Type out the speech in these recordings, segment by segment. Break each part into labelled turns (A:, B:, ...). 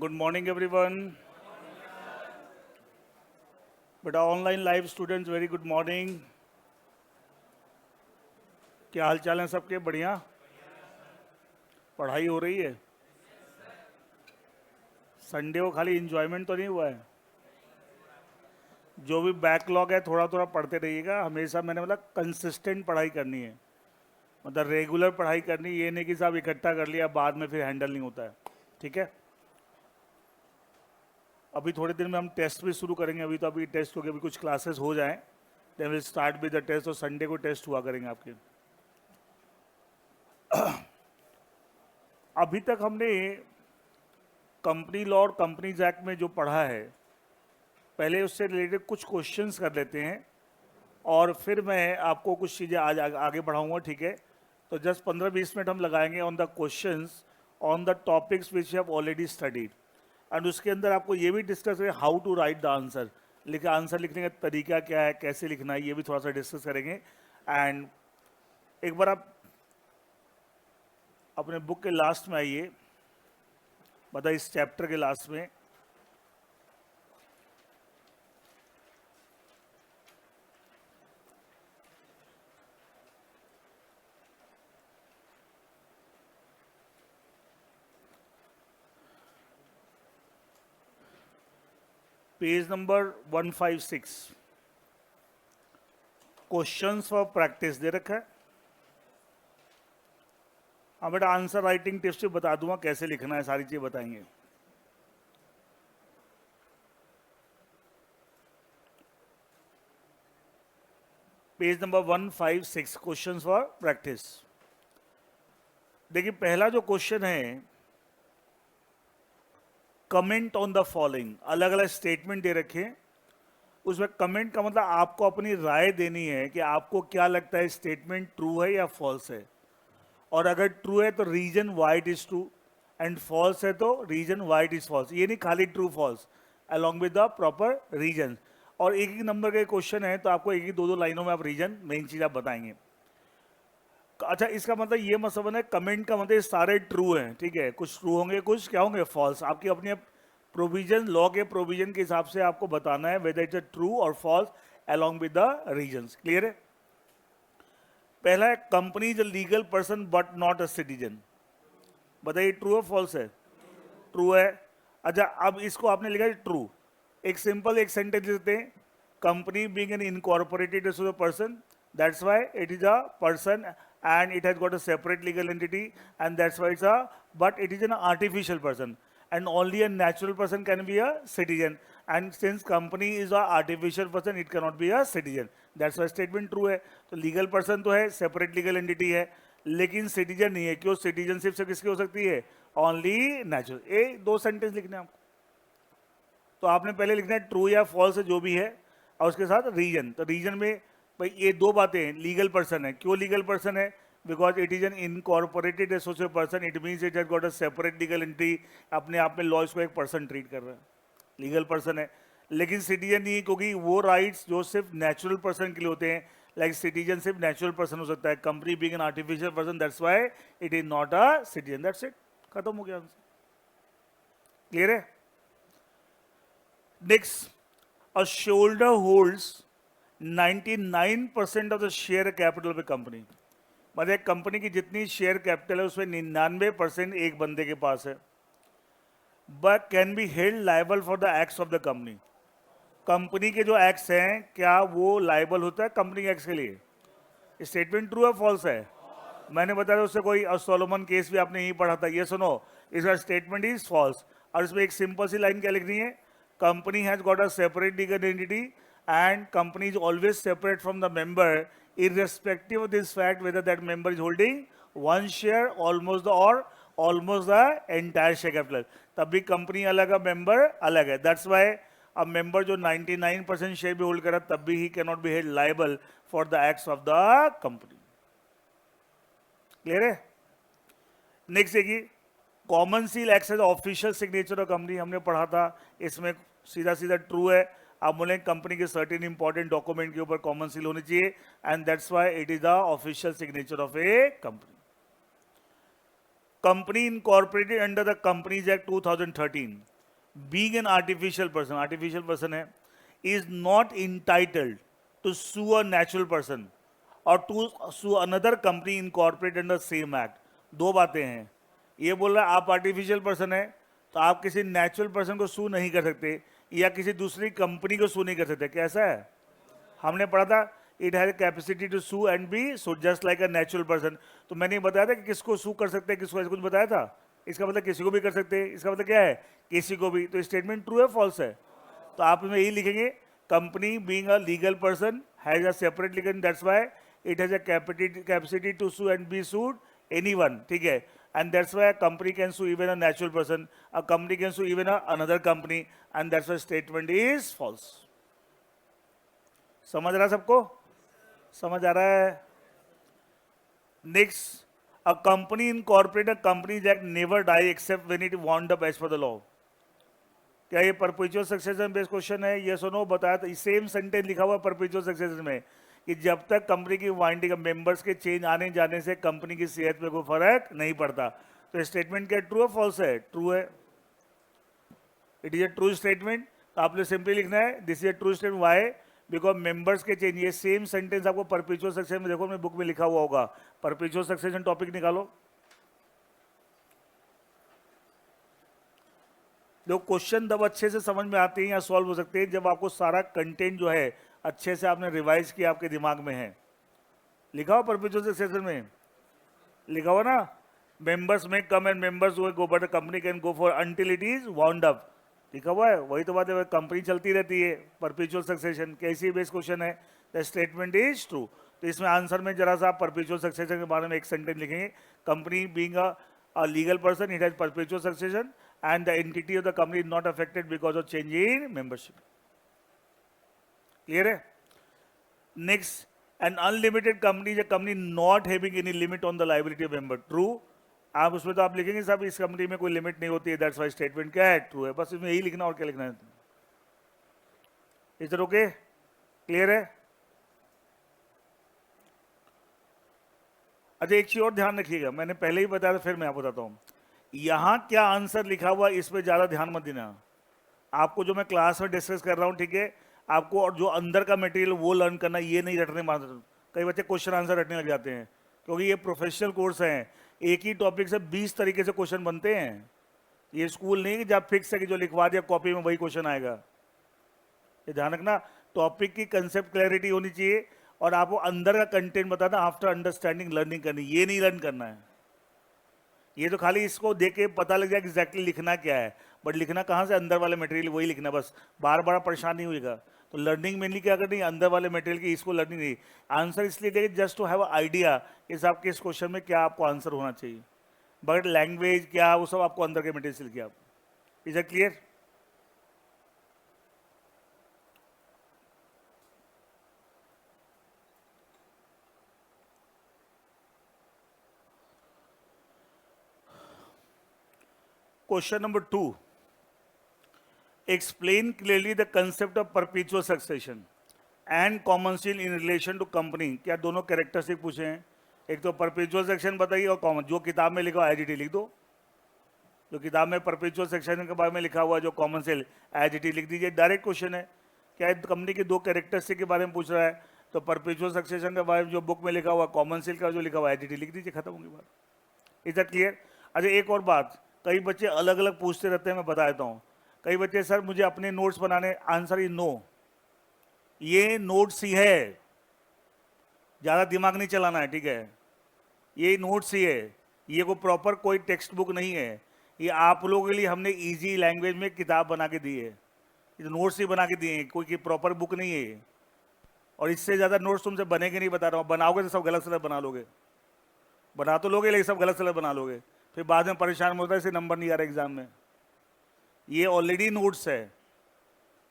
A: Good morning everyone. बेटा online live students very good morning. क्या हाल चाल है सबके? बढ़िया। पढ़ाई हो रही है? संडे को खाली इंजॉयमेंट तो नहीं हुआ है? जो भी बैकलॉग है थोड़ा थोड़ा पढ़ते रहिएगा। हमेशा मैंने मतलब कंसिस्टेंट पढ़ाई करनी है, मतलब रेगुलर पढ़ाई करनी। ये नहीं कि साहब इकट्ठा कर लिया बाद में फिर हैंडल नहीं होता है। ठीक है। अभी थोड़े दिन में हम टेस्ट भी शुरू करेंगे। अभी टेस्ट हो गए, अभी कुछ क्लासेस हो जाएं, then will start with the test. और संडे को टेस्ट हुआ करेंगे आपके। अभी तक हमने कंपनी लॉ और कंपनीज एक्ट में जो पढ़ा है, पहले उससे रिलेटेड कुछ क्वेश्चंस कर लेते हैं और फिर मैं आपको कुछ चीज़ें आज आगे बढ़ाऊंगा। ठीक है। तो जस्ट 15-20 मिनट हम लगाएंगे on the questions on the topics which have already studied. And उसके अंदर आपको ये भी डिस्कस करें how to write the answer. Answer लिखने का तरीका क्या है, कैसे लिखना है, ये भी थोड़ा सा डिस्कस करेंगे। एंड एक बार आप अपने बुक के लास्ट में आइए, मतलब इस चैप्टर के लास्ट में। Page number 156, questions for practice दे रखा है। हाँ बेटा, आंसर राइटिंग टिप्स भी बता दूंगा, कैसे लिखना है, सारी चीजें बताएंगे। Page number 156, questions for practice. देखिए पहला जो क्वेश्चन है, कमेंट ऑन द फॉलोइंग। अलग अलग स्टेटमेंट दे रखे हैं, उसमें कमेंट का मतलब आपको अपनी राय देनी है कि आपको क्या लगता है स्टेटमेंट ट्रू है या फॉल्स है। और अगर ट्रू है तो reason why it is true, and false है तो reason why it is false. ये नहीं खाली true false, along with the proper reason. और एक एक नंबर के क्वेश्चन है तो आपको एक एक दो दो लाइनों में आप रीजन मेन चीज आप बताएंगे। अच्छा, इसका मतलब ये मत समझना कमेंट का मतलब ये सारे ट्रू हैं। ठीक है, कुछ ट्रू होंगे, कुछ क्या होंगे, फॉल्स। आपकी अपनी प्रोविजन, लॉ के प्रोविजन के हिसाब से आपको बताना है वेदर इट्स ट्रू और false along with the reasons. Clear है? पहला है company is a legal person but not a citizen. बताइए ट्रू है फॉल्स है? ट्रू है। अच्छा, अब इसको आपने लिखा है ट्रू। एक सिंपल एक सेंटेंस देते हैं, company being an incorporated person, that's why it is a person and it has got a separate legal entity, and that's why it's a, but it is an artificial person, and only a natural person can be a citizen, and since company is a artificial person it cannot be a citizen, that's why statement true है। तो legal person तो है, separate legal entity है, लेकिन citizen नहीं है। क्यों? citizenship से किसकी हो सकती है? only natural। ये दो सेंटेंस लिखने हैं आपको। तो आपने पहले लिखना है ट्रू या फॉल्स जो भी है, और उसके साथ रीजन। तो रीजन में भाई ये दो बातें हैं, लीगल पर्सन है। क्यों लीगल पर्सन है? Because it is an incorporated associate person, it means it has got a separate legal entity. अपने आप में लॉ इसको एक पर्सन ट्रीट कर रहा है, लीगल पर्सन है। लेकिन सिटीजन नहीं है, क्योंकि वो राइट्स जो सिर्फ नेचुरल पर्सन के लिए होते हैं, लाइक सिटीजनशिप नेचुरल पर्सन हो सकता है, company being an artificial person, that's why it is not a citizen. That's it, खत्म हो गया आंसर। क्लियर है? Next, a shareholder holds 99% of the share capital of a company। मतलब company की जितनी शेयर कैपिटल है उसमें 99% एक बंदे के पास है। But can be held liable for the acts of the company. Company के जो एक्ट्स हैं क्या वो लाइबल होता है कंपनी एक्ट्स के लिए? स्टेटमेंट ट्रू है फॉल्स है? मैंने बताया उससे कोई सोलोमन केस भी आपने यही पढ़ा था। ये सुनो, इसका स्टेटमेंट इज फॉल्स। और इसमें एक सिंपल सी लाइन क्या लिखनी है? Company has got a separate legal entity and company is always separate from the member irrespective of this fact whether that member is holding one share, almost the, or almost the entire share capital। तब भी company अलग है, member अलग है। That's why अब member जो 99% share भी hold करा तब भी ही can not be held liable for the acts of the company. Clear है? नेक्स्ट देखिए, common seal acts as official signature of company, हमने पढ़ा था। इसमें सीधा सीधा ट्रू है। आप बोले कंपनी के सर्टेन इंपॉर्टेंट डॉक्यूमेंट के ऊपर कॉमन सील होनी चाहिए, and that's why it is the official signature of a company. Company incorporated under the companies act 2013। Being an artificial person है, is not entitled to sue a natural person और to sue another company incorporate under same act. दो बातें हैं, ये बोल रहा है आप आर्टिफिशियल पर्सन है तो आप किसी नेचुरल पर्सन को सू नहीं कर सकते या किसी दूसरी कंपनी को सू नहीं कर सकते। कैसा है, हमने पढ़ा था it has capacity to sue and be sue just like a natural person. तो मैंने बताया था कि किसको सू कर सकते हैं, किसको, ऐसा कुछ बताया था। इसका मतलब किसी को भी कर सकते हैं, इसका मतलब क्या है, किसी को भी। तो स्टेटमेंट ट्रू है फॉल्स है, तो आप इसमें यही लिखेंगे company being a legal person has a separate legal, that's why it has a capacity to sue and be sued anyone, ठीक है। And that's why a company can sue even a natural person, a company can sue even another company, and that's why statement is false. समझ रहा है सबको, समझ आ रहा है। Next, a company incorporate a companies act never die except when it wound up as per the law. क्या ये परपेचुअल सक्सेशन बेस्ड क्वेश्चन है, ये सुनो बताया था, सेम सेंटेंस लिखा हुआ परपेचुअल सक्सेशन में कि जब तक कंपनी की वाइंडिंग मेंबर्स के चेंज आने जाने से कंपनी की सेहत पे कोई फर्क नहीं पड़ता। तो स्टेटमेंट क्या ट्रू है फॉल्स है, ट्रू है, it is a true statement. तो आपने सिंपली लिखना है this is a true statement, why, because members के चेंज। ये सेम सेंटेंस आपको परपेचुअल सक्सेशन में देखो, मेरे बुक में लिखा हुआ होगा, परपेचुअल सक्सेशन टॉपिक निकालो। जो क्वेश्चन तब अच्छे से समझ में आते हैं या सॉल्व हो सकते हैं जब आपको सारा कंटेंट जो है अच्छे से आपने रिवाइज किया, आपके दिमाग में है। लिखा हुआ परपेचुअल सक्सेशन में, लिखा हुआ ना, मेंबर्स में come and members go but company can go for until it is wound up, लिखा हुआ है। वही तो बात है, कंपनी चलती रहती है। परपेचुअल सक्सेशन कैसी बेस क्वेश्चन है, द स्टेटमेंट इज ट्रू। तो इसमें आंसर में जरा सा आप परपेचुअल सक्सेशन के बारे में एक सेंटेंस लिखेंगे, company being a legal person it has perpetual succession and the entity of the company is not affected because of change in membership. Clear है? Next, an unlimited company is a company not having any limit on the liability of member. True. आप उसमें तो आप लिखेंगे साहब इस company में कोई लिमिट नहीं होती है, दैट्स वाई स्टेटमेंट क्या है, ट्रू है। बस इसमें यही लिखना और क्या लिखना है। इधर ओके, क्लियर है। अच्छा एक चीज और ध्यान रखिएगा, मैंने पहले ही बताया था, फिर मैं आपको बताता हूँ। यहां क्या आंसर लिखा हुआ इस पे ज्यादा ध्यान मत देना। आपको जो मैं क्लास में डिस्कस कर रहा हूं, ठीक है, आपको और जो अंदर का मटेरियल वो लर्न करना, ये नहीं रटने मारते। कई बच्चे क्वेश्चन आंसर रटने लग जाते हैं, क्योंकि ये प्रोफेशनल कोर्स है, एक ही टॉपिक से 20 तरीके से क्वेश्चन बनते हैं। ये स्कूल नहीं कि जब फिक्स है कि जो लिखवा दिया कॉपी में वही क्वेश्चन आएगा। ये ध्यान रखना, टॉपिक की कंसेप्ट क्लैरिटी होनी चाहिए और आपको अंदर का कंटेंट बताना, आफ्टर अंडरस्टैंडिंग लर्निंग करनी, ये नहीं लर्न करना है। ये तो खाली इसको देख के पता लग जाए एग्जैक्टली लिखना क्या है, बट लिखना कहाँ से, अंदर वाले मटेरियल वही लिखना, बस बार बार परेशान नहीं होगा। तो लर्निंग मेनली क्या करनी है, अंदर वाले मटेरियल की, इसको लर्निंग नहीं। आंसर इसलिए देंगे जस्ट टू हैव आइडिया इस आपके इस क्वेश्चन में क्या आपको आंसर होना चाहिए, बट लैंग्वेज क्या वो सब आपको अंदर के मटेरियल से लिखे। आप is it clear. Question number 2. Explain clearly the concept of perpetual succession and common seal in relation to company. क्या दोनों कैरेक्टरिस्टिक पूछे हैं, एक तो परपेचुअल सेक्शन बताइए और कॉमन, जो किताब में लिखा एजिटी लिख दो। जो किताब में परपेचुअल सेक्शन के बारे में लिखा हुआ है, जो कॉमन सेल एजिटी लिख दीजिए। डायरेक्ट क्वेश्चन है, क्या कंपनी के दो कैरेक्टरिस्टिक के बारे में पूछ रहा है, तो परपेचुअल सक्सेशन के बारे में जो बुक में लिखा हुआ, कॉमन सेल का जो लिखा हुआ एजिटी लिख दीजिए, खत्म होगी बात। Is that clear. अच्छा एक और बात, कई बच्चे अलग अलग पूछते रहते हैं, मैं बता देता हूँ। कई बच्चे सर मुझे अपने नोट्स बनाने, आंसर इज नो, ये नोट्स ही है, ज़्यादा दिमाग नहीं चलाना है, ठीक है। ये नोट्स ही है, ये कोई प्रॉपर कोई टेक्स्ट बुक नहीं है, ये आप लोगों के लिए हमने इजी लैंग्वेज में किताब बना के दी है, ये नोट्स ही बना के दिए हैं, कोई प्रॉपर बुक नहीं है। और इससे ज़्यादा नोट्स तुमसे बनेंगे नहीं, बता रहा हूँ। बनाओगे तो सब गलत सलत बना लोगे, बना तो लोगे लेकिन सब गलत सलत बना लोगे, फिर बाद में परेशान होता है इससे नंबर नहीं आ रहा एग्जाम में। ये ऑलरेडी नोट्स है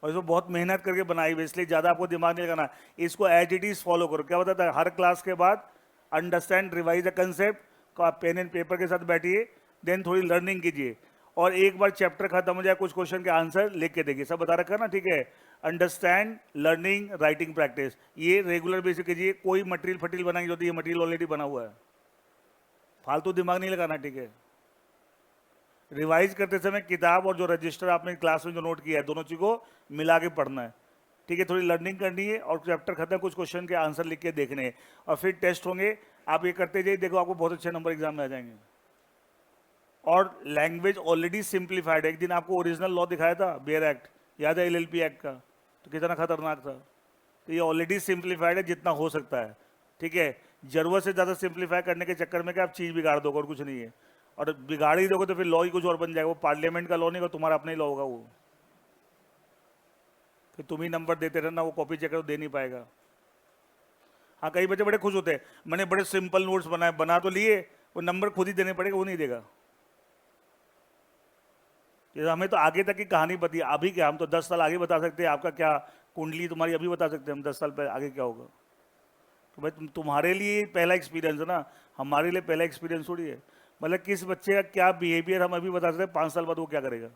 A: और इसको बहुत मेहनत करके बनाई हुई, इसलिए ज़्यादा आपको दिमाग नहीं लगाना। इसको एज इट इज़ फॉलो करो। क्या बताता है, हर क्लास के बाद अंडरस्टैंड रिवाइज द कंसेप्ट को आप पेन एंड पेपर के साथ बैठिए, देन थोड़ी लर्निंग कीजिए, और एक बार चैप्टर खत्म हो जाए कुछ क्वेश्चन के आंसर लिख के देखिए। सब बता रखा ना, ठीक है। अंडरस्टैंड, लर्निंग, राइटिंग प्रैक्टिस, ये रेगुलर बेसिस कीजिए। कोई मटेरियल फटील बनाएंगे जो, ये मटेरियल ऑलरेडी बना हुआ है, फालतू दिमाग नहीं लगाना, ठीक है। रिवाइज करते समय किताब और जो रजिस्टर आपने क्लास में जो नोट किया है दोनों चीज को मिला के पढ़ना है, ठीक है। थोड़ी लर्निंग करनी है और चैप्टर खत्म, कुछ क्वेश्चन के आंसर लिख के देखने हैं और फिर टेस्ट होंगे। आप ये करते जाइए, देखो आपको बहुत अच्छे नंबर एग्जाम में आ जाएंगे। और लैंग्वेज ऑलरेडी सिंप्लीफाइड है। एक दिन आपको ओरिजिनल लॉ दिखाया था, बेयर एक्ट, याद है, एलएलपी एक्ट का, तो कितना खतरनाक था। तो ये ऑलरेडी सिंप्लीफाइड है जितना हो सकता है, ठीक है। जरूरत से ज़्यादा सिंप्लीफाई करने के चक्कर में क्या आप चीज़ बिगाड़ दोगे और कुछ नहीं है। और बिगाड़ ही दोगे तो फिर लॉ ही कुछ और बन जाएगा, वो पार्लियामेंट का लॉ नहीं होगा, तुम्हारा अपना ही लॉ होगा वो। फिर तुम ही नंबर देते रहना, वो कॉपी चेकर दे नहीं पाएगा। हाँ, कई बच्चे बड़े खुश होते हैं, मैंने बड़े सिंपल नोट्स बनाए, बना तो लिए, वो नंबर खुद ही देने पड़ेगा, वो नहीं देगा। ये हमें तो आगे तक की कहानी पता है। अभी क्या, हम तो 10 साल आगे बता सकते हैं, आपका क्या कुंडली तुम्हारी अभी बता सकते हैं हम 10 साल पहले आगे क्या होगा। तो भाई तुम्हारे लिए पहला एक्सपीरियंस है ना, हमारे लिए पहला एक्सपीरियंस थोड़ी है। मतलब किस बच्चे का क्या बिहेवियर हम अभी बता सकते हैं, 5 साल बाद वो क्या करेगा।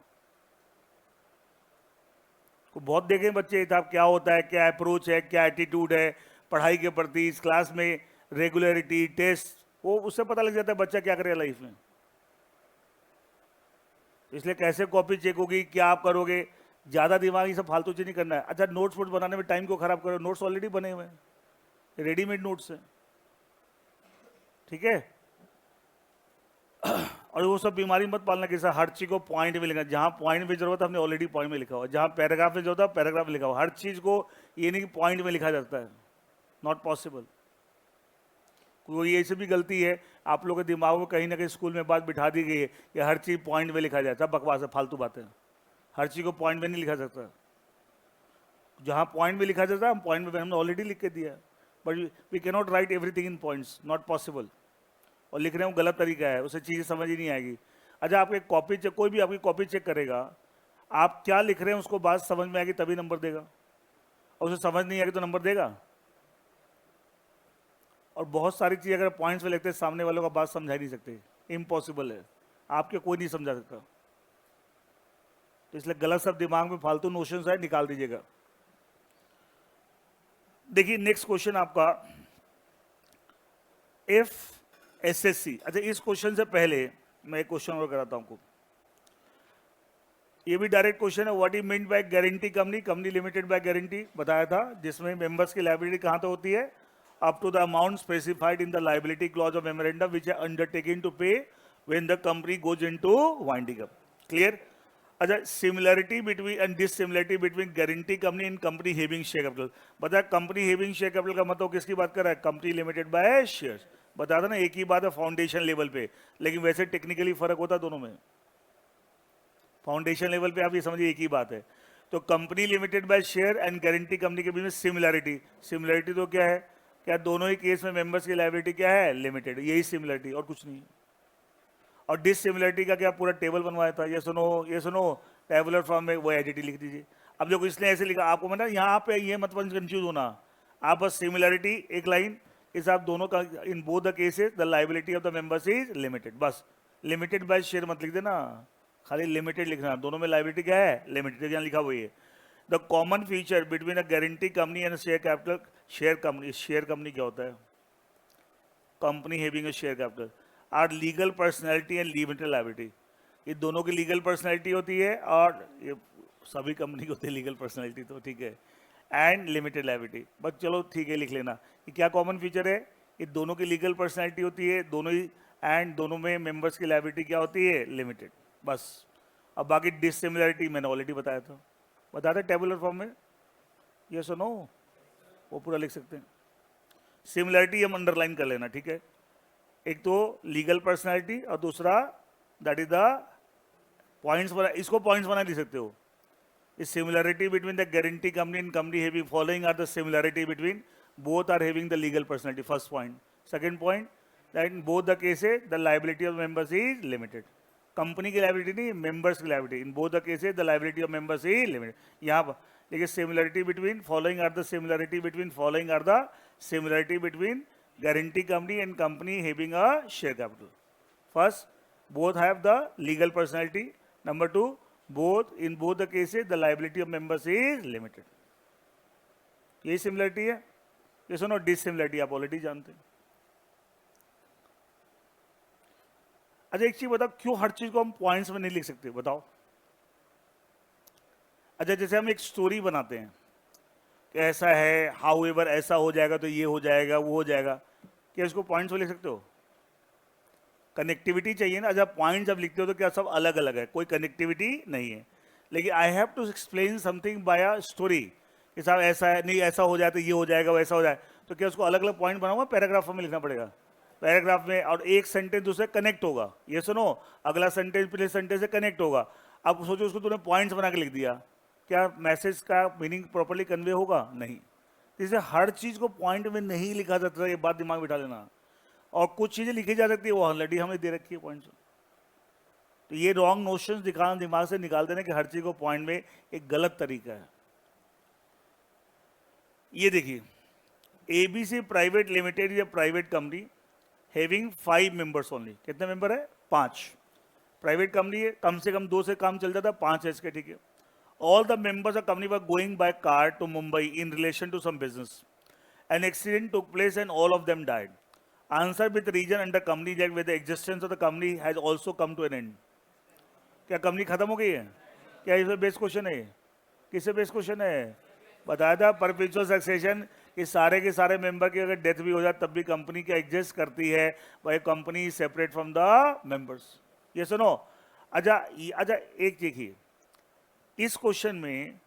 A: को बहुत देखे बच्चे हिसाब क्या होता है, क्या अप्रोच है, क्या एटीट्यूड है पढ़ाई के प्रति, इस क्लास में रेगुलरिटी, टेस्ट, वो उससे पता लग जाता है बच्चा क्या करेगा लाइफ में। इसलिए कैसे कॉपी चेक होगी, क्या आप करोगे, ज़्यादा दिमाग ये सब फालतू चीज नहीं करना है। अच्छा, नोट्स वोट्स बनाने में टाइम को खराब करो, नोट्स ऑलरेडी बने हुए हैं, रेडीमेड नोट्स हैं, ठीक है। और वो सब बीमारी मत पालना कि सर हर चीज़ को पॉइंट में लिखा, जहाँ पॉइंट में जरूरत है हमने ऑलरेडी पॉइंट में लिखा हुआ, जहाँ पैराग्राफ में जरूरत है पैराग्राफ में लिखा हुआ। हर चीज़ को ये नहीं कि पॉइंट में लिखा जाता है, नॉट पॉसिबल। कोई ऐसी भी गलती है आप लोगों के दिमाग में, कहीं ना कहीं स्कूल में बात बिठा दी गई है कि हर चीज़ पॉइंट में लिखा जाए, सब बकवास है, फालतू बातें। हर चीज़ को पॉइंट में नहीं लिखा सकता। जहाँ पॉइंट में लिखा जाता है हम पॉइंट में हमने ऑलरेडी लिख के दिया, but we can not write everything in points, not possible. और लिखने में गलत तरीका है, उसे चीज़ें समझ ही नहीं आएगी। अच्छा, आपकी कॉपी चेक, कोई भी आपकी कॉपी चेक करेगा, आप क्या लिख रहे हैं उसको बात समझ में आएगी तभी नंबर देगा, और उसे समझ नहीं आएगी तो नंबर देगा। और बहुत सारी चीज़ अगर पॉइंट्स में लिखते हैं सामने वालों का बात समझा ही नहीं सकते, इम्पॉसिबल है, आपके कोई नहीं समझा सकता। तो इसलिए गलत सब दिमाग में फालतू नोशंस है, निकाल दीजिएगा। देखिए नेक्स्ट क्वेश्चन आपका, इफ एसएससी, अच्छा इस क्वेश्चन से पहले मैं एक क्वेश्चन और कराता हूं आपको। ये भी डायरेक्ट क्वेश्चन है, what you mean by guarantee company, company limited by guarantee बताया था, जिसमें मेंबर्स की लायबिलिटी कहां तक होती है, up to the amount specified in the liability clause of memorandum which are undertaking to pay when the company goes into winding up. Clear. अच्छा, similarity between and dissimilarity between guarantee company and company having share capital. बताया company having share capital का मतलब किसकी बात कर रहा है, company limited by shares. बता था ना, एक ही बात है फाउंडेशन लेवल पे, लेकिन वैसे टेक्निकली फर्क होता है दोनों में। फाउंडेशन लेवल पे आप ये समझिए एक ही बात है। तो company limited by share and guarantee company के बीच में सिमिलरिटी, सिमिलरिटी तो क्या है, क्या दोनों ही केस में मेंबर्स की लायबिलिटी क्या है, लिमिटेड, यही सिमिलरिटी और कुछ नहीं। और डिसिमिलरिटी का क्या पूरा टेबल बनवाया था, ये सुनो टेबुलर फॉर्म में वो एडिटी लिख दीजिए। अब देखो इसने ऐसे लिखा, आपको मतलब यहाँ पे ये मत कंफ्यूज होना, आप बस सिमिलरिटी एक लाइन, इस आप दोनों का, इन both the cases the liability of the members is limited, बस लिमिटेड बाय शेयर मत लिख देना, खाली लिमिटेड लिखना, दोनों में लायबिलिटी क्या है, लिमिटेड, यहाँ लिखा हुआ है। The common feature between a guarantee company and share capital, share company क्या होता है, company having a share capital, are legal personality and limited liability. ये दोनों की लीगल पर्सनैलिटी होती है, और ये सभी कंपनी की होती है लीगल पर्सनैलिटी, तो ठीक है, एंड लिमिटेड लायबिलिटी। बस चलो ठीक है लिख लेना, ये क्या कॉमन फीचर है, ये दोनों की लीगल पर्सनैलिटी होती है, दोनों ही, एंड दोनों में मेंबर्स की लायबिलिटी क्या होती है, लिमिटेड, बस। अब बाकी डिसिमिलरिटी मैंने ऑलरेडी बताया था टेबुलर फॉर्म में, ये सुनो वो पूरा लिख सकते हैं। सिमिलरिटी हम अंडरलाइन कर लेना, ठीक है। एक तो लीगल पर्सनैलिटी और दूसरा दैट इज द पॉइंट्स बना, इसको पॉइंट्स बना लिख सकते हो। इस similarity between the guarantee company and company having following are the similarity between both are having the legal personality, first point. Second point, that in both the cases the liability of members is limited, company की liability नहीं, members की liability, in both the cases the liability of members is limited. यहाँ पर देखिए similarity between following are the similarity between following are the similarity between guarantee company and company having a share capital. First, both have the legal personality. Number two, in both the cases the liability of members is limited. यही similarity है। ये सुनो dissimilarity आप already जानते हैं। अच्छा एक चीज बताओ, क्यों हर चीज को हम पॉइंट्स में नहीं लिख सकते, बताओ। अच्छा जैसे हम एक स्टोरी बनाते हैं कि ऐसा है, हाउ एवर ऐसा हो जाएगा तो ये हो जाएगा वो हो जाएगा, क्या इसको पॉइंट्स में लिख सकते हो? कनेक्टिविटी चाहिए ना। जब पॉइंट जब लिखते हो तो क्या सब अलग अलग है, कोई कनेक्टिविटी नहीं है। लेकिन I have to explain something by a story कि साहब ऐसा है, नहीं ऐसा हो जाए तो ये हो जाएगा वैसा हो जाए, तो क्या उसको अलग अलग पॉइंट बनाऊंगा, पैराग्राफ में लिखना पड़ेगा। पैराग्राफ में और एक सेंटेंस दूसरे कनेक्ट होगा, ये सुनो, अगला सेंटेंस पिछले सेंटेंस से कनेक्ट होगा। अब सोचो उसको तूने पॉइंट्स बना के लिख दिया, क्या मैसेज का मीनिंग प्रॉपरली कन्वे होगा? नहीं। इसे हर चीज को पॉइंट में नहीं लिखा जाता, ये बात दिमाग में बिठा लेना। और कुछ चीजें लिखी जा सकती है, वो ऑलरेडी हमें दे रखी है पॉइंट्स। तो ये रॉन्ग नोशंस दिखाना, दिमाग से निकाल देना कि हर चीज को पॉइंट में, एक गलत तरीका है। ये देखिए, एबीसी प्राइवेट लिमिटेड या private company having 5 members only. कितने मेंबर है? 5। प्राइवेट कंपनी है, कम से कम 2 से काम चल जाता है, 5 है इसके, ठीक है। All the members of company were going by car to Mumbai in relation to some business. An accident took place and all of them died. Answer with reason under company act with the existence of the company has also come to an end. क्या company खत्म हो गई है? क्या इसमें best question है? किससे best question है? बताया था परपेचुअल सक्सेशन कि सारे के सारे मेंबर की अगर डेथ भी हो जाए तब भी कंपनी क्या एग्जिस्ट करती है, वह company separate from the members. ये सुनो। अच्छा अच्छा एक देखिए, इस क्वेश्चन में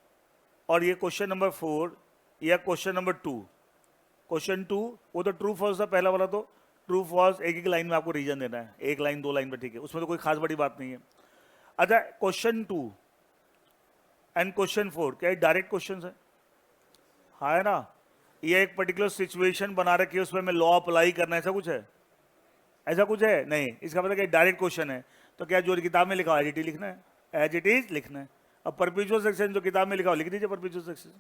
A: और ये क्वेश्चन नंबर 4 या क्वेश्चन नंबर 2, क्वेश्चन 2 वो तो ट्रू फॉल्स था, पहला वाला तो ट्रू फॉल्स, एक एक लाइन में आपको रीजन देना है, 1 लाइन 2 लाइन में, ठीक है, उसमें तो कोई खास बड़ी बात नहीं है। अच्छा क्वेश्चन 2 एंड क्वेश्चन 4 क्या डायरेक्ट क्वेश्चन है? हाँ है ना। ये एक पर्टिकुलर सिचुएशन बना रखी है, उसमें मैं लॉ अप्लाई करना है, ऐसा कुछ है? ऐसा कुछ है नहीं। इसका मतलब क्या डायरेक्ट क्वेश्चन है, तो क्या जो किताब में लिखा एज इट इज लिखना है, एज इट इज लिखना है। अब परपेचुअल सेक्शन जो किताब में लिखा हो लिख दीजिए परपेचुअल सेक्शन,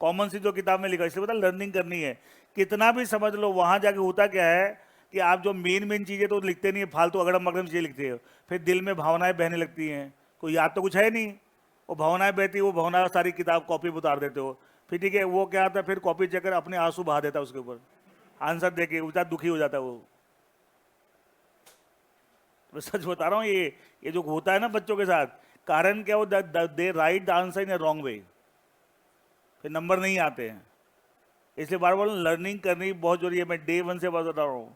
A: कॉमन सी जो किताब में लिखा, इसलिए पता लर्निंग करनी है। कितना भी समझ लो, वहां जाके होता क्या है कि आप जो मेन चीजें तो लिखते नहीं है, फालतू अगड़म मगड़म चीजें लिखते हो, फिर दिल में भावनाएं बहने लगती हैं, कोई याद तो कुछ है नहीं, वो भावनाएं बहती, वो भावना सारी किताब कॉपी में उतार देते हो, फिर ठीक है वो क्या आता है, फिर कॉपी चेकर अपने आंसू बहा देता है उसके ऊपर, आंसर देके उतना दुखी हो जाता है वो। मैं सच बता रहा हूँ, ये जो होता है ना बच्चों के साथ, कारण क्या, वो they write the answer in a wrong way, फिर नंबर नहीं आते हैं। इसलिए बार बार लर्निंग करनी बहुत जरूरी है। मैं डे 1 से बता रहा हूँ,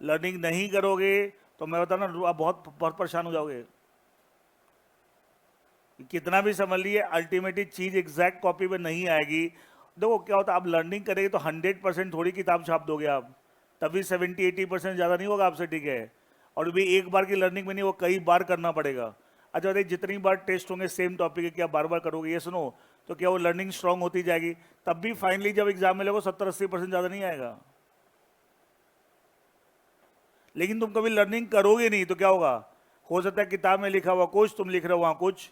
A: लर्निंग नहीं करोगे तो मैं बता रहा हूँ आप बहुत बहुत परेशान हो जाओगे। कितना भी समझ लिए, अल्टीमेटली चीज एग्जैक्ट कॉपी में नहीं आएगी। देखो क्या होता है, आप लर्निंग करेंगे तो 100% थोड़ी किताब छाप दोगे आप, तभी 70-80% ज़्यादा नहीं होगा आपसे, ठीक है। और भी एक बार की लर्निंग में नहीं, वो कई बार करना पड़ेगा। अच्छा बताइए, जितनी बार टेस्ट होंगे सेम टॉपिक है, क्या बार बार करोगे? ये सुनो, तो क्या वो लर्निंग स्ट्रांग होती जाएगी, तब भी फाइनली जब एग्जाम में लगो 70-80% ज़्यादा नहीं आएगा। लेकिन तुम कभी लर्निंग करोगे नहीं तो क्या होगा, हो सकता है किताब में लिखा हुआ कुछ तुम लिख रहे हो, वहां कुछ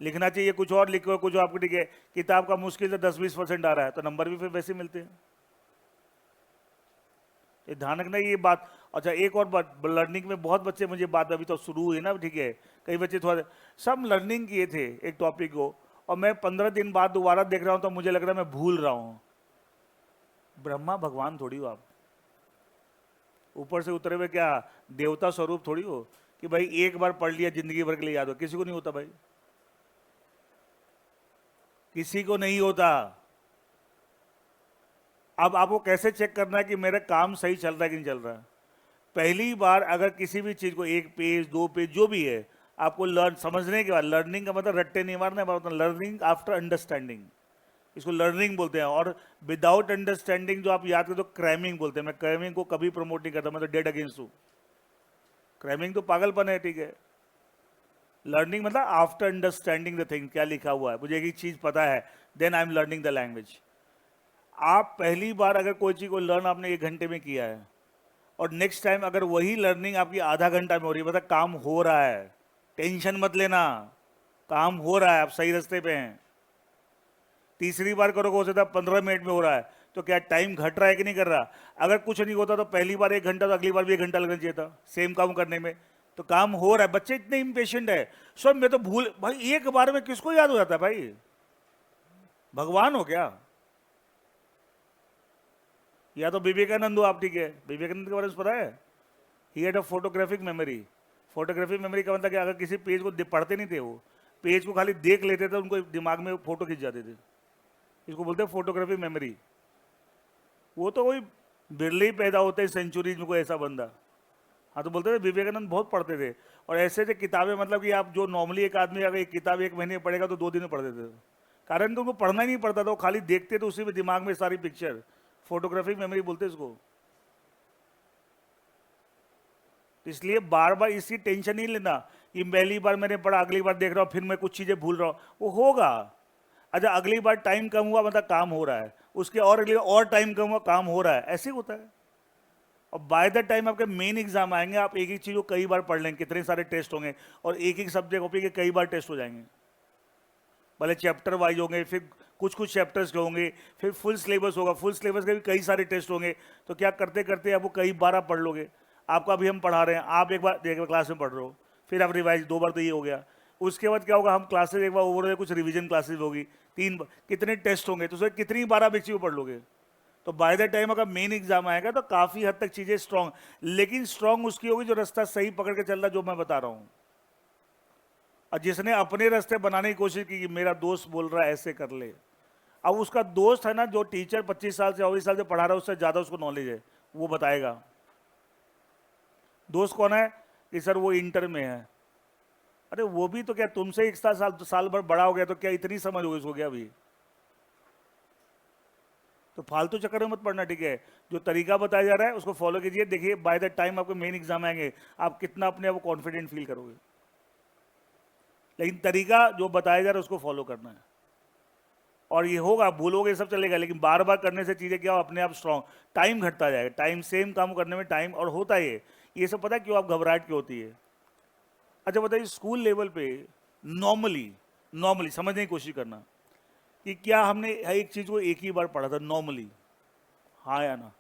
A: लिखना चाहिए, कुछ और लिखो कुछ आपको, ठीक है। किताब का मुश्किल से 10-20% आ रहा है तो नंबर भी फिर वैसे मिलते हैं। ये ध्यान रखना ये बात। अच्छा एक और बात, लर्निंग में बहुत बच्चे, मुझे बात अभी तो शुरू हुई ना, ठीक है, कई बच्चे थोड़ा सब लर्निंग किए थे एक टॉपिक को, और मैं 15 दिन बाद दोबारा देख रहा हूं तो मुझे लग रहा है मैं भूल रहा हूं। ब्रह्मा भगवान थोड़ी हो आप, ऊपर से उतरे हुए क्या देवता स्वरूप थोड़ी हो कि भाई एक बार पढ़ लिया जिंदगी भर के लिए याद हो। किसी को नहीं होता भाई, किसी को नहीं होता। अब आपको कैसे चेक करना है कि मेरा काम सही चल रहा है कि नहीं चल रहा है? पहली बार अगर किसी भी चीज को 1 पेज 2 पेज जो भी है आपको लर्न समझने के बाद, लर्निंग का मतलब रट्टे नहीं मारना, मतलब लर्निंग आफ्टर अंडरस्टैंडिंग, इसको लर्निंग बोलते हैं। और विदाउट अंडरस्टैंडिंग जो आप याद करते हो क्रैमिंग बोलते हैं। मैं क्रैमिंग को कभी प्रमोट नहीं करता, मैं तो डेड अगेंस्ट हूँ। क्रैमिंग तो पागलपन है, ठीक है। लर्निंग मतलब आफ्टर अंडरस्टैंडिंग द थिंग, क्या लिखा हुआ है, मुझे एक चीज पता है, then I am learning the language. आप पहली बार अगर कोई चीज को लर्न आपने 1 घंटे में किया है, और नेक्स्ट टाइम अगर वही लर्निंग आपकी आधा घंटा में हो रही है, मतलब काम हो रहा है, टेंशन मत लेना, काम हो रहा है, आप सही रास्ते पे हैं। तीसरी बार करोगे हो सकता है 15 मिनट में हो रहा है, तो क्या टाइम घट रहा है कि नहीं कर रहा? अगर कुछ नहीं होता तो पहली बार 1 घंटा, तो अगली बार भी 1 घंटा लगना चाहिए था सेम काम करने में। तो काम हो रहा है, बच्चे इतने इम्पेशेंट है। सर मैं तो भूल, भाई एक बार में किसको याद हो जाता है भाई, भगवान हो क्या? या तो विवेकानंद हो आप, ठीक है, विवेकानंद के बारे में पता है, he had a photographic memory. Photographic memory का मतलब कि अगर किसी पेज को पढ़ते नहीं थे, वो पेज को खाली देख लेते थे, उनको दिमाग में फोटो खिंच जाते थे। इसको बोलते हैं फोटोग्राफिक मेमोरी। वो तो कोई बिरले ही पैदा होते हैं सेंचुरीज में कोई ऐसा बंदा। हाँ, तो बोलते थे विवेकानंद बहुत पढ़ते थे, और ऐसे थे किताबें, मतलब कि आप जो नॉर्मली एक आदमी अगर एक किताब एक महीने में पढ़ेगा तो 2 दिन में पढ़ देते थे। कारण तो उनको पढ़ना ही नहीं पड़ता था, वो खाली देखते तो उसी में दिमाग में सारी पिक्चर। फोटोग्राफिक मेमोरी बोलते इसको। तो इसलिए बार बार इसकी टेंशन नहीं लेना कि पहली बार मैंने पढ़ा, अगली बार देख रहा हूँ, फिर मैं कुछ चीजें भूल रहा हूँ, वो होगा। अच्छा, अगली बार टाइम कम हुआ मतलब काम हो रहा है, उसके और अगली बार और टाइम कम हुआ, काम हो रहा है, ऐसे ही होता है। और बाय द टाइम आपके मेन एग्जाम आएंगे, आप एक एक चीज को कई बार पढ़ लेंगे, कितने सारे टेस्ट होंगे, और एक एक सब्जेक्ट पे कई बार टेस्ट हो जाएंगे। भले चैप्टर वाइज होंगे, फिर कुछ कुछ चैप्टर्स के होंगे, फिर फुल सिलेबस होगा, फुल सिलेबस के भी कई सारे टेस्ट होंगे। तो क्या करते करते आप वो कई बार आप पढ़ लोगे। आपको अभी हम पढ़ा रहे हैं, आप एक बार क्लास में पढ़ रहे हो, फिर आप रिवाइज 2 बार, तो ये हो गया। उसके बाद क्या होगा, हम क्लासेस एक बार ओवर, कुछ रिवीजन क्लासेस होगी, 3 बार, कितने टेस्ट होंगे, तो उसमें कितनी बार आप एक चीज को पढ़ लोगे। तो बाय द टाइम अगर मेन एग्जाम आएगा तो काफी हद तक चीजें स्ट्रांग, लेकिन स्ट्रांग उसकी होगी जो रास्ता सही पकड़ के चल रहा है, जो मैं बता रहा हूं। और जिसने अपने रास्ते बनाने की कोशिश की कि मेरा दोस्त बोल रहा है ऐसे कर ले, अब उसका दोस्त है ना जो टीचर 25 साल से 24 साल से पढ़ा रहा है, उससे ज्यादा उसको नॉलेज है, वो बताएगा। दोस्त कौन है कि सर वो इंटर में है। अरे वो भी तो क्या तुमसे 1 साल भर बड़ा हो गया, तो क्या इतनी समझ होगी उसको क्या अभी। तो फालतू चक्कर में मत पड़ना, ठीक है। जो तरीका बताया जा रहा है उसको फॉलो कीजिए, देखिए बाय द टाइम आपके मेन एग्जाम आएंगे, आप कितना अपने आप कॉन्फिडेंट फील करोगे। लेकिन तरीका जो बताया जा रहा है उसको फॉलो करना है, और ये होगा, भूलोगे सब चलेगा, लेकिन बार बार करने से चीजें क्या अपने आप स्ट्रॉन्ग। टाइम घटता जाएगा, टाइम सेम काम करने में टाइम, और होता है ये सब पता है क्यों आप घबराहट क्यों होती है। अच्छा बताइए, स्कूल लेवल पे नॉर्मली नॉर्मली समझने की कोशिश करना कि क्या हमने एक चीज को एक ही बार पढ़ा था नॉर्मली, हाँ या ना,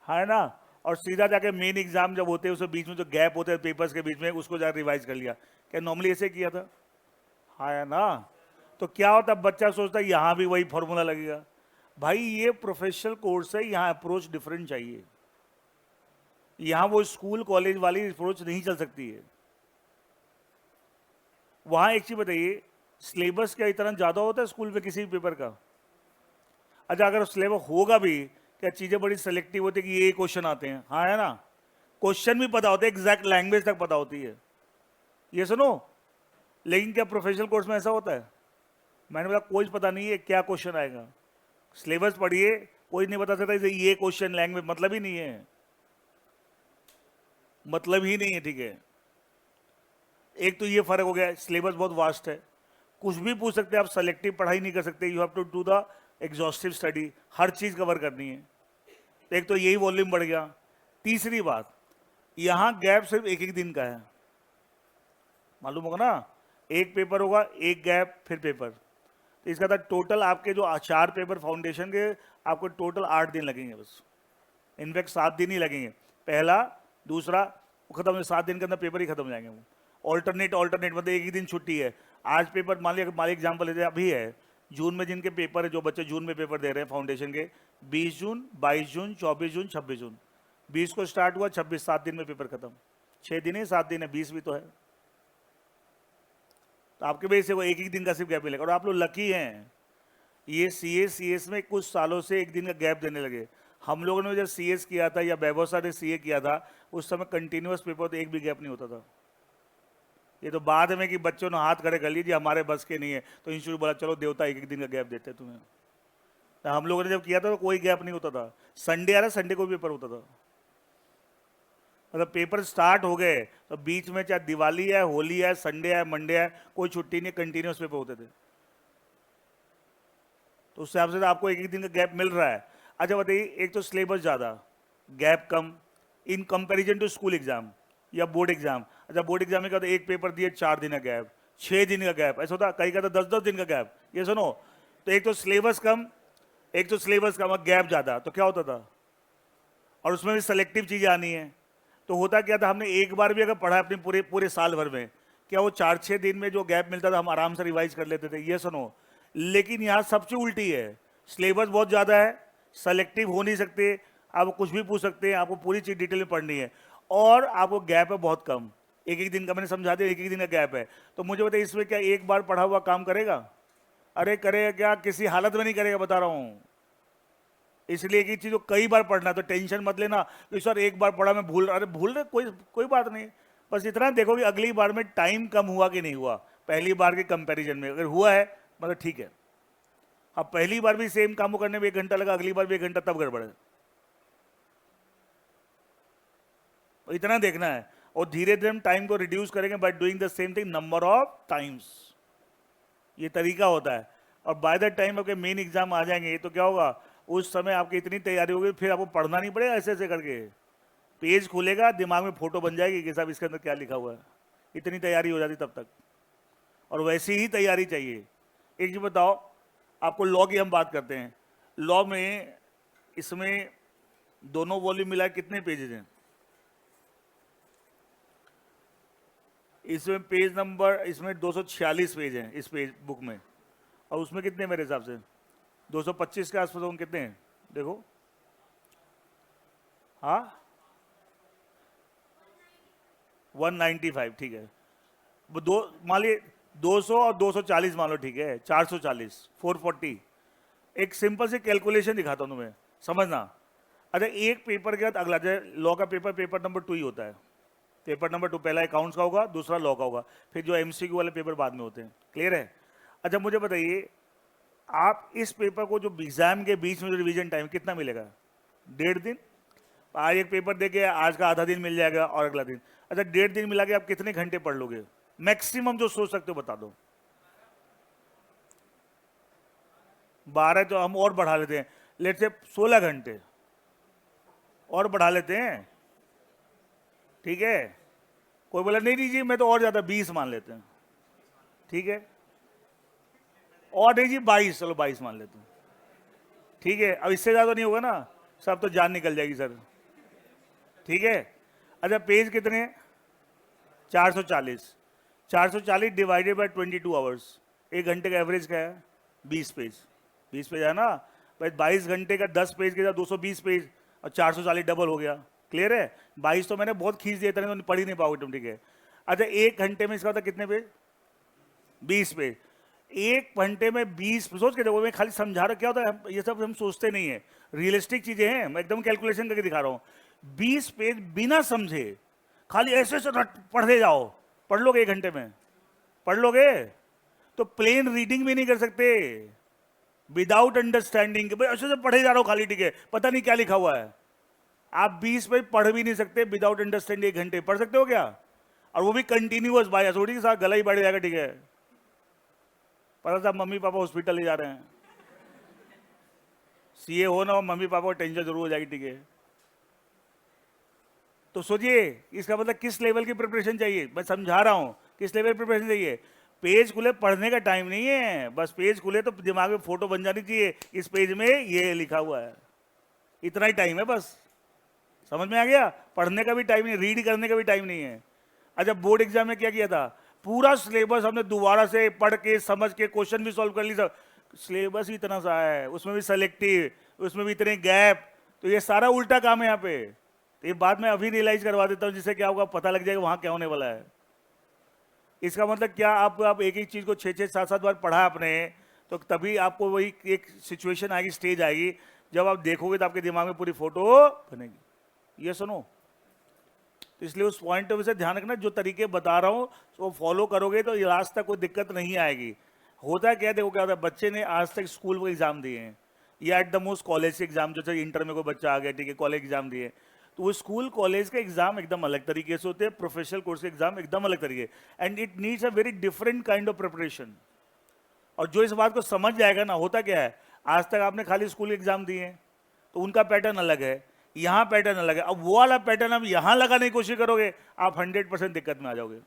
A: हाँ या ना। और सीधा जाके मेन एग्जाम जब होते हैं उसके बीच में जो गैप होते हैं पेपर्स के बीच में, उसको जाकर रिवाइज कर लिया, क्या नॉर्मली ऐसे किया था, हाँ या ना। तो क्या होता है, बच्चा सोचता है यहाँ भी वही फॉर्मूला लगेगा। भाई ये प्रोफेशनल कोर्स है, यहाँ अप्रोच डिफरेंट चाहिए। यहाँ वो स्कूल कॉलेज वाली अप्रोच नहीं चल सकती है। वहां एक चीज बताइए, सिलेबस क्या इतना ज्यादा होता है स्कूल में किसी भी पेपर का। अच्छा, अगर सिलेबस होगा भी, क्या चीजें बड़ी सेलेक्टिव होती है कि ये क्वेश्चन आते हैं, हाँ है ना। क्वेश्चन भी पता होते हैं, एग्जैक्ट लैंग्वेज तक पता होती है, ये सुनो। लेकिन क्या प्रोफेशनल कोर्स में ऐसा होता है। मैंने बोला कोई पता नहीं है क्या क्वेश्चन आएगा, सिलेबस पढ़िए, कोई नहीं बता सकता ये क्वेश्चन लैंग्वेज, मतलब ही नहीं है, मतलब ही नहीं है, ठीक है। एक तो ये फर्क हो गया, सिलेबस बहुत वास्ट है, कुछ भी पूछ सकते हैं आप, सेलेक्टिव पढ़ाई नहीं कर सकते, you have to do the exhaustive study, हर चीज कवर करनी है। एक तो यही वॉल्यूम बढ़ गया। तीसरी बात, यहां गैप सिर्फ एक एक दिन का है, मालूम होगा ना। एक पेपर होगा, एक गैप, फिर पेपर। तो इसका था टोटल आपके जो 4 पेपर फाउंडेशन के, आपको टोटल 8 दिन लगेंगे बस। इनफैक्ट 7 दिन ही लगेंगे, पहला दूसरा वो खत्म, 7 दिन के अंदर पेपर ही खत्म हो जाएंगे वो। ऑल्टरनेट मतलब एक ही दिन छुट्टी है। आज पेपर मान लिया एग्जाम्पल लेते हैं, अभी है जून में जिनके पेपर है, जो बच्चे जून में पेपर दे रहे हैं फाउंडेशन के, 20 जून, 22 जून, 24 जून, 26 जून। 20 को स्टार्ट हुआ, 26, 7 दिन में पेपर खत्म। 6 दिन है, 7 दिन है, 20 भी तो है। तो आपके वजह से वो एक दिन का सिर्फ गैप मिलेगा। और आप लोग लकी हैं, ये सीएस में कुछ सालों से एक दिन का गैप देने लगे। हम लोगों ने जब सीएस किया था, या वैभव सर ने सीए किया था, उस समय कंटिन्यूअस पेपर, तो एक भी गैप नहीं होता था। ये तो बाद में कि बच्चों ने हाथ खड़े कर लिए, जी हमारे बस के नहीं है, तो इंस्टीट्यूट बोला चलो देवता एक दिन का गैप देते तुम्हें। तो हम लोगों ने जब किया था तो कोई गैप नहीं होता था, संडे आ रहा, संडे को भी पेपर होता था। मतलब पेपर स्टार्ट हो गए तो बीच में चाहे दिवाली है, होली है, संडे है, मंडे है, कोई छुट्टी नहीं, कंटिन्यूअस पेपर होते थे। तो उस हिसाब से आपको एक एक दिन का गैप मिल रहा है। अच्छा बताइए, एक तो सिलेबस ज़्यादा, गैप कम, in comparison to school exam या बोर्ड एग्जाम। अच्छा बोर्ड एग्जाम में क्या होता है, एक पेपर दिए 4 दिन का गैप, 6 दिन का गैप, ऐसा होता, कहीं का तो 10-10 दिन का गैप। ये सुनो, तो एक तो सिलेबस कम, एक तो सिलेबस कम, गैप ज़्यादा, तो क्या होता था, और उसमें भी सेलेक्टिव चीज़ें आनी है। तो होता क्या था, हमने एक बार भी अगर पढ़ा अपने पूरे पूरे साल भर में, क्या वो 4-6 दिन में जो गैप मिलता था हम आराम से रिवाइज कर लेते थे, ये सुनो। लेकिन यहाँ सबसे उल्टी है, सिलेबस बहुत ज़्यादा है, सेलेक्टिव हो नहीं सकते, आप कुछ भी पूछ सकते हैं, आपको पूरी चीज़ डिटेल में पढ़नी है। और आपको गैप है बहुत कम, एक एक दिन का, मैंने समझा दिया, एक एक दिन का गैप है, तो मुझे बताइए इसमें क्या एक बार पढ़ा हुआ काम करेगा? अरे करेगा क्या, किसी हालत में नहीं करेगा, बता रहा हूं। इसलिए एक ही चीज को कई बार पढ़ना, तो टेंशन मत लेना कि सर एक बार पढ़ा मैं भूल, अरे भूल रहे, कोई कोई बात नहीं। बस इतना देखो कि अगली बार में टाइम कम हुआ कि नहीं हुआ, पहली बार के कंपैरिजन में अगर हुआ है मतलब ठीक है। अब पहली बार भी सेम काम को करने में 1 घंटा लगा, अगली बार भी 1 घंटा, तब गड़बड़ है। इतना देखना है, और धीरे धीरे हम टाइम को रिड्यूस करेंगे by doing the same thing number of times. ये तरीका होता है। और बाय द टाइम आपके मेन एग्जाम आ जाएंगे तो क्या होगा, उस समय आपकी इतनी तैयारी होगी, फिर आपको पढ़ना नहीं पड़ेगा ऐसे ऐसे करके, पेज खुलेगा, दिमाग में फोटो बन जाएगी कि साहब इसके अंदर क्या लिखा हुआ है। इतनी तैयारी हो जाती तब तक। और वैसी ही तैयारी चाहिए। एक चीज बताओ, आपको लॉ की हम बात करते हैं, लॉ में इसमें दोनों वॉल्यूम मिला कितने पेजेस हैं? इसमें पेज नंबर, इसमें 246 पेज हैं इस पेज बुक में, और उसमें कितने मेरे हिसाब से 225 के आसपास होंगे, कितने हैं देखो? हाँ 195, ठीक है। वो दो मान लिए 200 और 240 मान लो, ठीक है 440, 440। एक सिंपल सी कैलकुलेशन दिखाता हूँ तुम्हें, समझना। अच्छा एक पेपर के बाद अगला, जैसे लॉ का पेपर, पेपर नंबर 2 ही होता है। पेपर नंबर 2 पहला अकाउंट्स का होगा, दूसरा लॉ का होगा, फिर जो एमसीक्यू वाले पेपर बाद में होते हैं। क्लियर है? अच्छा मुझे बताइए, आप इस पेपर को जो एग्जाम के बीच में जो रिवीजन टाइम कितना मिलेगा? 1.5 दिन। आज एक पेपर देके आज का आधा दिन मिल जाएगा और अगला दिन। अच्छा 1.5 दिन मिला के आप कितने घंटे पढ़ लोगे मैक्सिमम जो सोच सकते हो, बता दो। 12 तो हम और बढ़ा लेते हैं, लेट से 16 घंटे और बढ़ा लेते हैं, ठीक है। कोई बोला नहीं नहीं जी मैं तो और ज्यादा 20 मान लेते हैं, ठीक है। और नहीं जी 22, चलो 22 मान लेते हैं, ठीक है। अब इससे ज्यादा नहीं होगा ना, सब तो जान निकल जाएगी सर, ठीक है। अच्छा पेज कितने हैं? 440, 440 डिवाइडेड बाय 22 आवर्स, 1 घंटे का एवरेज क्या है? 20 पेज, 20 पेज है ना भाई। 22 घंटे का 10 पेज के साथ 220 पेज, और 440 डबल हो गया। क्लियर है? 22 तो मैंने बहुत खींच दिया, इतने तो पढ़ ही नहीं पाओगे तुम, ठीक है। अच्छा 1 घंटे में इसका होता कितने पेज? 20 पेज। 1 घंटे में 20, सोच के देखो, मैं खाली समझा रहा क्या होता है, ये सब हम सोचते नहीं है, रियलिस्टिक चीजें हैं, मैं एकदम कैलकुलेशन करके दिखा रहा हूँ। 20 पेज बिना समझे खाली ऐसे ऐसे पढ़ते जाओ, पढ़ लोगे 1 घंटे में? पढ़ लोगे? तो प्लेन रीडिंग भी नहीं कर सकते विदाउट अंडरस्टैंडिंग, भाई ऐसे से पढ़े जा रहा हो खाली, ठीक है, पता नहीं क्या लिखा हुआ है। आप 20 पेज पढ़ भी नहीं सकते विदाउट अंडरस्टैंडिंग, 1 घंटे पढ़ सकते हो क्या? और वो भी कंटिन्यूअस, भाई थोड़ी के साथ गला ही बढ़ जाएगा, ठीक है। पता था मम्मी पापा हॉस्पिटल ले जा रहे हैं, सीए हो ना हो, मम्मी पापा को टेंशन जरूर हो जाएगी, ठीक है। तो सोचिए इसका मतलब किस लेवल की प्रिपरेशन चाहिए, मैं समझा रहा हूं किस लेवल की प्रिपरेशन चाहिए। पेज खुले पढ़ने का टाइम नहीं है, बस पेज खुले तो दिमाग में फोटो बन जानी चाहिए, इस पेज में ये लिखा हुआ है, इतना ही टाइम है बस। समझ में आ गया? पढ़ने का भी टाइम नहीं, रीड करने का भी टाइम नहीं है। अच्छा बोर्ड एग्जाम में क्या किया था, पूरा सिलेबस हमने दोबारा से पढ़ के समझ के क्वेश्चन भी सॉल्व कर ली, सब सिलेबस ही इतना सा है, उसमें भी सेलेक्टिव, उसमें भी इतने गैप, तो ये सारा उल्टा काम है यहाँ पे। तो ये बात मैं अभी रियलाइज करवा देता हूँ, जिससे क्या होगा पता लग जाएगा वहां क्या होने वाला है। इसका मतलब क्या, आप एक एक चीज को 6-6, 7-7 बार पढ़ा आपने, तो तभी आपको वही एक सिचुएशन आएगी, स्टेज आएगी, जब आप देखोगे तो आपके दिमाग में पूरी फोटो बनेगी। ये सुनो, तो इसलिए उस पॉइंट ऑफ व्यू से ध्यान रखना, जो तरीके बता रहा हूँ वो फॉलो करोगे तो ये आज तक कोई दिक्कत नहीं आएगी। होता क्या, देखो क्या होता है, बच्चे ने आज तक स्कूल को एग्जाम दिए हैं, या एट द मोस्ट कॉलेज के एग्जाम, जैसे इंटर में कोई बच्चा आ गया, ठीक है, कॉलेज एग्जाम दिए, तो वो स्कूल कॉलेज के एग्जाम एकदम अलग तरीके से होते हैं, प्रोफेशनल कोर्स के एग्जाम एकदम अलग तरीके, and it needs a very different kind of preparation. और जो इस बात को समझ जाएगा ना, होता क्या है, आज तक आपने खाली स्कूल एग्जाम दिए हैं तो उनका पैटर्न अलग है, यहाँ पैटर्न अलग है, अब वो वाला पैटर्न आप यहां लगाने की कोशिश करोगे, आप 100% दिक्कत में आ जाओगे।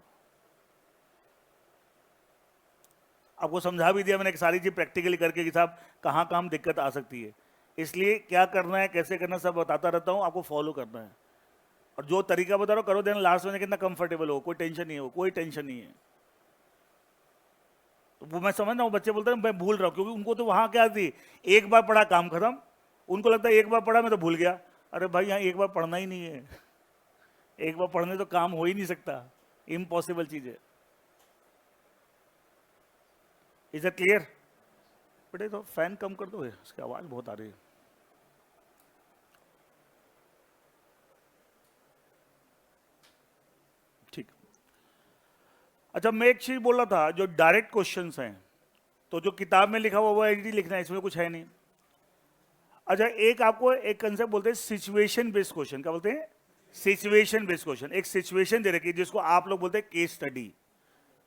A: आपको समझा भी दिया मैंने एक सारी चीज प्रैक्टिकली करके कि साहब कहाँ कहाँ दिक्कत आ सकती है, इसलिए क्या करना है कैसे करना सब बताता रहता हूँ, आपको फॉलो करना है। और जो तरीका बता रहा हूँ करो, देना लास्ट में कितना कंफर्टेबल हो, कोई टेंशन नहीं हो, कोई टेंशन नहीं है। तो वो मैं समझ रहा हूँ, बच्चे बोलते हैं मैं भूल रहा हूँ, क्योंकि उनको तो वहां क्या थी, एक बार पढ़ा काम खत्म, उनको लगता है एक बार पढ़ा मैं तो भूल गया। अरे भाई यहाँ एक बार पढ़ना ही नहीं है, एक बार पढ़ने तो काम हो ही नहीं सकता, इम्पॉसिबल चीज है। Is it clear? बेटे तो फैन कम कर दो, उसकी आवाज बहुत आ रही है। ठीक। अच्छा, मैं एक चीज बोल रहा था, जो डायरेक्ट क्वेश्चंस हैं तो जो किताब में लिखा हुआ वो एडिट लिखना है, इसमें कुछ है नहीं। अच्छा, एक आपको एक कंसेप्ट बोलते हैं सिचुएशन बेस्ड क्वेश्चन। क्या बोलते हैं? Situation based question. एक सिचुएशन दे रखी है जिसको आप लोग बोलते हैं केस स्टडी।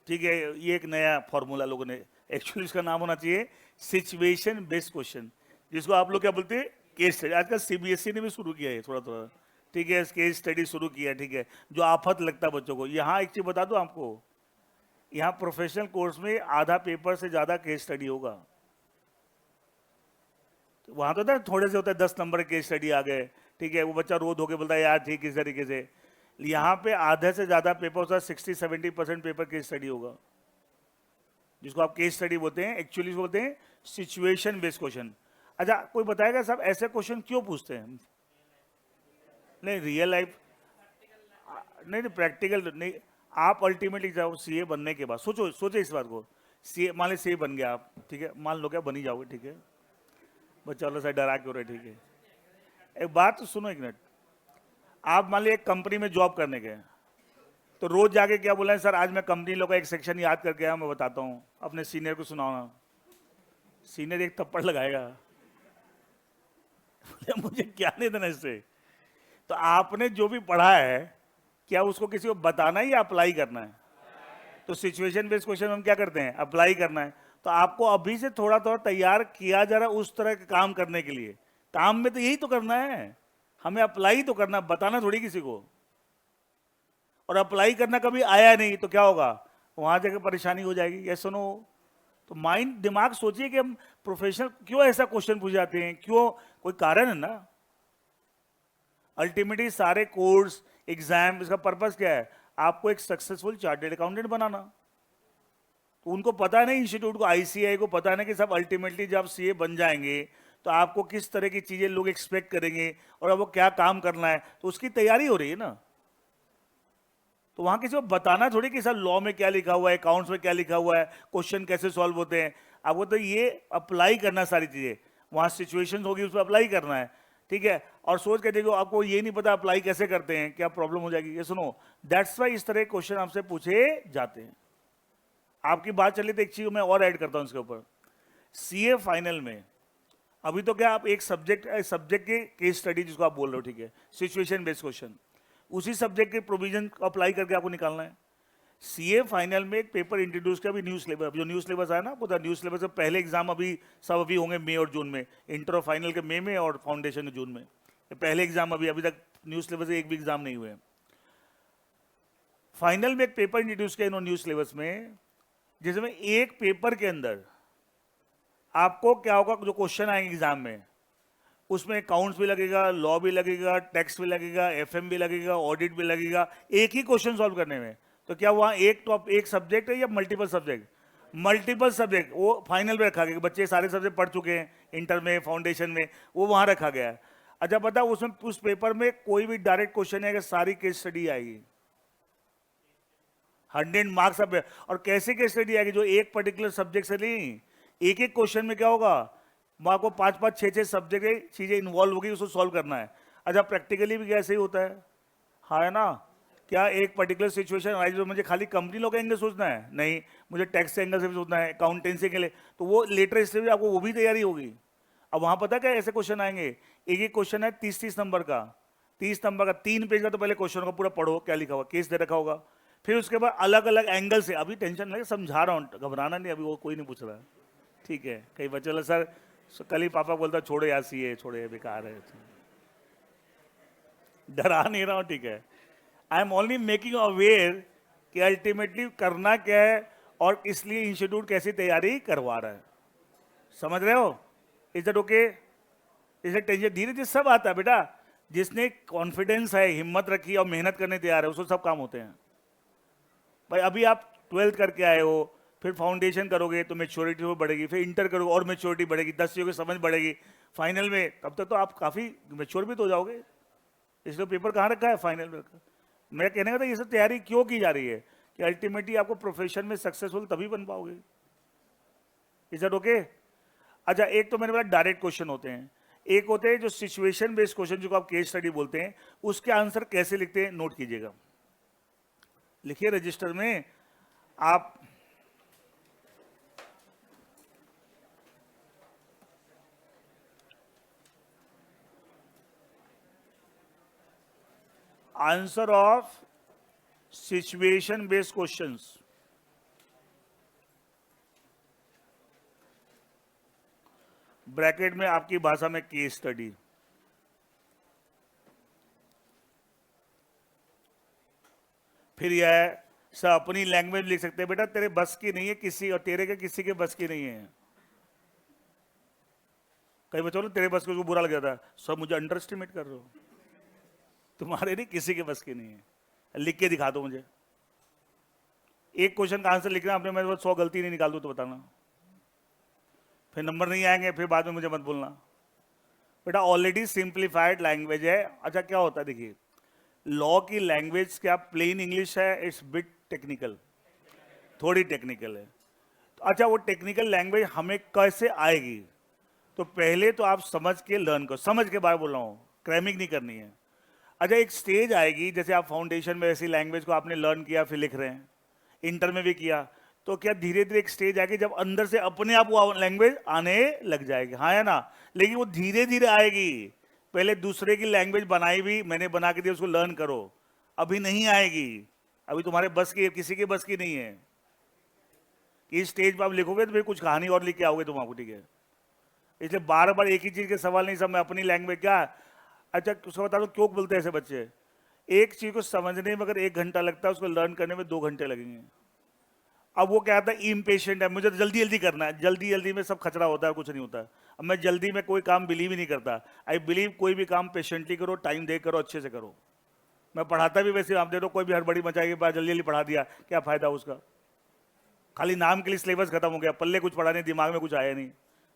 A: ठीक है, ये एक नया फॉर्मूला लोगों ने, एक्चुअली इसका नाम होना चाहिए सिचुएशन बेस्ड क्वेश्चन, जिसको आप लोग क्या बोलते हैं? Case study. आजकल सीबीएसई ने भी शुरू किया है थोड़ा थोड़ा, ठीक है, केस स्टडी शुरू किया, ठीक है, जो आफत लगता है बच्चों को। यहाँ एक चीज बता दूं आपको, यहाँ प्रोफेशनल कोर्स में आधा पेपर से ज्यादा केस स्टडी होगा। तो वहां तो ना थोड़े से होता है 10 नंबर केस स्टडी आ गए, ठीक है, वो बच्चा रो धो के बोलता है यार ठीक इस तरीके से। यहाँ पे आधे से ज्यादा पेपर होता है, 60-70% पेपर केस स्टडी होगा, जिसको आप केस स्टडी बोलते हैं, एक्चुअली बोलते हैं सिचुएशन बेस्ड क्वेश्चन। अच्छा, कोई बताएगा साहब ऐसे क्वेश्चन क्यों पूछते हैं? नहीं, रियल लाइफ नहीं, प्रैक्टिकल नहीं। आप अल्टीमेटली जाओ सीए बनने के बाद, सोचो सोचो इस बात को, सीए मान ली सीए बन गया आप, ठीक है, मान लो क्या बन ही जाओगे, ठीक है, बच्चा वाला सा डरा क्यों रहे, ठीक है। एक बात तो सुनो, एक मिनट। आप मान ली एक कंपनी में जॉब करने गए, तो रोज जाके क्या बोला है, सर आज मैं कंपनी लोग का एक सेक्शन याद करके आया, मैं बताता हूँ, अपने सीनियर को सुनाओ। सीनियर एक थप्पड़ लगाएगा, बोले मुझे क्या नहीं देना इससे। तो आपने जो भी पढ़ा है, क्या उसको किसी को बताना है या अप्लाई करना है? तो सिचुएशन बेस्ड क्वेश्चन हम क्या करते हैं? अप्लाई करना है। तो आपको अभी से थोड़ा थोड़ा तैयार किया जा रहा है उस तरह के काम करने के लिए। काम में तो यही तो करना है, हमें अप्लाई तो करना, बताना थोड़ी किसी को। और अप्लाई करना कभी आया नहीं तो क्या होगा? वहां जाकर परेशानी हो जाएगी। ये सुनो, तो माइंड दिमाग सोचिए कि हम प्रोफेशनल क्यों ऐसा क्वेश्चन पूछ जाते हैं, क्यों? कोई कारण है ना। अल्टीमेटली सारे कोर्स एग्जाम, इसका पर्पस क्या है? आपको एक सक्सेसफुल चार्टर्ड अकाउंटेंट बनाना। तो उनको पता नहीं, इंस्टीट्यूट को, आईसीआई को पता नहीं कि सब अल्टीमेटली जब सीए बन जाएंगे तो आपको किस तरह की चीजें लोग एक्सपेक्ट करेंगे और अब वो क्या काम करना है, तो उसकी तैयारी हो रही है ना। तो वहां किसी को बताना थोड़ी कि सर लॉ में क्या लिखा हुआ है, अकाउंट्स में क्या लिखा हुआ है, क्वेश्चन कैसे सॉल्व होते हैं। आपको तो ये अप्लाई करना सारी चीजें, वहां सिचुएशन होगी उस पर अप्लाई करना है, ठीक है। और सोच के देखो, आपको ये नहीं पता अप्लाई कैसे करते हैं, क्या प्रॉब्लम हो जाएगी। ये सुनो, दैट्स वाई इस तरह क्वेश्चन आपसे पूछे जाते हैं। आपकी बात चली तो एक चीज मैं और ऐड करता हूं इसके ऊपर। सीए फाइनल में अभी तो क्या आप एक सब्जेक्ट के केस स्टडी जिसको आप बोल रहे हो, ठीक है, सिचुएशन बेस्ड क्वेश्चन, उसी सब्जेक्ट के प्रोविजन को अप्लाई करके आपको निकालना है। सीए फाइनल में एक पेपर इंट्रोड्यूस किया, अभी न्यू सिलेबस, जो न्यू सिलेबस आया ना, पता न्यू सिलेबस से पहले एग्जाम अभी सब अभी होंगे मई और जून में, इंटर और फाइनल के मई में और फाउंडेशन के जून में। ये पहले एग्जाम अभी तक न्यू सिलेबस से एक भी एग्जाम नहीं हुए। फाइनल में एक पेपर इंट्रोड्यूस किया इन्होंने न्यू सिलेबस में, जिसमें एक पेपर के अंदर आपको क्या होगा, जो क्वेश्चन आएंगे एग्जाम में, उसमें अकाउंट्स भी लगेगा, लॉ भी लगेगा, टैक्स भी लगेगा, एफएम भी लगेगा, ऑडिट भी लगेगा, एक ही क्वेश्चन सॉल्व करने में। तो क्या वहां एक सब्जेक्ट है या मल्टीपल सब्जेक्ट? मल्टीपल सब्जेक्ट वो फाइनल में रखा गया। बच्चे सारे सब्जेक्ट पढ़ चुके हैं इंटर में, फाउंडेशन में, वो वहां रखा गया है। अच्छा बता, उसमें उस पेपर में कोई भी डायरेक्ट क्वेश्चन है कि सारी केस स्टडी आएगी, 100 मार्क्स। अब और कैसे केस स्टडी आएगी? जो एक पर्टिकुलर सब्जेक्ट से नहीं, एक एक क्वेश्चन में क्या होगा, वहां को 5-5, 6-6 सब्जेक्ट चीजें इन्वॉल्व होगी, उसको सॉल्व करना है। अच्छा, प्रैक्टिकली भी कैसे ही होता है, हाँ है ना। क्या एक पर्टिकुलर सिचुएशन आएगी तो मुझे खाली कंपनी लोग का एंगल सोचना है? नहीं, मुझे टैक्स के एंगल से भी सोचना है, अकाउंटेंसी के लिए, तो वो लेटर इससे भी आपको वो भी तैयारी होगी। अब वहां पता क्या ऐसे क्वेश्चन आएंगे, एक एक क्वेश्चन है 30-30 नंबर का, 30 नंबर का 3 पेज का। तो पहले क्वेश्चन को पूरा पढ़ो, क्या लिखा हुआ, केस दे रखा होगा, फिर उसके बाद अलग अलग एंगल से, अभी टेंशन नहीं, समझा रहा हूँ, घबराना नहीं, अभी वो कोई नहीं पूछ रहा है, ठीक है। कई बच्चे लोग सर कल ही पापा बोलता छोड़े यार सीए, छोड़े बेकार है, डरा नहीं रहा हूँ, ठीक है। I am only making aware कि अल्टीमेटली करना क्या है और इसलिए इंस्टीट्यूट कैसी तैयारी करवा रहा है, समझ रहे हो? Is that okay? इसे टेंशन धीरे धीरे सब आता है बेटा, जिसने कॉन्फिडेंस है, हिम्मत रखी और मेहनत करने तैयार है, उसको सब काम होते हैं। भाई अभी आप 12th करके आए हो, फिर फाउंडेशन करोगे तो मेच्योरिटी वो बढ़ेगी, फिर इंटर करोगे और मेच्योरिटी बढ़ेगी, 10 चीज़ों की समझ बढ़ेगी, फाइनल में तब तक तो आप काफ़ी मेच्योर भी तो हो जाओगे। इसलिए पेपर कहाँ रखा है? फाइनल में रखा। मैं कहने का था ये सब तैयारी क्यों की जा रही है कि अल्टीमेटली आपको प्रोफेशन में सक्सेसफुल तभी बन पाओगे। Is that okay? अच्छा, एक तो मैंने बोला डायरेक्ट क्वेश्चन होते हैं, एक होते हैं जो सिचुएशन बेस्ड क्वेश्चन, जो आप केस स्टडी बोलते हैं, उसके आंसर कैसे लिखते हैं नोट कीजिएगा, लिखिए रजिस्टर में आप। Answer of situation based questions, bracket में आपकी भाषा में केस स्टडी। फिर यह है सर अपनी लैंग्वेज लिख सकते हैं, बेटा तेरे बस की नहीं है किसी, और तेरे के किसी के बस की नहीं है। कई बच्चों ने तेरे बस को बुरा लग जाता है, सब मुझे अंडर एस्टिमेट कर रहे हो, तुम्हारे नहीं किसी के बस की नहीं है, लिख के दिखा दो मुझे। एक क्वेश्चन का आंसर लिखना आपने, मैं 100 गलती नहीं निकाल दूं तो बताना, फिर नंबर नहीं आएंगे, फिर बाद में मुझे मत बोलना। बेटा ऑलरेडी सिंप्लीफाइड लैंग्वेज है। अच्छा क्या होता है देखिए, लॉ की लैंग्वेज क्या प्लेन इंग्लिश है? इट्स बिट टेक्निकल, थोड़ी टेक्निकल है। तो अच्छा वो टेक्निकल लैंग्वेज हमें कैसे आएगी? तो पहले तो आप समझ के लर्न करो, समझ के बारे बोल रहा हूँ, क्रैमिंग नहीं करनी है। अच्छा एक स्टेज आएगी, जैसे आप फाउंडेशन में ऐसी लैंग्वेज को आपने लर्न किया फिर लिख रहे हैं, इंटर में भी किया, तो क्या धीरे धीरे एक स्टेज आएगी जब अंदर से अपने आप वो लैंग्वेज आने लग जाएगी, हाँ है ना? लेकिन वो धीरे धीरे आएगी, पहले दूसरे की लैंग्वेज बनाई भी मैंने बना के दी, उसको लर्न करो, अभी नहीं आएगी, अभी तुम्हारे बस की, किसी के बस की नहीं है। इस स्टेज पर आप लिखोगे तो फिर कुछ कहानी और लिख के आओगे तुम आपको, ठीक है? इसलिए बार बार एक ही चीज के सवाल नहीं, सब मैं अपनी लैंग्वेज क्या। अच्छा उसको बता दो क्यों बोलते हैं ऐसे बच्चे, एक चीज को समझने में अगर 1 घंटा लगता है, उसको लर्न करने में 2 घंटे लगेंगे। अब वो क्या था, इम्पेशेंट है, मुझे तो जल्दी जल्दी करना है, जल्दी जल्दी में सब खचरा होता है, कुछ नहीं होता। अब मैं जल्दी में कोई काम बिलीव ही नहीं करता। आई बिलीव कोई भी काम पेशेंटली करो, टाइम दे करो, अच्छे से करो। मैं पढ़ाता भी वैसे, आप दे दो कोई भी हड़बड़ी मचाएगी, बात जल्दी जल्दी पढ़ा दिया, क्या फायदा उसका? खाली नाम के लिए सिलेबस खत्म हो गया, पल्ले कुछ पढ़ा नहीं, दिमाग में कुछ आया नहीं,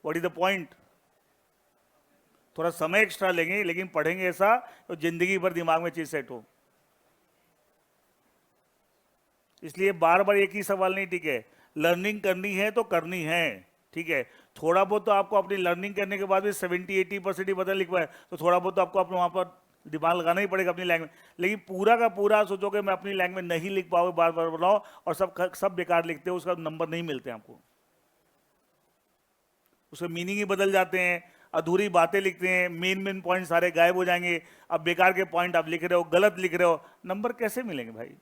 A: व्हाट इज द पॉइंट? थोड़ा समय एक्स्ट्रा लेंगे लेकिन पढ़ेंगे ऐसा तो जिंदगी भर दिमाग में चीज सेट हो। इसलिए बार बार एक ही सवाल नहीं, ठीक है? लर्निंग करनी है तो करनी है, ठीक है? थोड़ा बहुत तो आपको अपनी लर्निंग करने के बाद भी 70-80% ही बदल लिख पाए, तो थोड़ा बहुत तो आपको अपने वहां पर दिमाग लगाना ही पड़ेगा अपनी लैंग्वेज। लेकिन पूरा का पूरा सोचोगे मैं अपनी लैंग्वेज नहीं लिख पाओगे, बार बार बनाओ और सब बेकार लिखते हो, उसका नंबर नहीं मिलते आपको, उसके मीनिंग ही बदल जाते हैं, अधूरी बातें लिखते हैं, मेन पॉइंट सारे गायब हो जाएंगे। अब बेकार के पॉइंट आप लिख रहे हो, गलत लिख रहे हो, नंबर कैसे मिलेंगे भाई?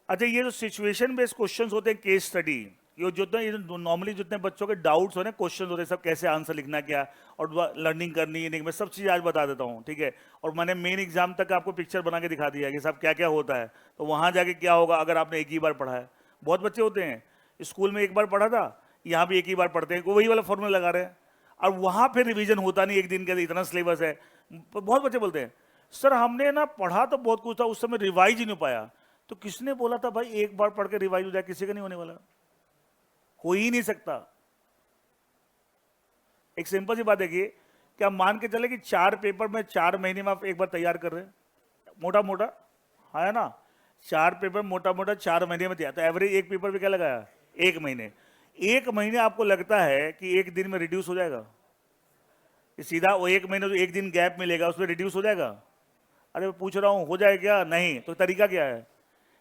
A: अच्छा ये जो सिचुएशन बेस्ड क्वेश्चंस होते हैं, केस स्टडी, ये जो नॉर्मली जितने बच्चों के डाउट्स होते हैं, क्वेश्चन होते हैं, सब कैसे आंसर लिखना क्या और लर्निंग करनी है नहीं, मैं सब चीज़ आज बता देता हूँ, ठीक है? और मैंने मेन एग्जाम तक आपको पिक्चर बना के दिखा दिया है कि सब क्या क्या होता है, तो वहाँ जाके क्या होगा अगर आपने एक ही बार पढ़ा है। बहुत बच्चे होते हैं स्कूल में एक बार पढ़ा था, यहाँ भी एक ही बार पढ़ते हैं, वही वाला फॉर्मूला लगा रहे हैं, और वहाँ फिर रिविजन होता नहीं, एक दिन के इतना सिलेबस है। बहुत बच्चे बोलते हैं सर हमने ना पढ़ा तो बहुत कुछ था, उस समय रिवाइज ही नहीं पाया। तो किसने बोला था भाई एक बार पढ़ के रिवाइज हो जाए? किसी का नहीं होने वाला, हो ही नहीं सकता। एक सिंपल सी बात देखिए, क्या मान के चले कि 4 पेपर में 4 महीने में आप एक बार तैयार कर रहे हैं, मोटा मोटा, है ना? 4 पेपर मोटा मोटा 4 महीने में तैयार, तो एवरेज एक पेपर पे क्या लगाया? 1 महीने। 1 महीने आपको लगता है कि एक दिन में रिड्यूस हो जाएगा? सीधा वो 1 महीने तो 1 दिन गैप मिलेगा, उसमें रिड्यूस हो जाएगा? अरे मैं पूछ रहा हूं हो जाए क्या? नहीं। तो तरीका क्या है?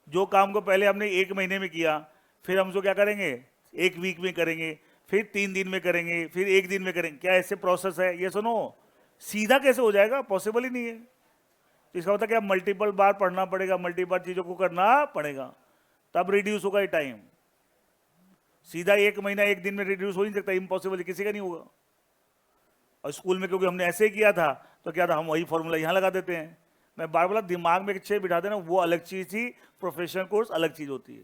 A: जो काम को पहले हमने 1 महीने में किया, फिर हम उसको क्या करेंगे? 1 वीक में करेंगे, फिर 3 दिन में करेंगे, फिर 1 दिन में करेंगे। क्या ऐसे प्रोसेस है? ये सुनो, सीधा कैसे हो जाएगा? पॉसिबल ही नहीं है। तो इसका मतलब क्या, मल्टीपल बार पढ़ना पड़ेगा, मल्टीपल चीजों को करना पड़ेगा, तब रिड्यूस होगा ये टाइम। सीधा 1 महीना 1 दिन में रिड्यूस हो नहीं सकता, इम्पॉसिबल, किसी का नहीं होगा। और स्कूल में क्योंकि हमने ऐसे ही किया था, तो क्या था, हम वही फॉर्मूला यहाँ लगा देते हैं। मैं बार बार दिमाग में अच्छे बिठा देना, वो अलग चीज थी, प्रोफेशनल कोर्स अलग चीज होती है।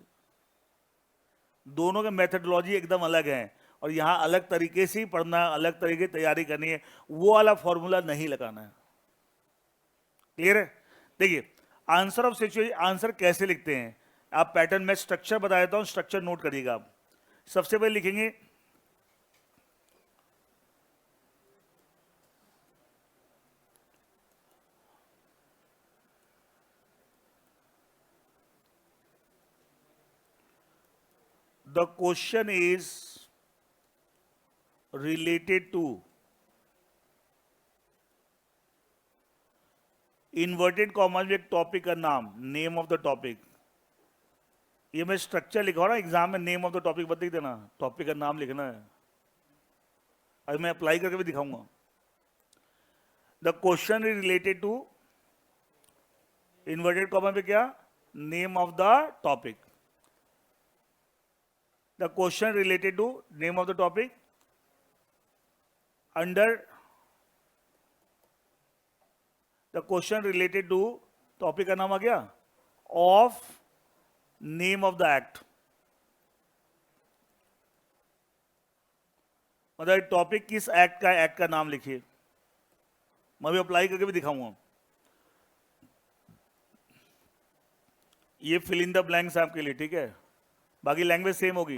A: दोनों के मेथडोलॉजी एकदम अलग है, और यहाँ अलग तरीके से ही पढ़ना, अलग तरीके तैयारी करनी है, वो वाला फॉर्मूला नहीं लगाना है। क्लियर है? देखिए आंसर ऑफ सिचुएशन, आंसर कैसे लिखते हैं आप? पैटर्न में स्ट्रक्चर बता देता हूं, स्ट्रक्चर नोट करिएगा आप। सबसे पहले लिखेंगे the question is related to inverted comma में एक टॉपिक का नाम, नेम ऑफ द टॉपिक। ये मैं स्ट्रक्चर लिखा ना एग्जाम में, नेम ऑफ द टॉपिक बता देना, टॉपिक का नाम लिखना है। अभी मैं अप्लाई करके भी दिखाऊंगा। The question is related to inverted comma पे क्या, name of the topic. The question related to name of the topic under the question related to, topic का नाम आ गया, of name of the act. मतलब टॉपिक किस act का, act का नाम लिखिए। मैं भी अप्लाई करके भी दिखाऊंगा। ये फिल इन द ब्लैंक्स आपके लिए, ठीक है। बाकी लैंग्वेज सेम होगी।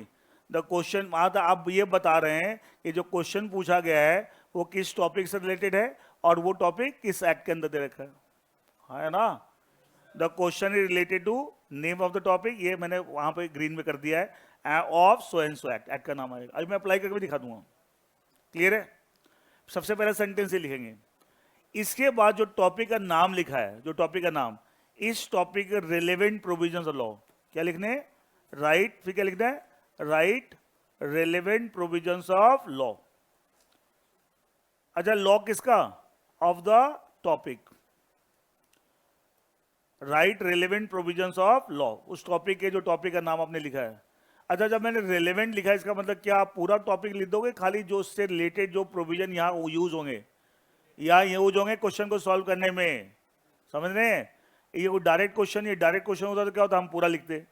A: द क्वेश्चन, आप ये बता रहे हैं कि जो क्वेश्चन पूछा गया है वो किस टॉपिक से रिलेटेड है और वो टॉपिक किस एक्ट के अंदर दे रखा है ना। The question is related to name of the topic, ये मैंने वहां पे ग्रीन में कर दिया है, of so and so act, act का नाम आएगा। अभी मैं अप्लाई करके भी दिखा दूंगा। क्लियर है। सबसे पहले सेंटेंस ही लिखेंगे। इसके बाद जो टॉपिक का नाम लिखा है, जो टॉपिक का नाम, इस टॉपिक के रिलेवेंट प्रोविजंस ऑफ लॉ, क्या लिखने, राइट, फिर क्या लिखना है, right relevant provisions of law. अच्छा, लॉ किसका, of the topic, right relevant provisions of law, उस टॉपिक के जो टॉपिक का नाम आपने लिखा है। अच्छा, जब मैंने रिलेवेंट लिखा है, इसका मतलब क्या आप पूरा टॉपिक लिख दोगे, खाली जो उससे रिलेटेड जो प्रोविजन यहाँ यूज होंगे या यूज होंगे क्वेश्चन को सॉल्व करने में, समझ रहे हैं। ये कोई डायरेक्ट क्वेश्चन, ये डायरेक्ट क्वेश्चन होता तो क्या होता, हम पूरा लिखते।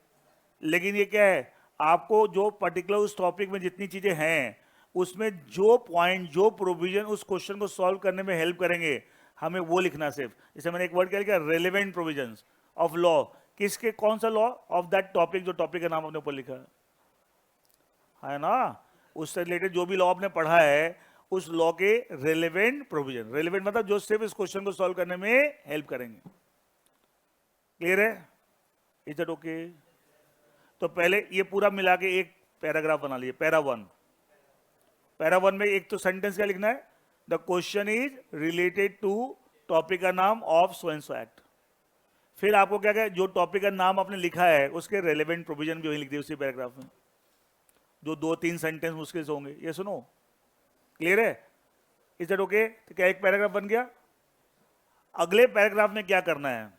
A: लेकिन ये क्या है, आपको जो पर्टिकुलर उस टॉपिक में जितनी चीजें हैं उसमें जो पॉइंट, जो प्रोविजन उस क्वेश्चन को सॉल्व करने में हेल्प करेंगे, हमें वो लिखना सिर्फ। जैसे मैंने एक वर्ड क्या लिखा, रेलेवेंट प्रोविजंस ऑफ लॉ, किसके, कौन सा लॉ, ऑफ दैट टॉपिक, जो टॉपिक का नाम आपने ऊपर लिखा है ना, उससे रिलेटेड जो भी लॉ आपने पढ़ा है उस लॉ के रेलेवेंट प्रोविजन। रेलेवेंट मतलब जो सिर्फ इस क्वेश्चन को सॉल्व करने में हेल्प करेंगे। क्लियर है, इज दैट ओके। तो पहले ये पूरा मिला के एक पैराग्राफ बना लिए, पैरा वन। पैरा वन में एक तो सेंटेंस क्या लिखना है, the question is related to topic का नाम of so and so act. फिर आपको क्या क्या, जो टॉपिक का नाम आपने लिखा है उसके रेलेवेंट प्रोविजन भी वही लिख दिए उसी पैराग्राफ में, जो 2-3 सेंटेंस मुश्किल से होंगे। ये सुनो, क्लियर है, इज दैट ओके। तो क्या एक पैराग्राफ बन गया। अगले पैराग्राफ में क्या करना है,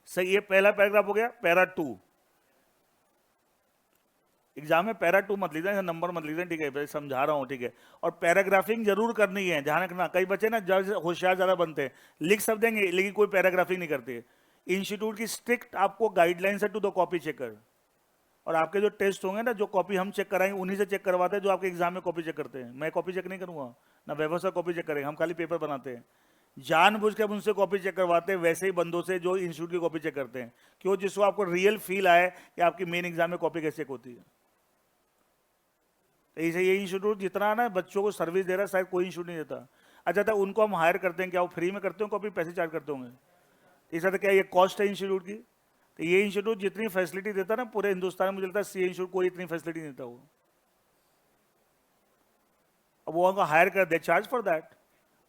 A: सही, ये पहला पैराग्राफ हो गया। पैरा 2, एग्जाम में पैरा 2 मत लीजिए, नंबर मत लीजिए, ठीक है, समझा रहा हूं, ठीक है। और पैराग्राफिंग जरूर करनी है, ध्यान रखना। कई बच्चे ना होशियार ज्यादा बनते हैं, लिख सब देंगे लेकिन कोई पैराग्राफिंग नहीं करते। इंस्टीट्यूट की स्ट्रिक्ट आपको गाइडलाइंस है टू द कॉपी चेकर, और आपके जो टेस्ट होंगे ना, जो कॉपी हम चेक कराएंगे उन्हीं से चेक करवाते हैं जो आपके एग्जाम में कॉपी चेक करते हैं। मैं कॉपी चेक नहीं करूंगा, ना व्यवस्था कॉपी चेक करेंगे, हम खाली पेपर बनाते हैं। जानबूझ के हम उनसे कॉपी चेक करवाते हैं, वैसे ही बंदों से जो इंस्टीट्यूट की कॉपी चेक करते हैं। क्यों, जिसको आपको रियल फील आए कि आपकी मेन एग्जाम में कॉपी कैसे चेक होती है। ऐसे ये इंस्टीट्यूट जितना ना बच्चों को सर्विस दे रहा है, शायद कोई इंस्टीट्यूट नहीं देता। अच्छा, तो उनको हम हायर करते हैं, क्या वो फ्री में करते हो कॉपी, पैसे चार्ज करते होंगे। ऐसा तो क्या ये कॉस्ट है इंस्टीट्यूट की। तो ये इंस्टीट्यूट जितनी फैसिलिटी देता है ना पूरे हिंदुस्तान में, मुझे लगता है सी इंस्टीट्यूट कोई इतनी फैसिलिटी नहीं देता वो। अब वो उनको हायर कर दे, चार्ज फॉर दैट।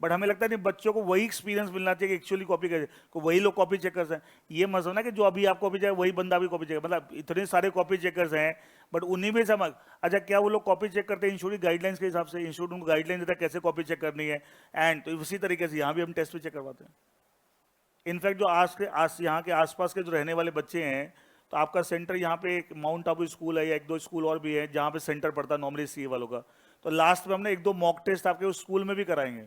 A: बट हमें लगता है नहीं, बच्चों को वही एक्सपीरियंस मिलना चाहिए कि एक्चुअली कॉपी कैसे, को वही लोग कॉपी चेकर्स हैं। ये मत समझना कि जो अभी आप कॉपी चेक वही बंदा भी कॉपी चेक, मतलब इतने सारे कॉपी चेकर्स हैं बट उन्हीं में समझ। अच्छा, क्या वो लोग कॉपी चेक करते हैं इंस्टीट्यूट गाइडलाइंस के हिसाब से, इंस्टीट्यूट उनको गाइडलाइन देता है कैसे कॉपी चेक करनी है। एंड तो उसी तरीके से यहाँ भी हम टेस्ट भी चेक करवाते हैं। इनफैक्ट जो यहाँ के आसपास के जो रहने वाले बच्चे हैं, तो आपका सेंटर यहाँ पे एक माउंट आबू स्कूल है या 1-2 स्कूल और भी है जहाँ पे सेंटर पड़ता है नॉर्मली सीए वालों का। तो लास्ट में हमने 1-2 मॉक टेस्ट आपके उस स्कूल में भी कराएंगे,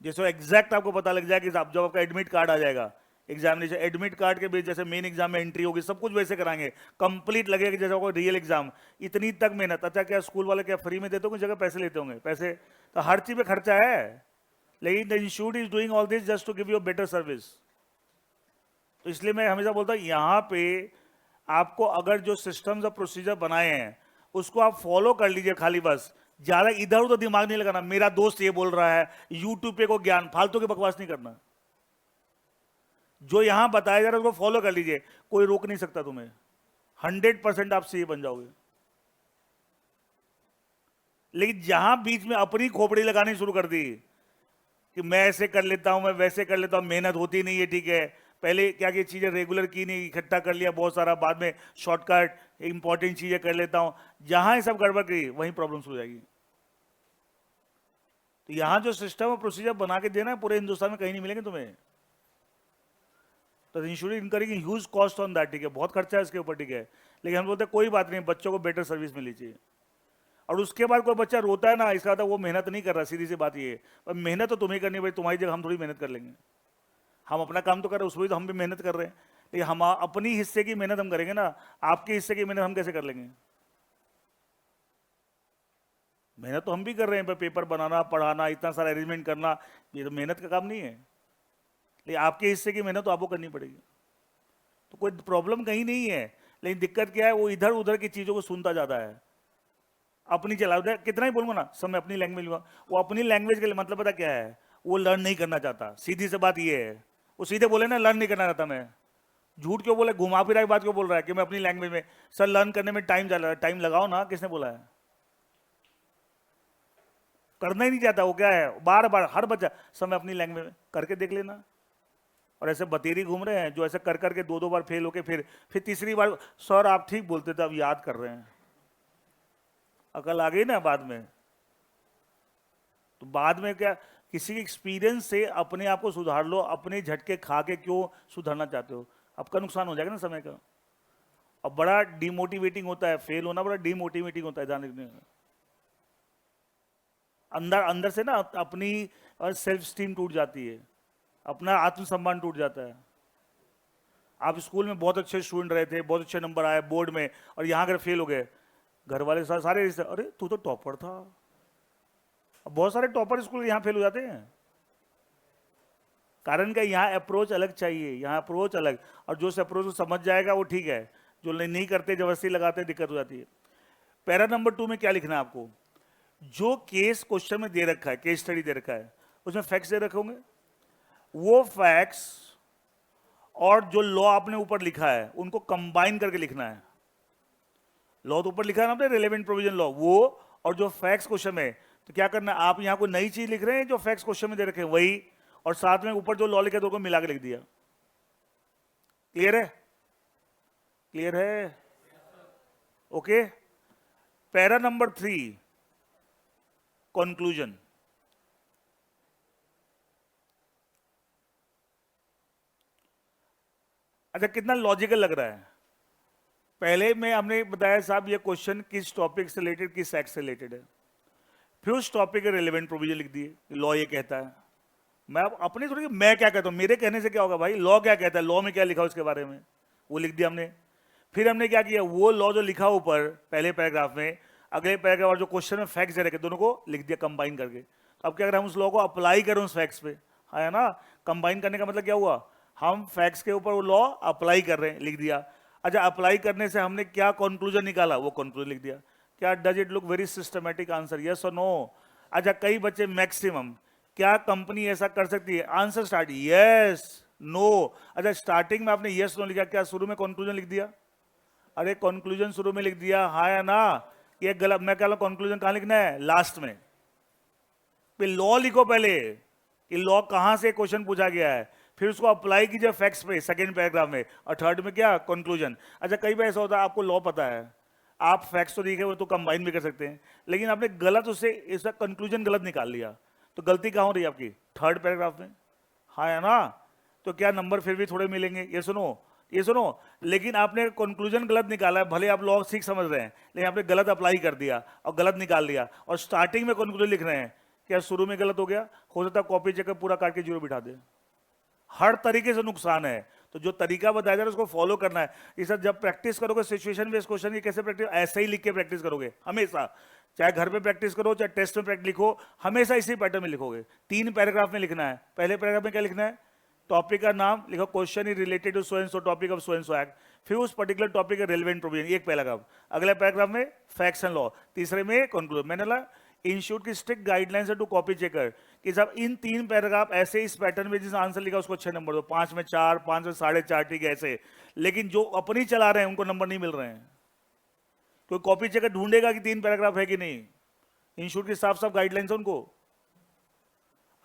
A: जिससे एग्जैक्ट आपको पता लग जाए कि जब आपका एडमिट कार्ड आ जाएगा एग्जामिनेशन, एडमिट कार्ड के बीच जैसे मेन एग्जाम में एंट्री होगी, सब कुछ वैसे कराएंगे, कंप्लीट लगेगा कि जैसे आपको रियल एग्जाम। इतनी तक मेहनत। अच्छा, क्या स्कूल वाले क्या फ्री में देते होंगे, जगह पैसे लेते होंगे, पैसे तो हर चीज में खर्चा है, लेकिन the institute is doing all this just to give you better service. तो इसलिए मैं हमेशा बोलता हूँ, यहाँ पे आपको अगर जो सिस्टम्स और प्रोसीजर बनाए हैं उसको आप फॉलो कर लीजिए खाली, बस ज्यादा इधर उधर दिमाग नहीं लगाना। मेरा दोस्त ये बोल रहा है, यूट्यूब पे को ज्ञान, फालतू की बकवास नहीं करना। जो यहां बताया जा रहा है उसको फॉलो कर लीजिए, कोई रोक नहीं सकता तुम्हें। 100% आप सीए बन जाओगे। लेकिन जहां बीच में अपनी खोपड़ी लगानी शुरू कर दी कि मैं ऐसे कर लेता हूं, मैं वैसे कर लेता हूं, मेहनत होती नहीं है, ठीक है, पहले क्या क्या चीजें रेगुलर की नहीं, इकट्ठा कर लिया बहुत सारा, बाद में शॉर्टकट इंपॉर्टेंट चीजें कर लेता हूं, जहां ये सब गड़बड़ करी वहीं प्रॉब्लम हो जाएगी। तो यहां जो सिस्टम और प्रोसीजर बना के देना है पूरे हिंदुस्तान में कहीं नहीं मिलेंगे तुम्हें। तो insurance incurring huge cost on that, ठीक है, बहुत खर्चा है इसके ऊपर, ठीक है, लेकिन हम बोलते हैं कोई बात नहीं, बच्चों को बेटर सर्विस मिलनी चाहिए। और उसके बाद कोई बच्चा रोता है ना, इसका मतलब वो मेहनत नहीं कर रहा, सीधी सी बात ये है। पर मेहनत तो तुम्हें करनी है भाई, तुम्हारी जगह हम थोड़ी मेहनत कर लेंगे। हम अपना काम तो कर रहे हैं, उसमें तो हम भी मेहनत कर रहे हैं, लेकिन हम अपनी हिस्से की मेहनत हम करेंगे ना, आपके हिस्से की मेहनत हम कैसे कर लेंगे? मेहनत तो हम भी कर रहे हैं, पेपर बनाना, पढ़ाना, इतना सारा अरेंजमेंट करना, ये तो मेहनत का काम नहीं है, लेकिन आपके हिस्से की मेहनत तो आपको करनी पड़ेगी। तो कोई प्रॉब्लम कहीं नहीं है, लेकिन दिक्कत क्या है, वो इधर उधर की चीजों को सुनता जाता है, अपनी चला कितना ही बोलूंगा ना, सब मैं अपनी लैंग्वेज में, वो अपनी लैंग्वेज के लिए मतलब पता क्या है, वो लर्न नहीं करना चाहता, सीधी सी बात ये है। वो सीधे बोले ना लर्न नहीं करना चाहता, मैं झूठ क्यों बोले, घुमा फिरा की बात क्यों बोल रहा है कि मैं अपनी लैंग्वेज में, सर लर्न करने में टाइम जा रहा है, टाइम लगाओ ना, किसने बोला है? करना ही नहीं चाहता, वो क्या है, बार बार हर बच्चा सब मैं अपनी लैंग्वेज में करके देख लेना। और ऐसे बतेरी घूम रहे हैं जो ऐसे कर करके दो दो बार फेल होके फिर तीसरी बार सर आप ठीक बोलते थे, अब याद कर रहे हैं, अकल आ गई ना बाद में। तो बाद में क्या, किसी के एक्सपीरियंस से अपने आप को सुधार लो, अपने झटके खा के क्यों सुधारना चाहते हो? आपका नुकसान हो जाएगा ना समय का। अब बड़ा डिमोटिवेटिंग होता है, फेल होना बड़ा डिमोटिवेटिंग होता है, ध्यान रखने में। अंदर अंदर से ना अपनी सेल्फ स्टीम टूट जाती है, अपना आत्मसम्मान टूट जाता है। आप स्कूल में बहुत अच्छे स्टूडेंट रहे थे, बहुत अच्छे नंबर आए बोर्ड में, और यहां अगर फेल हो गए, घर वाले सारे अरे तू तो टॉपर था। अब बहुत सारे टॉपर स्कूल यहां फेल हो जाते हैं, कारण क्या, यहाँ अप्रोच अलग चाहिए, यहाँ अप्रोच अलग, और जो अप्रोच को समझ जाएगा वो ठीक है, जो नहीं करते जबरदस्ती लगाते दिक्कत हो जाती है। पैरा नंबर 2 में क्या लिखना है आपको, जो केस क्वेश्चन में दे रखा है, केस स्टडी दे रखा है, उसमें फैक्ट्स दे रखे होंगे, वो फैक्ट्स और जो लॉ आपने ऊपर लिखा है उनको कंबाइन करके लिखना है। लॉ तो ऊपर लिखा है ना आपने, रिलेवेंट प्रोविजन लॉ, वो और जो फैक्ट्स क्वेश्चन में, तो क्या करना है, आप यहां कोई नई चीज लिख रहे हैं, जो फैक्ट्स क्वेश्चन में दे रखे हैं वही, और साथ में ऊपर जो लॉ लिखा है तो उनको मिला के लिख दिया। क्लियर है? क्लियर है? ओके। Para number 3, conclusion. अच्छा, कितना लॉजिकल लग रहा है। पहले में हमने बताया साहब ये क्वेश्चन किस टॉपिक से रिलेटेड, किस एक्ट से रिलेटेड है, फिर उस टॉपिक के रिलेवेंट प्रोविजन लिख दिए, लॉ ये कहता है। मैं अपनी थोड़ी मैं क्या कहता हूं, मेरे कहने से क्या होगा भाई, लॉ क्या कहता है, लॉ में क्या लिखा उसके बारे में, वो लिख दिया हमने। फिर हमने क्या किया, वो लॉ जो लिखा ऊपर पहले पैराग्राफ में, अगले पैराग्राफ और जो क्वेश्चन में फैक्ट्स दे रखे दोनों को लिख दिया कंबाइन करके। अब क्या करें, हम उस लॉ को अप्लाई करें उस फैक्ट्स पे, है ना। कंबाइन करने का मतलब क्या हुआ, हम फैक्ट्स के ऊपर वो लॉ अप्लाई कर रहे हैं, लिख दिया। अच्छा, अप्लाई करने से हमने क्या कंक्लूजन निकाला, वो कंक्लूजन लिख दिया। क्या does it look very systematic answer, yes और नो? अच्छा, कई बच्चे मैक्सिमम, क्या कंपनी ऐसा कर सकती है, आंसर स्टार्ट यस नो। अच्छा, स्टार्टिंग में आपने यस नो लिखा, क्या शुरू में कंक्लूजन लिख दिया? अरे कंक्लूजन शुरू में लिख दिया, हाँ या ना? ये गलत, मैं कह रहा हूं कंक्लूजन कहां लिखना है, लास्ट में। लॉ लिखो पहले कि लॉ कहां से क्वेश्चन पूछा गया है, फिर उसको अप्लाई कीजिए फैक्ट्स पे सेकंड पैराग्राफ में, और थर्ड में क्या, कंक्लूजन। अच्छा, कई बार ऐसा होता है आपको लॉ पता है, आप फैक्ट्स तो लिखे वो तो कंबाइन भी कर सकते हैं, लेकिन आपने गलत उससे इसका कंक्लूजन गलत निकाल लिया, तो गलती कहां हो रही है आपकी, थर्ड पैराग्राफ में, हाँ है ना। तो क्या नंबर फिर भी थोड़े मिलेंगे, ये सुनो, ये सुनो। लेकिन आपने कंक्लूजन गलत निकाला है, भले आप लॉ ठीक समझ रहे हैं, लेकिन आपने गलत अप्लाई कर दिया और गलत निकाल दिया, और स्टार्टिंग में कंक्लूजन लिख रहे हैं, क्या शुरू में गलत हो गया, हो सकता है कॉपी चेकर पूरा काट के जीरो बिठा दे। हर तरीके से नुकसान है, तो जो तरीका बताया जा रहा है उसको फॉलो करना है। इस जब प्रैक्टिस करोगे सिचुएशन बेस्ड क्वेश्चन की, कैसे प्रैक्टिस, ऐसे ही लिख के प्रैक्टिस करोगे हमेशा, चाहे घर पे प्रैक्टिस करो चाहे टेस्ट में प्रैक्टिस लिखो, हमेशा इसी पैटर्न में लिखोगे। 3 पैराग्राफ में लिखना है। पहले पैराग्राफ में क्या लिखना है, टॉपिक का नाम लिखो, question is related to so and so topic of so and so act, फिर उस पर्टिकुलर टॉपिक का रेलेवेंट प्रोविजन, एक पैराग्राफ। अगले पैराग्राफ में फैक्ट्स एंड लॉ, तीसरे में कंक्लूजन। मैंने बोला इंस्टीट्यूट की स्ट्रिक्ट गाइडलाइंस है टू कॉपी चेकर कि साहब इन 3 पैराग्राफ ऐसे इस पैटर्न में जिस आंसर लिखा उसको 6 नंबर दो, 5 में 4, 5 में 4.5, ठीक है ऐसे। लेकिन जो अपनी चला रहे हैं उनको नंबर नहीं मिल रहे हैं। कोई कॉपी चेकर ढूंढेगा कि 3 पैराग्राफ है कि नहीं, इंस्टीट्यूट की साफ साफ गाइडलाइंस है उनको।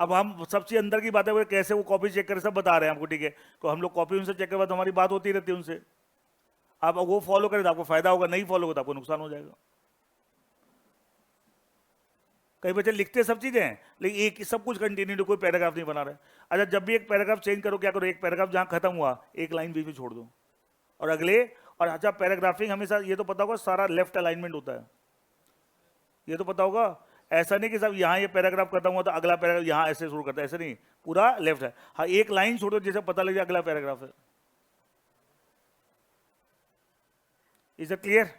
A: अब हम सब चीज अंदर की बातें वो कैसे वो कॉपी चेक कर सब बता रहे हैं हमको, ठीक है। तो हम लोग कॉपी उनसे चेक करवा तो हमारी बात होती रहती है उनसे। आप वो फॉलो करें तो आपको फायदा होगा, नहीं फॉलो होगा तो आपको नुकसान हो जाएगा। कई बच्चे लिखते सब चीजें हैं लेकिन एक सब कुछ कंटिन्यू, कोई पैराग्राफ नहीं बना रहे। अच्छा, जब भी एक पैराग्राफ चेंज करो क्या करो, एक पैराग्राफ जहां खत्म हुआ एक लाइन बीच में छोड़ दो और अगले। और अच्छा, पैराग्राफिंग हमेशा ये तो पता होगा सारा लेफ्ट अलाइनमेंट होता है, ये तो पता होगा। ऐसा नहीं कि साहब यहाँ ये पैराग्राफ खत्म हुआ तो अगला पैराग्राफ यहाँ ऐसे शुरू करता है, ऐसे नहीं, पूरा लेफ्ट है। हाँ, एक लाइन छोड़ दो जैसे पता लगे अगला पैराग्राफ है। Is it clear?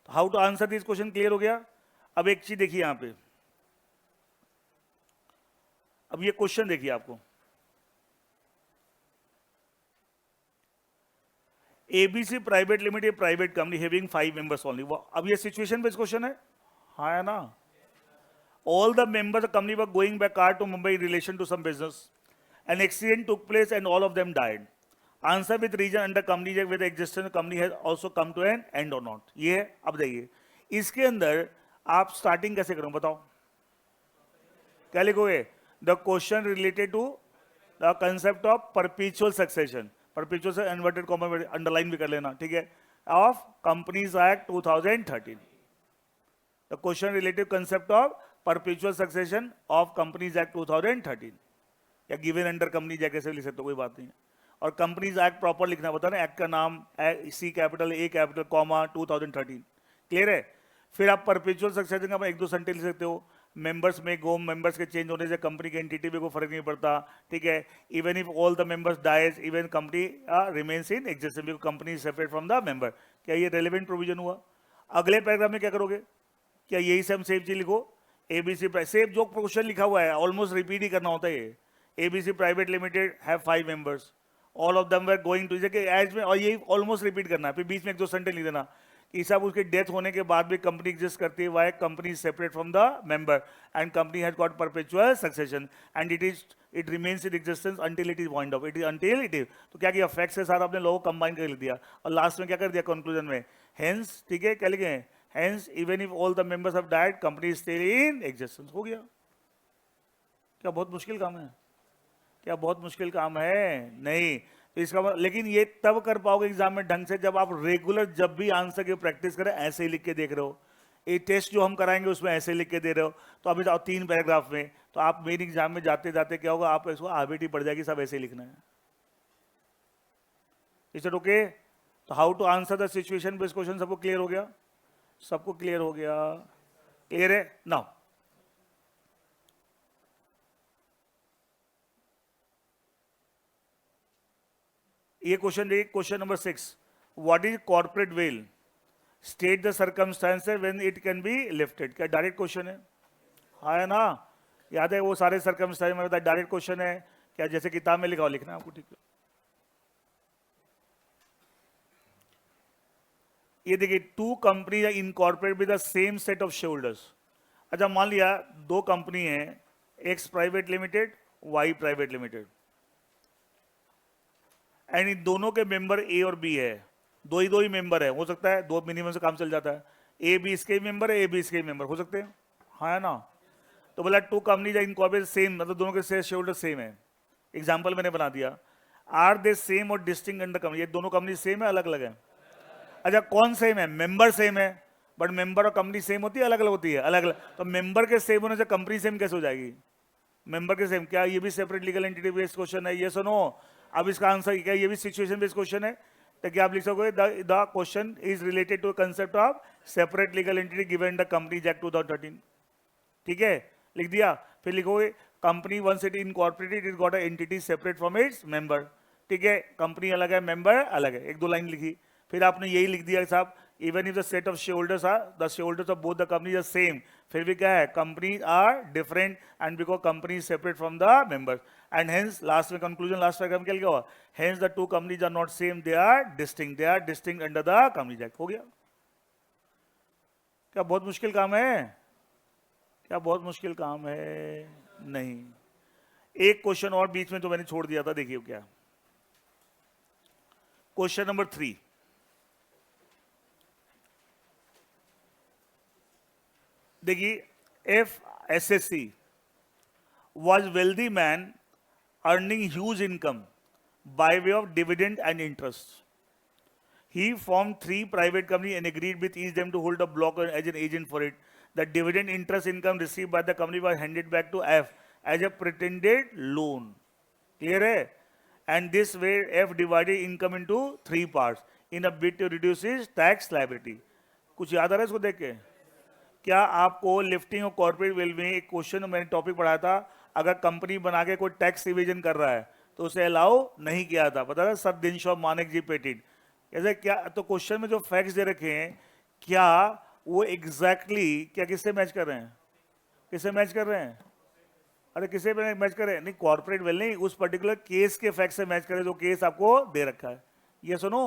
A: How to answer this question clear हो गया। अब एक चीज देखिए यहां पे, अब ये क्वेश्चन देखिए आपको, ABC private limited private company having 5 members only. अब ये सिचुएशन बेस्ड क्वेश्चन है, हाँ है ना। All the members of the company were going by car to Mumbai in relation to some business. An accident took place and all of them died. Answer with reason under company check whether existence of the company has also come to an end or not. ये है। अब देखिए इसके अंदर आप starting कैसे करोगे बताओ, क्या लिखोगे? The question related to the concept of perpetual succession, perpetual से इन्वर्टेड कॉमा अंडरलाइन भी कर लेना, ठीक है, of companies act 2013। The question related concept of perpetual succession of companies act 2013 या गिवन अंडर कंपनीज एक्ट ऐसे लिख सकते हो, कोई बात नहीं है। और कंपनीज एक्ट प्रॉपर लिखना पता ना, एक्ट का नाम C capital A capital comma 2013, clear है। फिर आप परपेचुअल सक्सेशन का 1-2 सेंटेंस लिख सकते हो। मेंबर्स में गो, मेंबर्स के चेंज होने से कंपनी के एंटिटी में कोई फर्क नहीं पड़ता, ठीक है। Even if all the members dies even company remains in existence because company is separate from the member. क्या ये रेलेवेंट प्रोविजन हुआ? अगले पैराग्राफ में क्या करोगे? क्या यही से हम सेम चीज लिखो, एबीसी सेम जो क्वेश्चन लिखा हुआ है ऑलमोस्ट रिपीट ही करना होता है ये। ABC private limited have 5 members, all of them were going to एज में, और यही ऑलमोस्ट रिपीट करना है। फिर बीच में 1-2 सेंटेंस लिख देना कि साहब उसकी डेथ होने के बाद भी कंपनी एग्जिस्ट करती है, why company separate from the member and company has got perpetual succession and it remains in existence until it is wind up, it is until it is. तो क्या किया, फैक्ट्स के साथ आपने लोगों को कंबाइन कर लिख दिया और लास्ट में क्या कर दिया कंक्लूजन में, हेंस, ठीक है, क्या लिखे, hence even if all the members have died company is still in existence। हो गया। क्या बहुत मुश्किल काम है? क्या बहुत मुश्किल काम है? नहीं। तो इसका लेकिन ये तब कर पाओगे एग्जाम में ढंग से जब आप रेगुलर जब भी आंसर की प्रैक्टिस करें ऐसे ही लिख के देख रहे हो। ये टेस्ट जो हम कराएंगे उसमें ऐसे लिख के दे रहे हो, तो अभी जाओ 3 पैराग्राफ में, तो आप मेन एग्जाम में जाते जाते क्या होगा, आप इसको हैबिट ही पड़ जाएगी, सब ऐसे ही लिखना है। Is it okay? तो how to answer the situation based question सबको क्लियर हो गया? सबको क्लियर हो गया? क्लियर है? नाउ ये क्वेश्चन देखिए, question number 6, what is corporate veil, state the circumstances when it can be lifted. क्या डायरेक्ट क्वेश्चन है? हाँ है ना, याद है वो सारे सर्कमस्टेंस में बताया, डायरेक्ट क्वेश्चन है। क्या जैसे किताब में लिखा हो लिखना आपको, ठीक है। ये देखिए, 2 company incorporate with the same set of shareholders. अच्छा, मान लिया 2 कंपनी है, X private limited, Y private limited, and इन दोनों के मेंबर ए और बी है, दो ही मेंबर है, हो सकता है 2 मिनिमम से काम चल जाता है। ए बी इसके मेंबर है, ए बी इसके मेंबर हो सकते हैं, हाँ है ना। तो बोला 2 कंपनी इनकॉर्पोरेट सेम, मतलब दोनों के शेयर होल्डर सेम है। एग्जाम्पल मैंने बना दिया, आर दे सेम और डिस्टिंक्ट अंडर कंपनी, ये दोनों कंपनी सेम है अलग अलग है? अच्छा, कौन सेम है? मेंबर सेम है, बट मेंबर और कंपनी सेम होती है अलग अलग होती है? अलग अलग। तो मेंबर के सेम होने से कंपनी सेम कैसे हो जाएगी? मेंबर के सेम, क्या ये भी separate legal entity based question है? ये सुनो, अब इसका आंसर क्या, ये भी सिचुएशन बेस्ड क्वेश्चन है। तो क्या आप लिख सकोगे, the question is related to concept of separate legal entity given the companies act 2013, ठीक है, लिख दिया। फिर लिखोगे company once it incorporated it got a entity separate from its member, ठीक है, कंपनी अलग है मेंबर अलग है, 1-2 लाइन लिखी। फिर आपने यही लिख दिया साहब, even if the set of shareholders are the shareholders of both the companies are same, फिर भी क्या है, companies are different and because company is separate from the members and hence last में कंक्लूजन, लास्ट पैराग्राफ क्या लिखा हुआ, hence the 2 companies are not same, they are distinct under the companies act. हो गया। क्या बहुत मुश्किल काम है? क्या बहुत मुश्किल काम है? नहीं। एक क्वेश्चन और बीच में तो मैंने छोड़ दिया था, देखिए क्या। क्वेश्चन नंबर 3, देखिए, F SSC was wealthy man earning huge income by way of dividend and interest. He formed 3 private companies and agreed with each them to hold a block as an agent for it. The dividend interest income received by the company was handed back to F as a pretended loan. Clear है? And this way F divided income into 3 parts in a bid to reduce his tax liability. कुछ याद आ रहा है इसको देख के? क्या आपको लिफ्टिंग और कॉर्पोरेट वेल में एक क्वेश्चन मैंने टॉपिक पढ़ाया था, अगर कंपनी बना के कोई टैक्स इवेजन कर रहा है तो उसे अलाउ नहीं किया था, पता था सर दिन शॉप मानिक जी पेटेड ऐसे क्या। तो क्वेश्चन में जो फैक्ट्स दे रखे हैं क्या वो एग्जैक्टली क्या किससे मैच कर रहे हैं? किससे मैच कर रहे हैं? अरे किसे मैच कर रहे हैं? नहीं, कॉर्पोरेट वेल नहीं, उस पर्टिकुलर केस के फैक्ट से मैच करे जो केस आपको दे रखा है। ये सुनो,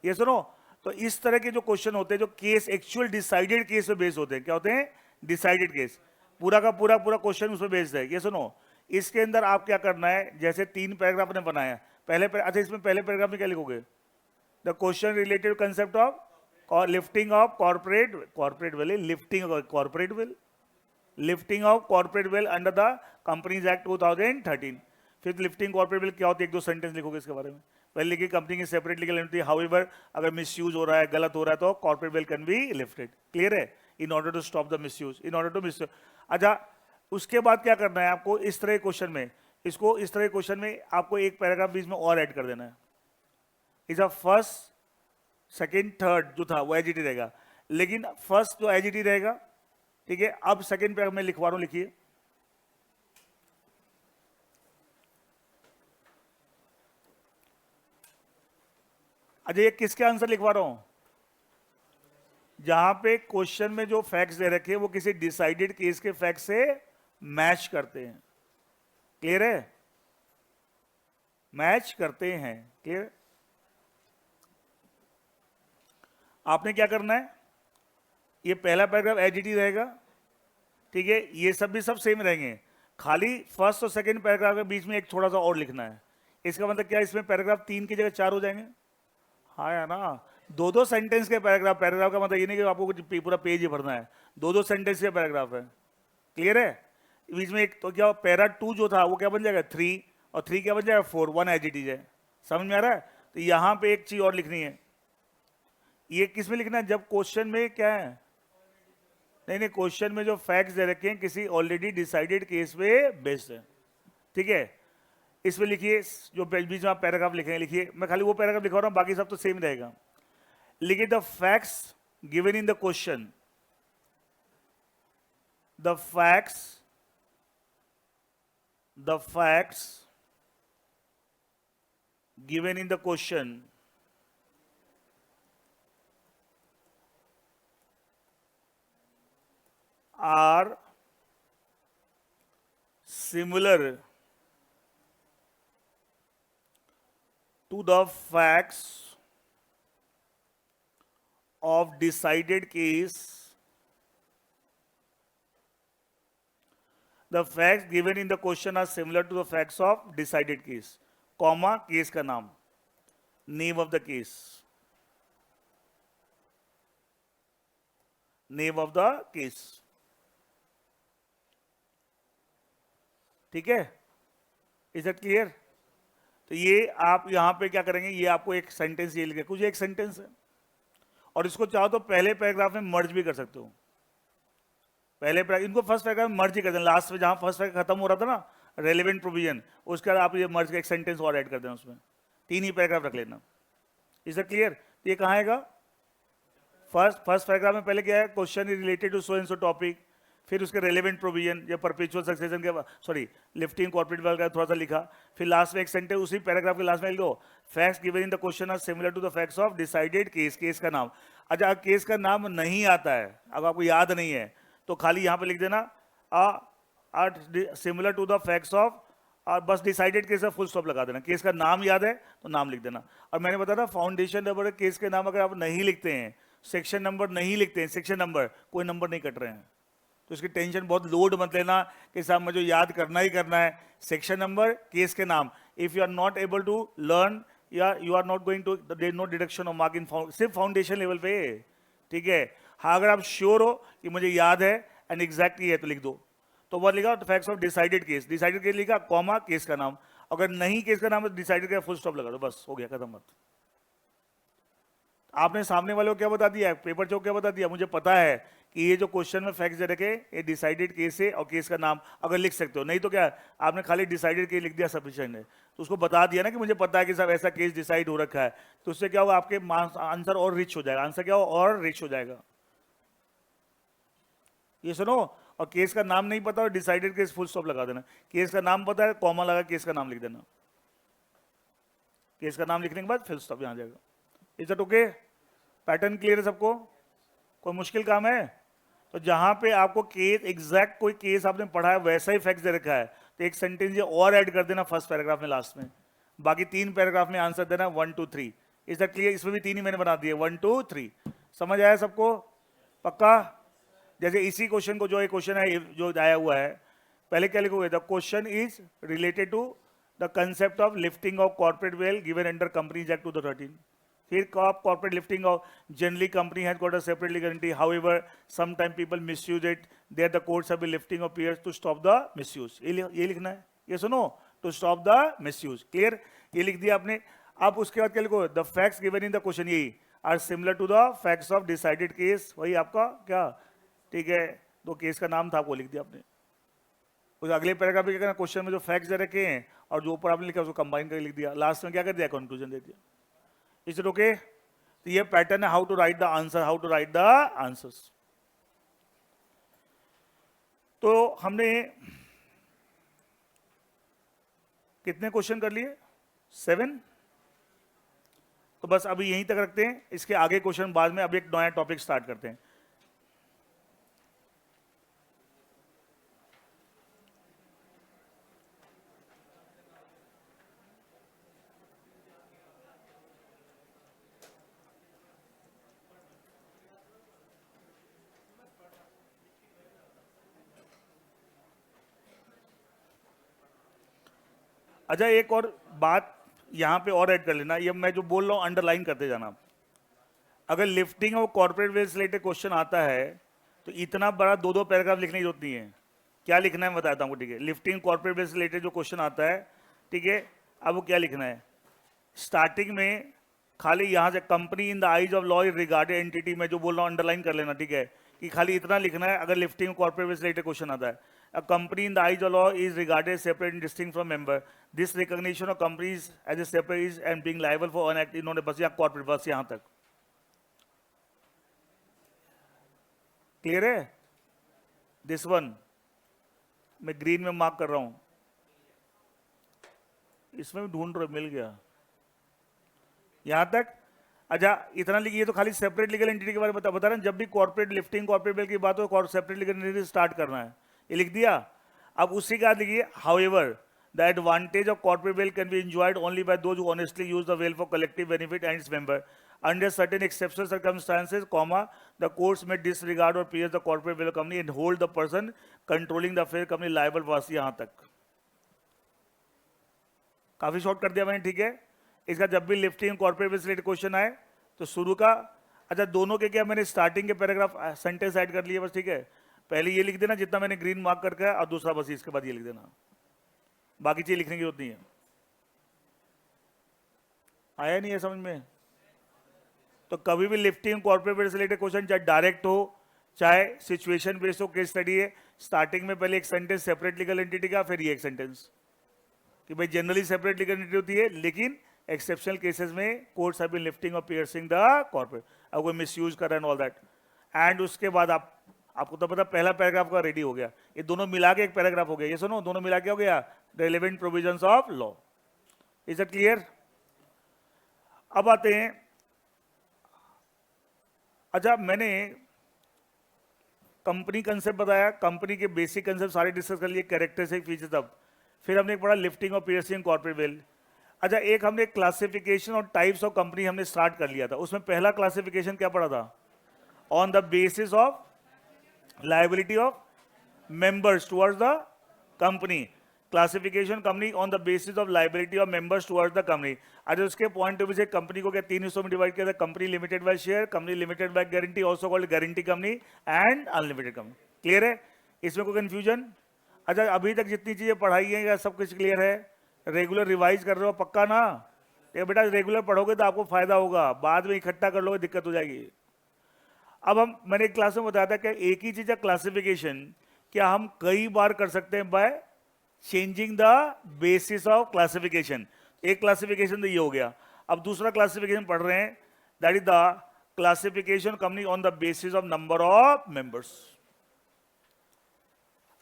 A: ये सुनो। तो इस तरह के जो क्वेश्चन होते हैं जो केस एक्चुअल डिसाइडेड केस पे बेस्ड होते हैं, क्या होते हैं? Decided case. पूरा का पूरा क्वेश्चन उस पर बेस्ड है। ये सुनो, इसके अंदर आप क्या करना है, जैसे 3 पैराग्राफ ने बनाया, अच्छा इसमें पहले पैराग्राफ में क्या लिखोगे? The question related concept of lifting of corporate well, lifting corporate veil, lifting of corporate well under the companies act 2013। फिर लिफ्टिंग कॉर्पोरेट वेल क्या होती है, 1-2 सेंटेंस लिखोगे इसके बारे में। पहले लिखिए कंपनी की सेपरेट लीगल एंटिटी, हाउएवर अगर मिसयूज हो रहा है, गलत हो रहा है तो corporate veil can be lifted. Clear है? In order to stop the misuse, in order to misuse. अच्छा, उसके बाद क्या करना है आपको इस तरह क्वेश्चन में, इसको इस तरह क्वेश्चन में आपको एक पैराग्राफ बीच में और ऐड कर देना है। इस फर्स्ट सेकेंड थर्ड जो था वो एजीटी रहेगा, लेकिन फर्स्ट जो एजीटी रहेगा, ठीक है। अब सेकेंड पैराग्राफ में लिखवा रहा हूं, लिखिए अच्छा ये किसके आंसर लिखवा रहा हूं? जहां पे क्वेश्चन में जो फैक्ट्स दे रखे हैं वो किसी डिसाइडेड केस के फैक्ट से मैच करते हैं। क्लियर है? मैच करते हैं। क्लियर? आपने क्या करना है, ये पहला पैराग्राफ एजीटी रहेगा, ठीक है। ये सब भी सब सेम रहेंगे, खाली फर्स्ट और सेकंड पैराग्राफ के बीच में एक थोड़ा सा और लिखना है। इसका मतलब क्या, इसमें पैराग्राफ 3 की जगह 4 हो जाएंगे। हाँ या ना? 2-2 सेंटेंस के पैराग्राफ का मतलब ये नहीं कि आपको कुछ पूरा पेज ही भरना है, 2-2 सेंटेंस के पैराग्राफ है। क्लियर है? बीच में एक तो क्या पैरा 2 जो था वो क्या बन जाएगा 3, और 3 क्या बन जाएगा 4, 1 एजीटी है। समझ में आ रहा है? तो यहां पे एक चीज और लिखनी है, ये किस में लिखना है, जब क्वेश्चन में क्या है, नहीं क्वेश्चन में जो फैक्ट्स दे रखे हैं किसी ऑलरेडी डिसाइडेड केस पे बेस्ड है, ठीक है। इसमें लिखिए जो बीच में आप पैराग्राफ लिखेंगे, लिखिए, मैं खाली वो पैराग्राफ लिखा रहा हूं, बाकी सब तो सेम रहेगा। लिखिए the facts given in the question, the facts given in the question are similar to the facts of decided case. The facts given in the question are similar to the facts of decided case, comma case का नाम, name of the case, name of the case, ठीक है। Is it clear? तो ये आप यहां पे क्या करेंगे, ये आपको एक सेंटेंस ये लिखे, कुछ एक सेंटेंस है, और इसको चाहो तो पहले पैराग्राफ में मर्ज भी कर सकते हो। पहले इनको फर्स्ट पैराग्राफ में मर्ज ही कर देना, लास्ट में जहां फर्स्ट पैराग्राफ खत्म हो रहा था ना, रेलेवेंट प्रोविजन, उसके बाद आप ये मर्ज का एक सेंटेंस और ऐड कर देना, उसमें 3 ही पैराग्राफ रख लेना। Is it clear? ये कहाँ आएगा? फर्स्ट पैराग्राफ में पहले क्या है, question is related to so and so topic, फिर उसके रेलेवेंट प्रोविजन या परपेचुअल सक्सेशन के, सॉरी लिफ्टिंग कॉर्पोरेट वेल्थ का थोड़ा सा लिखा, फिर लास्ट में एक सेंटेंस उसी पैराग्राफ के लास्ट में लिख दो, facts given in the question are similar to the facts of decided case, case का नाम। अच्छा, केस का नाम नहीं आता है, अब आपको याद नहीं है तो खाली यहां पे लिख देना similar to the facts of, और बस डिसाइडेड केस फुल स्टॉप लगा देना। केस का नाम याद है तो नाम लिख देना। और मैंने बताया था फाउंडेशन नंबर केस के नाम अगर आप नहीं लिखते हैं, सेक्शन नंबर नहीं लिखते हैं, सेक्शन नंबर कोई नंबर नहीं कट रहे हैं, तो इसकी टेंशन बहुत लोड मत लेना कि साहब मुझे याद करना ही करना है। सेक्शन नंबर, केस के नाम, if you are not able to learn या you are not going to, there no deduction of mark in, सिर्फ फाउंडेशन लेवल पे, ठीक है। हाँ, अगर आप श्योर हो कि मुझे याद है एंड एग्जैक्टली है तो लिख दो। तो वो लिखा facts of decided case, decided case लिखा कॉमा केस का नाम, अगर नहीं केस का नाम है डिसाइडेड का फुल स्टॉप लगा दो, बस हो गया, खत्म मत। आपने सामने वाले को क्या बता दिया, पेपर चौक क्या बता दिया, मुझे पता है कि ये जो क्वेश्चन में फैक्ट्स दे रखे ये डिसाइडेड केस है और केस का नाम अगर लिख सकते हो, नहीं तो क्या आपने खाली डिसाइडेड केस लिख दिया सफिशिएंट है। तो उसको बता दिया ना कि मुझे पता है कि साहब ऐसा केस डिसाइड हो रखा है, तो उससे क्या होगा, आपके आंसर और रिच हो जाएगा, आंसर क्या हो और रिच हो जाएगा। ये सुनो, और केस का नाम नहीं पता और डिसाइडेड केस फुल स्टॉप लगा देना, केस का नाम पता है कॉमा लगा केस का नाम लिख देना, केस का नाम लिखने के बाद फुल स्टॉप यहां जाएगा। Is that okay? Pattern clear है सबको? कोई मुश्किल काम है? तो जहां पे आपको केस एग्जैक्ट कोई केस आपने पढ़ा है वैसा ही फैक्ट दे रखा है तो एक सेंटेंस ये और ऐड कर देना फर्स्ट पैराग्राफ में, लास्ट में, बाकी 3 पैराग्राफ में आंसर देना 1 2 3। Is that clear? इसमें भी 3 ही मैंने बना दिए, 1 2 3। समझ आया सबको? पक्का? जैसे इसी क्वेश्चन को, जो एक क्वेश्चन है जो आया हुआ है, पहले क्या लिखोगे, the question is related to the concept of lifting of corporate veil given under companies act 2013। Here, corporate lifting of generally company has got a separate legal entity. However, sometimes people misuse it. There, the courts have been lifting of peers to stop the misuse. ये लिखना है, ये सुनो, to stop the misuse. Clear? ये लिख दिया आपने। अब उसके बाद क्या लिखो, the facts given in the question यही are similar to the facts of decided case. वही आपका क्या, ठीक है, दो केस का नाम था आपको लिख दिया आपने। उस अगले पैराग्राफ में क्या करना, क्वेश्चन में जो फैक्ट्स दे रखे हैं और जो ऊपर आपने लिखा उसको कंबाइन करके लिख दिया, लास्ट में क्या कर दिया, कंक्लूजन दे दिया। Is it okay? तो ये पैटर्न है how to write the answer, how to write the answers. तो हमने कितने क्वेश्चन कर लिए, 7। तो बस अभी यहीं तक रखते हैं, इसके आगे क्वेश्चन बाद में, अब एक नया टॉपिक स्टार्ट करते हैं। अच्छा, एक और बात यहां पे और ऐड कर लेना, ये मैं जो बोल रहा हूं अंडरलाइन करते जाना। अगर लिफ्टिंग और कॉर्पोरेट वेल से रिलेटेड क्वेश्चन आता है तो इतना बड़ा 2-2 पैराग्राफ लिखने की जरूरत नहीं है। क्या लिखना है बताता हूँ, ठीक है। लिफ्टिंग कॉर्पोरेट वेल से रिलेटेड जो क्वेश्चन आता है, ठीक है, अब वो क्या लिखना है, स्टार्टिंग में खाली यहां से company in the eyes of law regarded entity, मैं जो बोल रहा हूँ अंडरलाइन कर लेना, ठीक है, कि खाली इतना लिखना है अगर लिफ्टिंग कॉर्पोरेट वेल से रिलेटेड क्वेश्चन आता है। A company in the eyes of law is regarded separate and distinct from member. This recognition of companies as a separate is and being liable for an act इन्होंने बस यहाँ corporate बस यहाँ तक clear है। This one मैं green में mark कर रहा हूं, इसमें भी ढूंढ रहा, मिल गया यहां तक। अच्छा, इतना लिखिए, तो खाली सेपरेट लीगल एंटिटी के बारे में बता रहे हैं, जब भी कॉर्पोरेट लिफ्टिंग कॉर्पोरेट बिल की बात हो सेपरेट लीगल एंटिटी स्टार्ट करना है, ये लिख दिया। अब उसी का लिखिए, however the advantage of corporate veil can B enjoyed only by those who honestly use the well for collective benefit and its member under certain exceptional circumstances, comma the courts में डिसरिगार्ड और PS the corporate veil company and hold the person controlling the affair company liable for. यहां तक काफी short कर दिया मैंने, ठीक है। इसका जब भी लिफ्टिंग कॉर्पोरेट वेल से रिलेटेड क्वेश्चन आए तो शुरू का, अच्छा दोनों के क्या मैंने स्टार्टिंग के पैराग्राफ सेंटेंस ऐड कर लिए बस, ठीक है। पहले ये लिख देना जितना मैंने ग्रीन मार्क करके, और दूसरा बस इसके बाद ये लिख देना, बाकी चीज लिखने की जरूरत नहीं है। आया नहीं है समझ में? तो कभी भी लिफ्टिंग कॉर्पोरेट वेल से रिलेटेड क्वेश्चन चाहे डायरेक्ट हो चाहे सिचुएशन बेस्ड हो, केस स्टडी है, स्टार्टिंग में पहले एक सेंटेंस सेपरेट लीगल एंटिटी का, फिर ये एक सेंटेंस कि भाई जनरली सेपरेट लीगल एंटिटी होती है, लेकिन एक्सेप्शनल केसेस में कोर्ट्स हैव बीन लिफ्टिंग और पियर्सिंग द कॉर्पोरेट, अब कोई मिसयूज कर रहा है ऑल दैट। एंड उसके बाद आपको तो पता पहला पैराग्राफ का रेडी हो गया, ये दोनों मिला के एक पैराग्राफ हो गया, ये सुनो दोनों मिला के हो गया relevant provisions of law. Is it clear? अब आते हैं, अच्छा मैंने कंपनी कंसेप्ट बताया, कंपनी के बेसिक कंसेप्ट सारे डिस्कस कर लिए, कैरेक्टरिस्टिक फीचर्स, अब फिर हमने पढ़ा लिफ्टिंग और पियर्सिंग कॉर्पोरेट वेल। अच्छा, एक हमने क्लासिफिकेशन और टाइप्स ऑफ कंपनी हमने स्टार्ट कर लिया था, उसमें पहला क्लासिफिकेशन क्या पढ़ा था, on the basis of liability of members towards the company. Classification company on the basis of liability of members towards the company. आज उसके पॉइंट ऑफ व्यू से कंपनी को क्या तीन हिस्सों में डिवाइड किया था? Company limited by share, company limited by guarantee, also called guarantee company, and unlimited company. Clear है? इसमें कोई कंफ्यूजन? अच्छा, अभी तक जितनी चीजें पढ़ाई है सब कुछ क्लियर है? रेगुलर रिवाइज कर रहे हो पक्का ना? ये बेटा रेगुलर पढ़ोगे तो आपको फायदा होगा, बाद में इकट्ठा कर लोगे दिक्कत हो जाएगी. अब मैंने एक क्लास में बताया था कि एक ही चीज है क्लासिफिकेशन, क्या हम कई बार कर सकते हैं by changing the basis of classification. एक क्लासिफिकेशन तो ये हो गया. अब दूसरा क्लासिफिकेशन पढ़ रहे हैं, that is the classification company on the basis of number of members.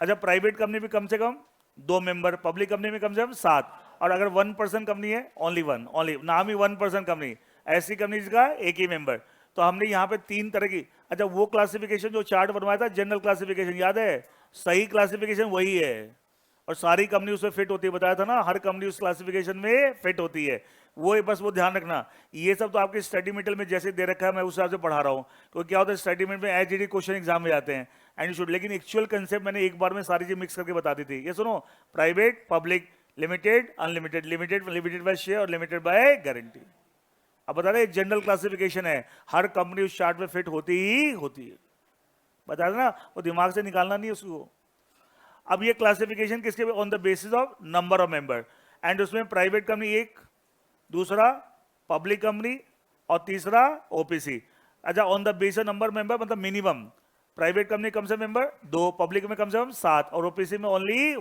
A: अच्छा, प्राइवेट कंपनी में कम से कम 2 मेंबर, पब्लिक कंपनी में कम से कम 7, और अगर 1% कंपनी है ओनली 1, ओनली नाम ही 1% कंपनी, ऐसी कंपनी का एक ही मेंबर. तो हमने यहाँ पे 3 तरह की. अच्छा, वो क्लासिफिकेशन जो चार्ट बनवाया था जनरल क्लासिफिकेशन याद है? सही क्लासिफिकेशन वही है और सारी कंपनी उसमें फिट होती है. बताया था ना, हर कंपनी उस क्लासिफिकेशन में फिट होती है. वो बस वो ध्यान रखना. ये सब तो आपके स्टडी मेटेरियल में जैसे दे रखा है मैं उस हिसाब से पढ़ा रहा हूँ. तो क्या होता है स्टडी मेटेरियल में एचडीडी क्वेश्चन एग्जाम में जाते हैं एंड शुड, लेकिन एक्चुअल कंसेप्ट मैंने एक बार में सारी चीज मिक्स करके बता दी थी. ये सुनो, private, public, limited, unlimited, limited limited by share और लिमिटेड बाय गारंटी. अब बता रहे जनरल क्लासिफिकेशन है, हर कंपनी उस चार्ट में फिट होती ही होती है. बता देना, वो दिमाग से निकालना नहीं उसको. अब ये क्लासिफिकेशन किसके on the basis of number of member, and उसमें प्राइवेट कंपनी एक, दूसरा पब्लिक कंपनी और तीसरा ओपीसी. अच्छा, on the basis number member मतलब मिनिमम प्राइवेट कंपनी कम से मेंबर 2, पब्लिक में कम से कम 7 और ओपीसी में ओनली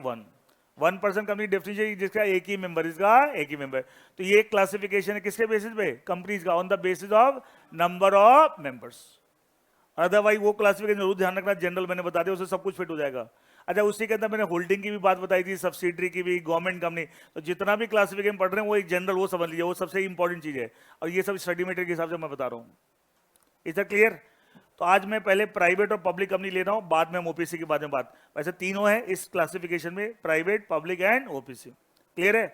A: 1% कंपनी डेफिनेशन जिसका एक ही मेंबर, इसका एक ही मेंबर. तो ये क्लासिफिकेशन है किसके बेसिस पे? कंपनीज का, on the basis of number of members. Otherwise वो क्लासिफिकेशन जरूर ध्यान रखना, जनरल मैंने बता दिया, उससे सब कुछ फिट हो जाएगा. अच्छा, उसी के अंदर मैंने होल्डिंग की भी बात बताई थी, सब्सिडरी की भी, गवर्नमेंट कंपनी. तो जितना भी क्लासिफिकेशन पढ़ रहे हैं वो एक जनरल, वो समझ लीजिए, वो सबसे इंपॉर्टेंट चीज है. और ये सब स्टडी मेटेरियल के हिसाब से मैं बता रहा हूँ. Is that clear? तो आज मैं पहले प्राइवेट और पब्लिक कंपनी ले रहा हूँ, बाद में हम ओपीसी के बारे में बात. वैसे तीनों है इस क्लासिफिकेशन में, private, public and OPC. Clear है?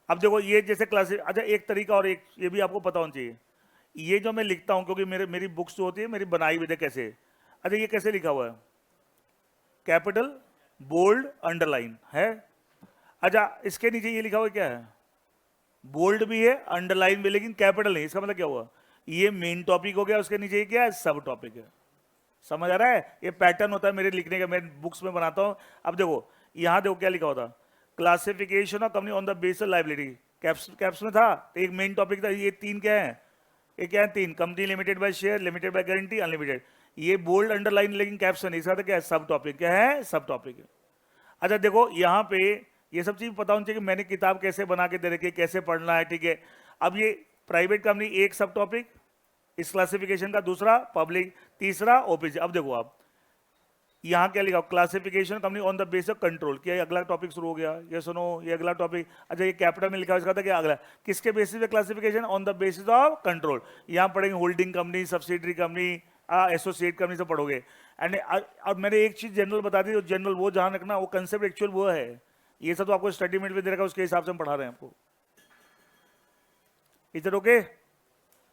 A: अब देखो ये जैसे क्लास, अच्छा एक तरीका और एक ये भी आपको पता होना चाहिए. ये जो मैं लिखता हूं, क्योंकि मेरी बुक्स जो होती है मेरी बनाई हुई है कैसे. अच्छा, ये कैसे लिखा हुआ है? कैपिटल, बोल्ड, अंडरलाइन है. अच्छा, इसके नीचे ये लिखा हुआ क्या है? बोल्ड भी है, अंडरलाइन भी, लेकिन कैपिटल नहीं. इसका मतलब क्या हुआ? ये मेन टॉपिक हो गया, उसके नीचे क्या है? सब टॉपिक है. समझ आ रहा है? ये पैटर्न होता है मेरे लिखने का, मैं बुक्स में बनाता हूं. अब देखो यहां देखो क्या लिखा होता, classification of company on the basis liability. Caps में था तो एक मेन टॉपिक था. ये 3 क्या है? ये क्या है? 3. Company limited by share, limited by guarantee, unlimited. ये बोल्ड अंडरलाइन लेकिन कैप्शन इसका था क्या है? सब टॉपिक. क्या है? सब टॉपिक है. अच्छा देखो यहाँ पे ये सब चीज पता होनी चाहिए कि मैंने किताब कैसे बना के दे रखी है, कैसे पढ़ना है. ठीक है, अब ये प्राइवेट कंपनी एक सब टॉपिक इस क्लासिफिकेशन का, दूसरा पब्लिक, तीसरा ओपीसी. अब देखो आप यहाँ क्या लिखा, classification company on the basis of control. क्या अगला टॉपिक शुरू हो गया? ये सुनो, ये अगला टॉपिक. अच्छा, ये कैपिटल में लिखा इसका था क्या? अगला किसके बेसिस पे classification? On the basis of control. यहाँ पढ़ेंगे holding company, subsidiary company, associate company से पढ़ोगे. एंड अब मैंने एक चीज जनरल बता दी, जनरल वो ध्यान रखना, वो कंसेप्ट एक्चुअल वो है. ये सब तो आपको स्टडी मेट में दे रखा, उसके हिसाब से हम पढ़ा रहे हैं आपको. Is that okay?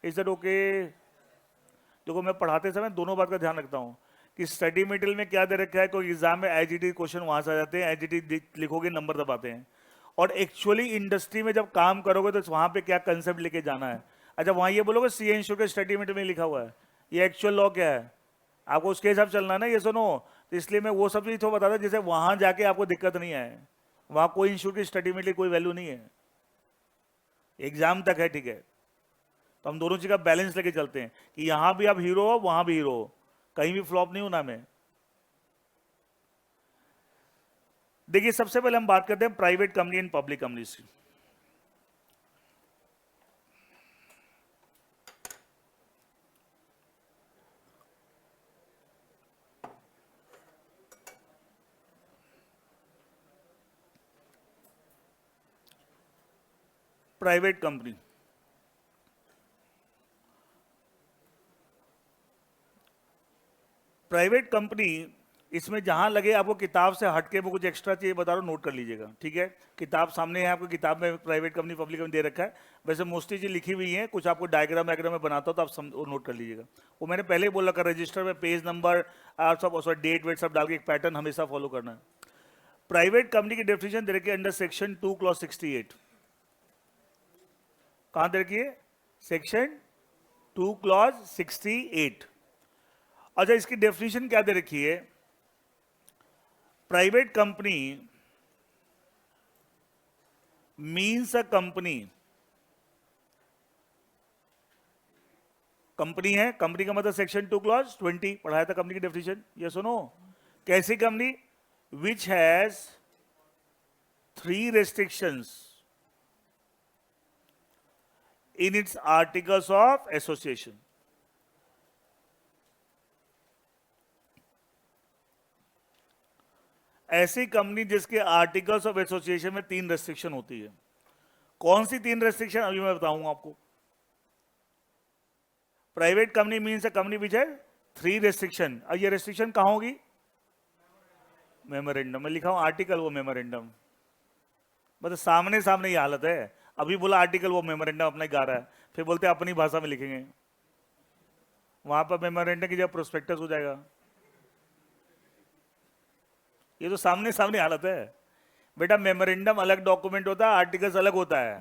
A: Is that okay? देखो मैं पढ़ाते समय दोनों बात का ध्यान रखता हूँ कि स्टडी मटेरियल में क्या दे रखा है, कोई एग्जाम में एचजीटी क्वेश्चन वहां से आ जाते हैं, एचजीटी लिखोगे नंबर दबाते हैं, और एक्चुअली इंडस्ट्री में जब काम करोगे तो वहां पे क्या कंसेप्ट लेके जाना है. अच्छा, वहां ये बोलोगे सी इंश्योर के स्टडी मटेरियल में लिखा हुआ है, ये एक्चुअल लॉ क्या है, आपको उसके हिसाब चलना है ना. ये सुनो, तो इसलिए मैं वो सब चीज तो बताता जैसे वहां जाके आपको दिक्कत नहीं है. वहां कोई इंश्योर की स्टडी मटेरियल कोई वैल्यू नहीं है, एग्जाम तक है. ठीक है, तो हम दोनों चीज का बैलेंस लेके चलते हैं कि यहां भी आप हीरो हो, वहां भी हीरो हो, कहीं भी फ्लॉप नहीं होना. मैं देखिए सबसे पहले हम बात करते हैं private company and public company की. प्राइवेट कंपनी, प्राइवेट कंपनी इसमें जहां लगे आपको किताब से हटके वो कुछ एक्स्ट्रा चाहिए बता रहा हूँ, नोट कर लीजिएगा, ठीक है। किताब सामने है आपको, किताब में प्राइवेट कंपनी पब्लिक कंपनी दे रखा है। वैसे मोस्टली चीज लिखी हुई है, कुछ आपको डायग्राम वायग्राम में बनाता हो तो आप वो नोट कर लीजिएगा। वो मैंने पहले ही बोला कर, रजिस्टर में पेज नंबर सब डेट वेट सब डाल के एक पैटर्न हमेशा फॉलो करना है। प्राइवेट कंपनी की डेफिनेशन दे रखी है अंडर सेक्शन 2 क्लॉज 68। कहां दे रखी है? Section 2 clause 68। अच्छा, इसकी डेफिनेशन क्या दे रखी है? Private company means a company, company है, कंपनी का मतलब सेक्शन 2 क्लॉज 20 पढ़ाया था कंपनी की डेफिनेशन, ये सुनो। कैसी company? Which has 3 restrictions in its articles of association। ऐसी कंपनी जिसके आर्टिकल्स ऑफ एसोसिएशन में 3 रेस्ट्रिक्शन होती है। कौन सी 3 रेस्ट्रिक्शन अभी मैं बताऊंगा आपको। Private company means a company विच है 3 रेस्ट्रिक्शन। अब ये रेस्ट्रिक्शन कहां होगी? मेमोरेंडम में लिखा हूं आर्टिकल, वो मेमोरेंडम, मतलब सामने सामने ये हालत है। अभी बोला आर्टिकल, वो मेमोरेंडम अपना गा रहा है, फिर बोलते अपनी भाषा में लिखेंगे। वहां पर मेमोरेंडम की जगह प्रोस्पेक्टस हो जाएगा। ये तो सामने सामने हालत है बेटा। मेमोरेंडम अलग डॉक्यूमेंट होता है, आर्टिकल्स अलग होता है।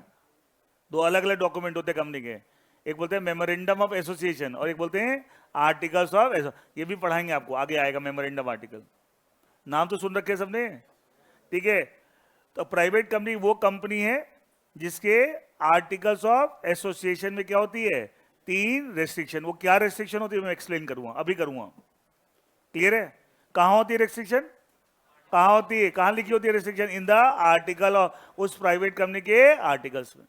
A: 2 अलग अलग डॉक्यूमेंट होते हैं कंपनी के। एक बोलते हैं मेमोरेंडम ऑफ एसोसिएशन और एक बोलते हैं आर्टिकल्स ऑफ, ये भी पढ़ाएंगे आपको, आगे आएगा मेमोरेंडम आर्टिकल। नाम तो सुन रखे सबने, ठीक है। तो प्राइवेट कंपनी वो कंपनी है जिसके आर्टिकल्स ऑफ एसोसिएशन में क्या होती है? 3 रेस्ट्रिक्शन। वो क्या रेस्ट्रिक्शन होती है मैं एक्सप्लेन करूंगा, अभी करूंगा। क्लियर है? कहां होती है रेस्ट्रिक्शन? कहां होती है, कहां लिखी होती है restriction? In the article of उस प्राइवेट कंपनी के आर्टिकल्स में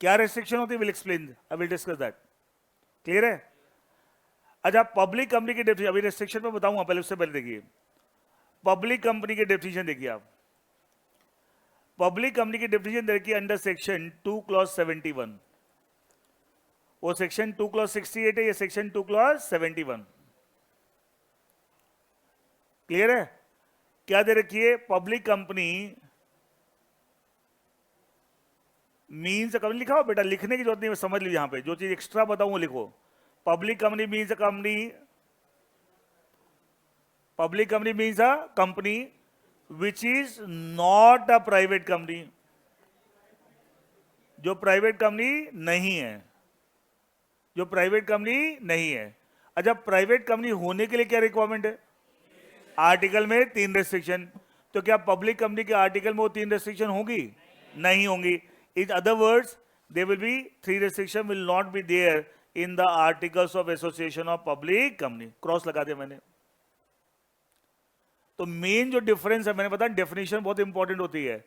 A: क्या रेस्ट्रिक्शन होती है, will explain, I will discuss that. Clear है? अच्छा, पब्लिक कंपनी की डेफिनेशन, अभी रेस्ट्रिक्शन पे बताऊंगा, पहले उससे पहले देखिए पब्लिक कंपनी की डेफिनेशन। देखिए आप, पब्लिक कंपनी की डेफिनेशन देखिए अंडर सेक्शन 2 क्लॉज 71। वो सेक्शन 2 क्लॉज 68 है, ये सेक्शन 2 क्लॉज 71। क्लियर है? क्या दे रखी है? पब्लिक कंपनी मीन्स कंपनी, लिखा हो बेटा, लिखने की जरूरत नहीं है, समझ लीजिए। यहां पे जो चीज एक्स्ट्रा बताऊं वो लिखो। Public company means a company, public company means a company which is not a private company, जो प्राइवेट कंपनी नहीं है, जो प्राइवेट कंपनी नहीं है। अच्छा, प्राइवेट कंपनी होने के लिए क्या रिक्वायरमेंट है? आर्टिकल में 3 रेस्ट्रिक्शन। तो क्या पब्लिक कंपनी के आर्टिकल में वो 3 रेस्ट्रिक्शन होंगी? नहीं होंगी। In other words, there will be 3 restriction will not be there in the articles of association of public company। Cross लगा दिया मैंने। तो मेन जो डिफरेंस है, मैंने बताया डेफिनेशन बहुत इंपॉर्टेंट होती है।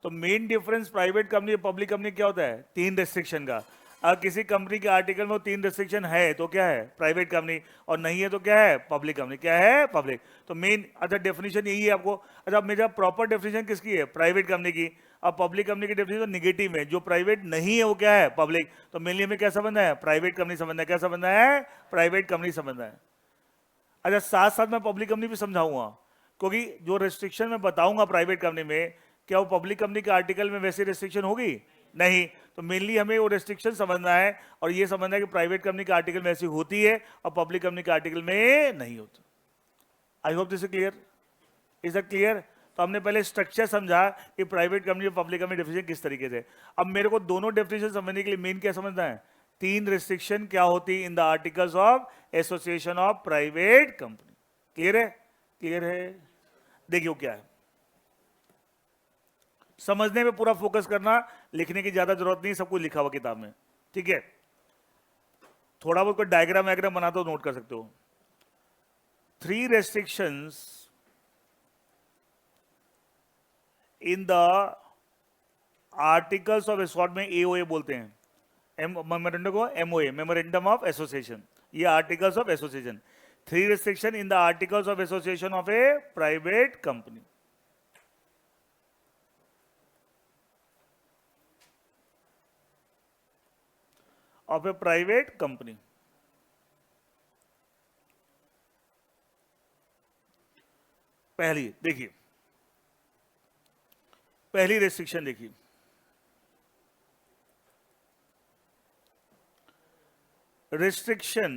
A: तो मेन डिफरेंस प्राइवेट कंपनी और पब्लिक कंपनी क्या होता है? 3 रेस्ट्रिक्शन का। अगर किसी कंपनी के आर्टिकल में 3 रेस्ट्रिक्शन है तो क्या है? प्राइवेट कंपनी, और नहीं है तो क्या है? Public company. क्या है? पब्लिक। तो मेन, अच्छा, डेफिनेशन यही है आपको। अच्छा, मेरा प्रॉपर डेफिनेशन किसकी है? प्राइवेट कंपनी की। अब पब्लिक कंपनी की डेफिनेशन तो निगेटिव है, जो प्राइवेट नहीं है वो क्या है? पब्लिक। तो मेनली हमें क्या समझना है? प्राइवेट कंपनी समझना है। क्या समझना है? प्राइवेट कंपनी समझना है। अच्छा, साथ साथ मैं पब्लिक कंपनी भी समझाऊंगा, क्योंकि जो रेस्ट्रिक्शन मैं बताऊंगा प्राइवेट कंपनी में, क्या वो पब्लिक कंपनी के आर्टिकल में वैसी रेस्ट्रिक्शन होगी? नहीं। तो मेनली हमें वो रेस्ट्रिक्शन समझना है, और ये समझना है कि प्राइवेट कंपनी के आर्टिकल में ऐसी होती है और पब्लिक कंपनी के आर्टिकल में नहीं होती। I hope this is clear. Is that clear? तो हमने पहले स्ट्रक्चर समझा कि प्राइवेट कंपनी और पब्लिक कंपनी डेफिनेशन किस तरीके से। अब मेरे को दोनों डेफिनेशन समझने के लिए मेन क्या समझना है? 3 रेस्ट्रिक्शन क्या होती इन the articles of association of private company. Clear है? क्लियर है? देखियो क्या है, समझने में पूरा फोकस करना, लिखने की ज्यादा जरूरत नहीं, सब कुछ लिखा हुआ किताब में, ठीक है। थोड़ा बहुत कोई डायग्राम वायग्राम बना तो नोट कर सकते हो। 3 restrictions in the articles of association में एओए बोलते हैं, मेमोरेंडम को एमओए, मेमोरेंडम ऑफ एसोसिएशन, ये articles of association. 3 restriction in the articles of association of A private company. Of A private company. पहली देखिए, पहली रेस्ट्रिक्शन देखिए, restriction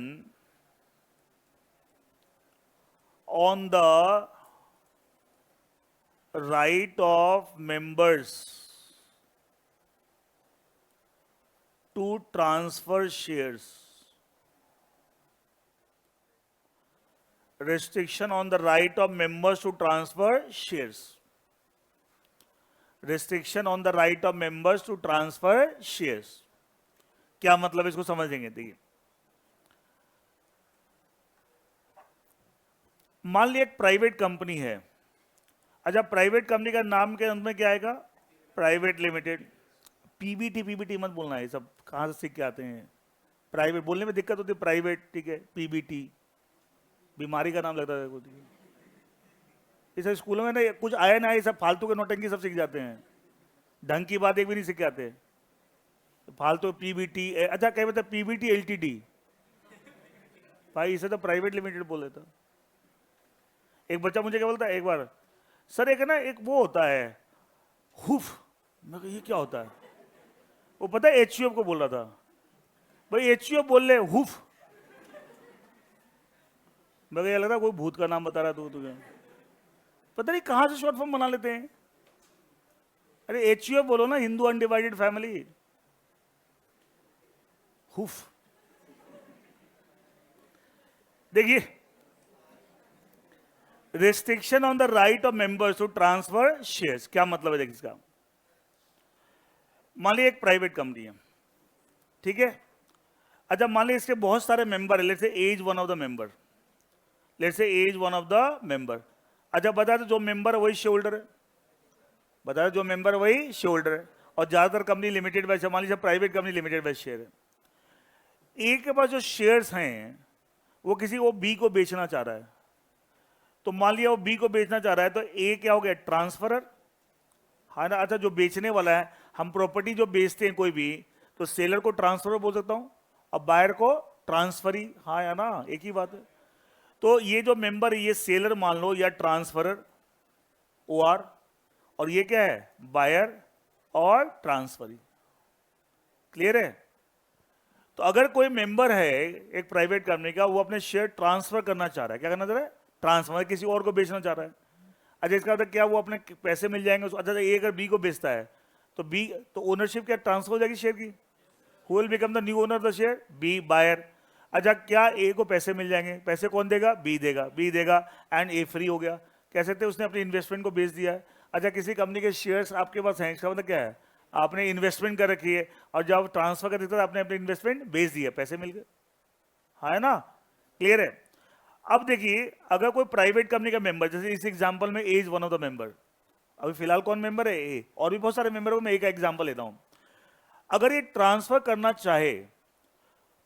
A: on the right of members to transfer shares. Restriction on the right of members to transfer shares. Restriction on the right of members to transfer shares. क्या मतलब इसको समझेंगे? देखिए, मान लिया एक प्राइवेट कंपनी है। अच्छा, प्राइवेट कंपनी का नाम के अंत में क्या आएगा? Private limited. पीबीटी पीबीटी मत बोलना, है सब कहां से सीख के आते हैं। प्राइवेट बोलने में दिक्कत होती है, प्राइवेट ठीक है, पीबीटी बीमारी का नाम लगता है। इस स्कूलों में ना कुछ आया ना, ये सब फालतू के नौटंकी सब सीख जाते हैं, ढंग की बात एक भी नहीं सीख के आते फालतू। पीबीटी, अच्छा कह बता पीबीटी एलटीडी, भाई इसे तो प्राइवेट लिमिटेड बोल देता। एक बच्चा मुझे क्या बोलता है एक बार, सर एक ना एक वो होता है हुफ। मैं कहा ये क्या होता है? वो पता है एचयूएफ को बोल रहा था। भाई एचयूएफ बोल ले हुफ। मैं ये लग रहा कोई भूत का नाम बता रहा तू तुझे, पता नहीं कहां से शॉर्ट फॉर्म बना लेते हैं। अरे एचयूएफ बोलो ना, हिंदू अनडिवाइडेड फैमिली। हुफ। देखिए, restriction on the right of members to transfer shares, क्या मतलब है? देखिए इसका, मान लीजिए एक प्राइवेट कंपनी है, ठीक है। अच्छा मान लीजिए इसके बहुत सारे मेंबर है, let's say as one of the member, let's say as one of the member. अच्छा बता दो जो मेंबर है वही शेयर होल्डर है, बता दो जो मेंबर वही शेयर होल्डर है। और ज्यादातर कंपनी लिमिटेड बाय, मान लीजिए private company limited by share है। ए के पास जो शेयर्स हैं वो किसी को बी को बेचना चाह रहा है, तो मान लिया वो बी को बेचना चाह रहा है, तो ए क्या हो गया? ट्रांसफरर, है ना। अच्छा जो बेचने वाला है, हम प्रॉपर्टी जो बेचते हैं कोई भी, तो सेलर को ट्रांसफरर बोल सकता हूं और बायर को ट्रांसफरी, हाँ या ना, एक ही बात है। तो ये जो मेंबर है ये सेलर मान लो या ट्रांसफरर ओआर, और ये क्या है? बायर और ट्रांसफरी। क्लियर है? तो अगर कोई मेंबर है एक प्राइवेट कंपनी का, वो अपने शेयर ट्रांसफर करना चाह रहा है, क्या करना चाह रहा है? ट्रांसफर, किसी और को बेचना चाह रहा है। अच्छा इसका मतलब क्या वो अपने पैसे मिल जाएंगे उसको? अच्छा ए अगर बी को बेचता है तो बी, तो ओनरशिप क्या ट्रांसफर हो जाएगी शेयर की? Who will become the new owner of the share? B, buyer. अच्छा क्या ए को पैसे मिल जाएंगे? पैसे कौन देगा? बी देगा, बी देगा एंड ए फ्री हो गया। कह सकते हैं उसने अपनी इन्वेस्टमेंट को बेच दिया है। अच्छा किसी कंपनी के शेयर्स आपके पास हैं, इसका मतलब क्या है? आपने इन्वेस्टमेंट कर रखी है और जब ट्रांसफर कर देता है आपने अपनी इन्वेस्टमेंट बेच दिया, पैसे मिल गए, है ना। क्लियर है? अब देखिए अगर कोई प्राइवेट कंपनी का मेंबर, जैसे इस एग्जांपल में A is one of the member, अभी फिलहाल कौन मेंबर है? ए, और भी बहुत सारे मेंबर को मैं एक एग्जांपल लेता हूं। अगर ये ट्रांसफर करना चाहे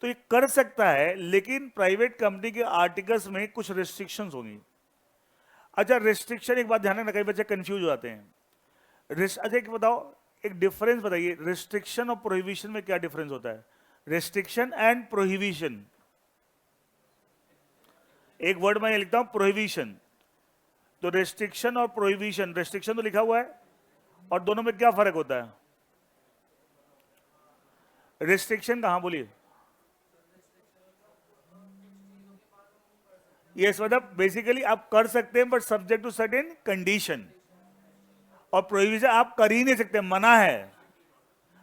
A: तो ये कर सकता है, लेकिन प्राइवेट कंपनी के आर्टिकल्स में कुछ रिस्ट्रिक्शंस होंगी। अच्छा रिस्ट्रिक्शन, एक बात ध्यान रखना, कई बच्चे कंफ्यूज हो जाते हैं। अच्छा एक बताओ, एक डिफरेंस बताइए, रिस्ट्रिक्शन और प्रोहिबिशन में क्या डिफरेंस होता है? रिस्ट्रिक्शन एंड प्रोहिबिशन, एक वर्ड में लिखता हूं प्रोहिबिशन, तो रेस्ट्रिक्शन और प्रोहिबिशन, रेस्ट्रिक्शन तो लिखा हुआ है, और दोनों में क्या फर्क होता है? रेस्ट्रिक्शन कहां बोलिए? यस, मतलब बेसिकली आप कर सकते हैं but subject to certain condition, और प्रोहिबिशन आप कर ही नहीं सकते, मना है।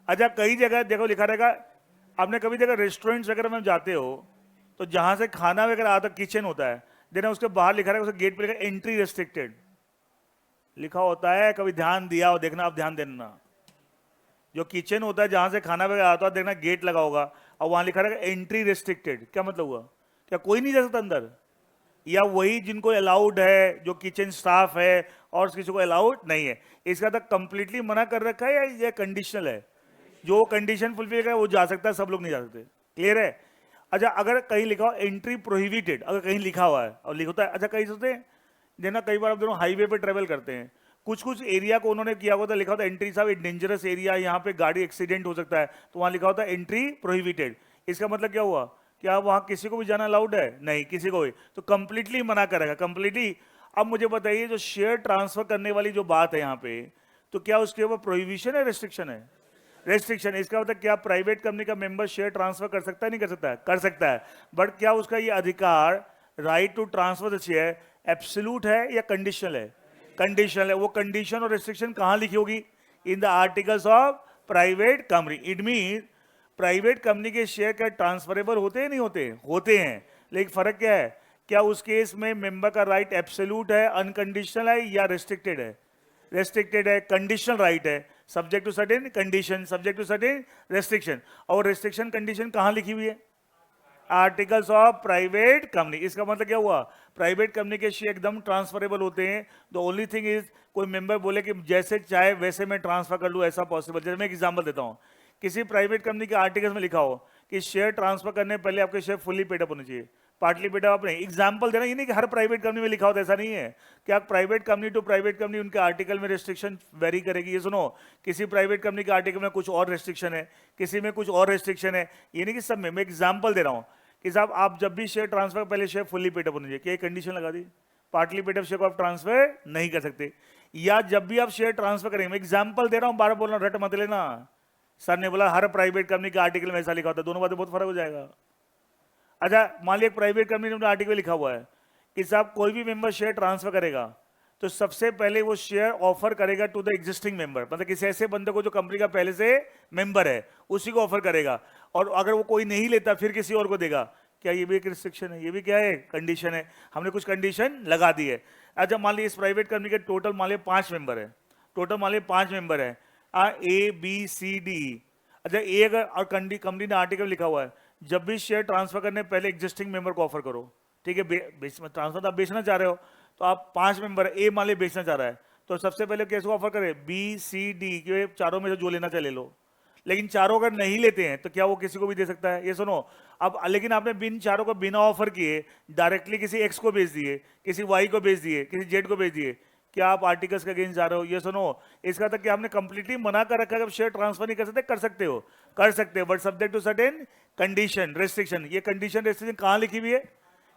A: अच्छा कई जगह देखो लिखा रहेगा, आपने कभी देखा रेस्टोरेंट्स वगैरह में जाते हो तो जहां से खाना वगैरह आता, किचन होता है, देना उसके बाहर लिखा रहेगा, उसके गेट पे लिखा एंट्री रेस्ट्रिक्टेड लिखा होता है। कभी ध्यान दिया हो, देखना, आप ध्यान देना, जो किचन होता है जहां से खाना वगैरह आता है, देखना गेट लगा होगा और वहां लिखा रहेगा एंट्री रेस्ट्रिक्टेड। क्या मतलब हुआ? क्या कोई नहीं जा सकता अंदर, या वही जिनको अलाउड है, जो किचन स्टाफ है, और किसी को अलाउड नहीं है? इसका तो कंप्लीटली मना कर रखा है या ये कंडीशनल है? जो कंडीशन फुलफिल करे वो जा सकता है, सब लोग नहीं जा सकते। क्लियर है? अच्छा अगर कहीं लिखा हो एंट्री प्रोहिबिटेड, अगर कहीं लिखा हुआ है और लिखता है, अच्छा कहीं सोचते हैं ना, कई बार आप दोनों हाईवे पे ट्रेवल करते हैं, कुछ कुछ एरिया को उन्होंने किया हुआ था, लिखा होता है एंट्री साहब डेंजरस एरिया, यहाँ पे गाड़ी एक्सीडेंट हो सकता है, तो वहां लिखा होता है एंट्री प्रोहिबिटेड। इसका मतलब क्या हुआ? क्या वहां किसी को भी जाना अलाउड है? नहीं, किसी को भी। तो कंप्लीटली मना करेगा, कंप्लीटली। अब मुझे बताइए, जो शेयर ट्रांसफर करने वाली जो बात है यहाँ पे, तो क्या उसके ऊपर प्रोहिबिशन है, रेस्ट्रिक्शन है? रेस्ट्रिक्शन। इसका मतलब क्या प्राइवेट कंपनी का मेंबर शेयर ट्रांसफर कर सकता है, नहीं कर सकता है? कर सकता है। बट क्या उसका ये अधिकार, right to transfer the share, absolute है या कंडीशनल है? कंडीशनल है। वो कंडीशन और रेस्ट्रिक्शन कहां लिखी होगी? इन the articles of private company. It mean private company के शेयर क्या ट्रांसफरेबल होते हैं, नहीं होते? होते हैं। लेकिन फर्क क्या है, क्या उस केस में मेंबर का राइट एब्सोल्यूट है, अनकंडीशनल है, या रेस्ट्रिक्टेड है? रेस्ट्रिक्टेड है। कंडीशनल राइट है, subject to certain condition, subject to certain restriction. और रेस्ट्रिक्शन कंडीशन कहां लिखी हुई है? Articles of private company. इसका मतलब क्या हुआ, प्राइवेट कंपनी के शेयर एकदम ट्रांसफरेबल होते हैं। द ओनली थिंग इज, कोई मेंबर बोले कि जैसे चाहे वैसे मैं ट्रांसफर कर लूं, ऐसा पॉसिबल? जैसे मैं एक एग्जांपल देता हूं, किसी प्राइवेट कंपनी के आर्टिकल्स में लिखा हो कि शेयर ट्रांसफर करने पहले आपके शेयर फुल्ली पेडअप होने चाहिए, पार्टली पेडअप आप नहीं। एग्जांपल देना, ये नहीं कि हर प्राइवेट कंपनी में लिखा होता, ऐसा नहीं है। क्या private company to private company उनके आर्टिकल में रेस्ट्रिक्शन वेरी करेगी? ये सुनो, किसी प्राइवेट कंपनी के आर्टिकल में कुछ और रेस्ट्रिक्शन है, किसी में कुछ और रेस्ट्रिक्शन है। ये नहीं कि सब में। मैं एग्जाम्पल दे रहा हूँ कि साहब आप जब भी शेयर ट्रांसफर, पहले शेयर फुल्ली पेडअप होने चाहिए। क्या कंडीशन लगा दी? पार्टली पेडअप शेयर को आप ट्रांसफर नहीं कर सकते। या जब भी आप शेयर ट्रांसफर करेंगे, मैं एग्जाम्पल दे रहा हूँ, बार बोल रहा हूँ, रट मत लेना। सर ने बोला हर प्राइवेट कंपनी के आर्टिकल में ऐसा लिखा होता है, दोनों बातें बहुत फर्क हो जाएगा। अच्छा, मान लिया एक प्राइवेट कंपनी ने आर्टिकल लिखा हुआ है कि साहब कोई भी मेंबर शेयर ट्रांसफर करेगा तो सबसे पहले वो शेयर ऑफर करेगा टू द एग्जिस्टिंग मेंबर, मतलब किसी ऐसे बंदे को जो कंपनी का पहले से मेंबर है, उसी को ऑफर करेगा। और अगर वो कोई नहीं लेता फिर किसी और को देगा। क्या ये भी एक रिस्ट्रिक्शन है? ये भी क्या है? कंडीशन है। हमने कुछ कंडीशन लगा दी है। अच्छा, मान लीजिए इस प्राइवेट कंपनी के टोटल मान लीजिए 5 मेंबर है, टोटल मान लीजिए 5 मेंबर है, A B C D। अच्छा, ए अगर और कंपनी ने आर्टिकल लिखा हुआ है जब भी शेयर ट्रांसफर करने पहले एग्जिस्टिंग मेंबर को ऑफर करो, ठीक है? ट्रांसफर तो आप बेचना चाह रहे हो, तो आप 5 मेंबर, ए मान लीजिए बेचना चाह रहा है, तो सबसे पहले कैसे ऑफर करे? B C D के चारों में से जो लेना चाहे ले लो। लेकिन चारों अगर नहीं लेते हैं तो क्या वो किसी को भी दे सकता है? ये सुनो, अब लेकिन आपने बिन चारों को बिना ऑफर किए डायरेक्टली किसी एक्स को बेच दिए, किसी वाई को बेच दिए, किसी जेड को बेच दिए, क्या आप आर्टिकल्स के अगेंस्ट जा रहे हो? ये सुनो, इसका तक कि आपने कंप्लीटली मना कर रखा है कि शेयर ट्रांसफर नहीं कर सकते? कर सकते हो, कर सकते हो, but subject to certain condition, restriction. ये कंडीशन रेस्ट्रिक्शन कहां लिखी हुई है?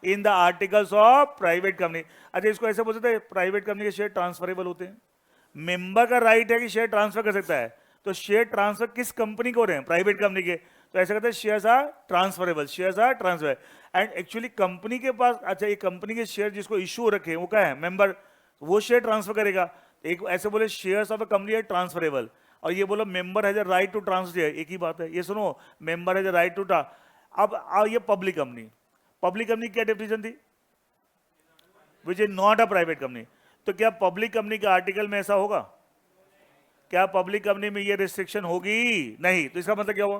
A: In the articles of private company. अच्छा, इसको ऐसे बोल सकते हैं प्राइवेट कंपनी के शेयर ट्रांसफरेबल होते हैं। मेंबर का राइट है कि शेयर ट्रांसफर कर सकता है, तो शेयर ट्रांसफर किस कंपनी को हो रहे हैं? प्राइवेट कंपनी के। तो ऐसा कहते हैं shares are transferable, shares are transfer. And actually company के पास, अच्छा, ये कंपनी के शेयर जिसको इश्यू रखे वो क्या है? मेंबर, वो शेयर ट्रांसफर करेगा। एक ऐसे बोले shares of the company are transferable, और ये बोलो member has a right to transfer, एक ही बात है। ये सुनो, member has a right to अब ये पब्लिक कंपनी, पब्लिक कंपनी क्या डेफिनेशन थी? Which is not a private company. तो क्या पब्लिक कंपनी के आर्टिकल में ऐसा होगा? क्या पब्लिक कंपनी में ये रिस्ट्रिक्शन होगी? नहीं। तो इसका मतलब क्या हुआ?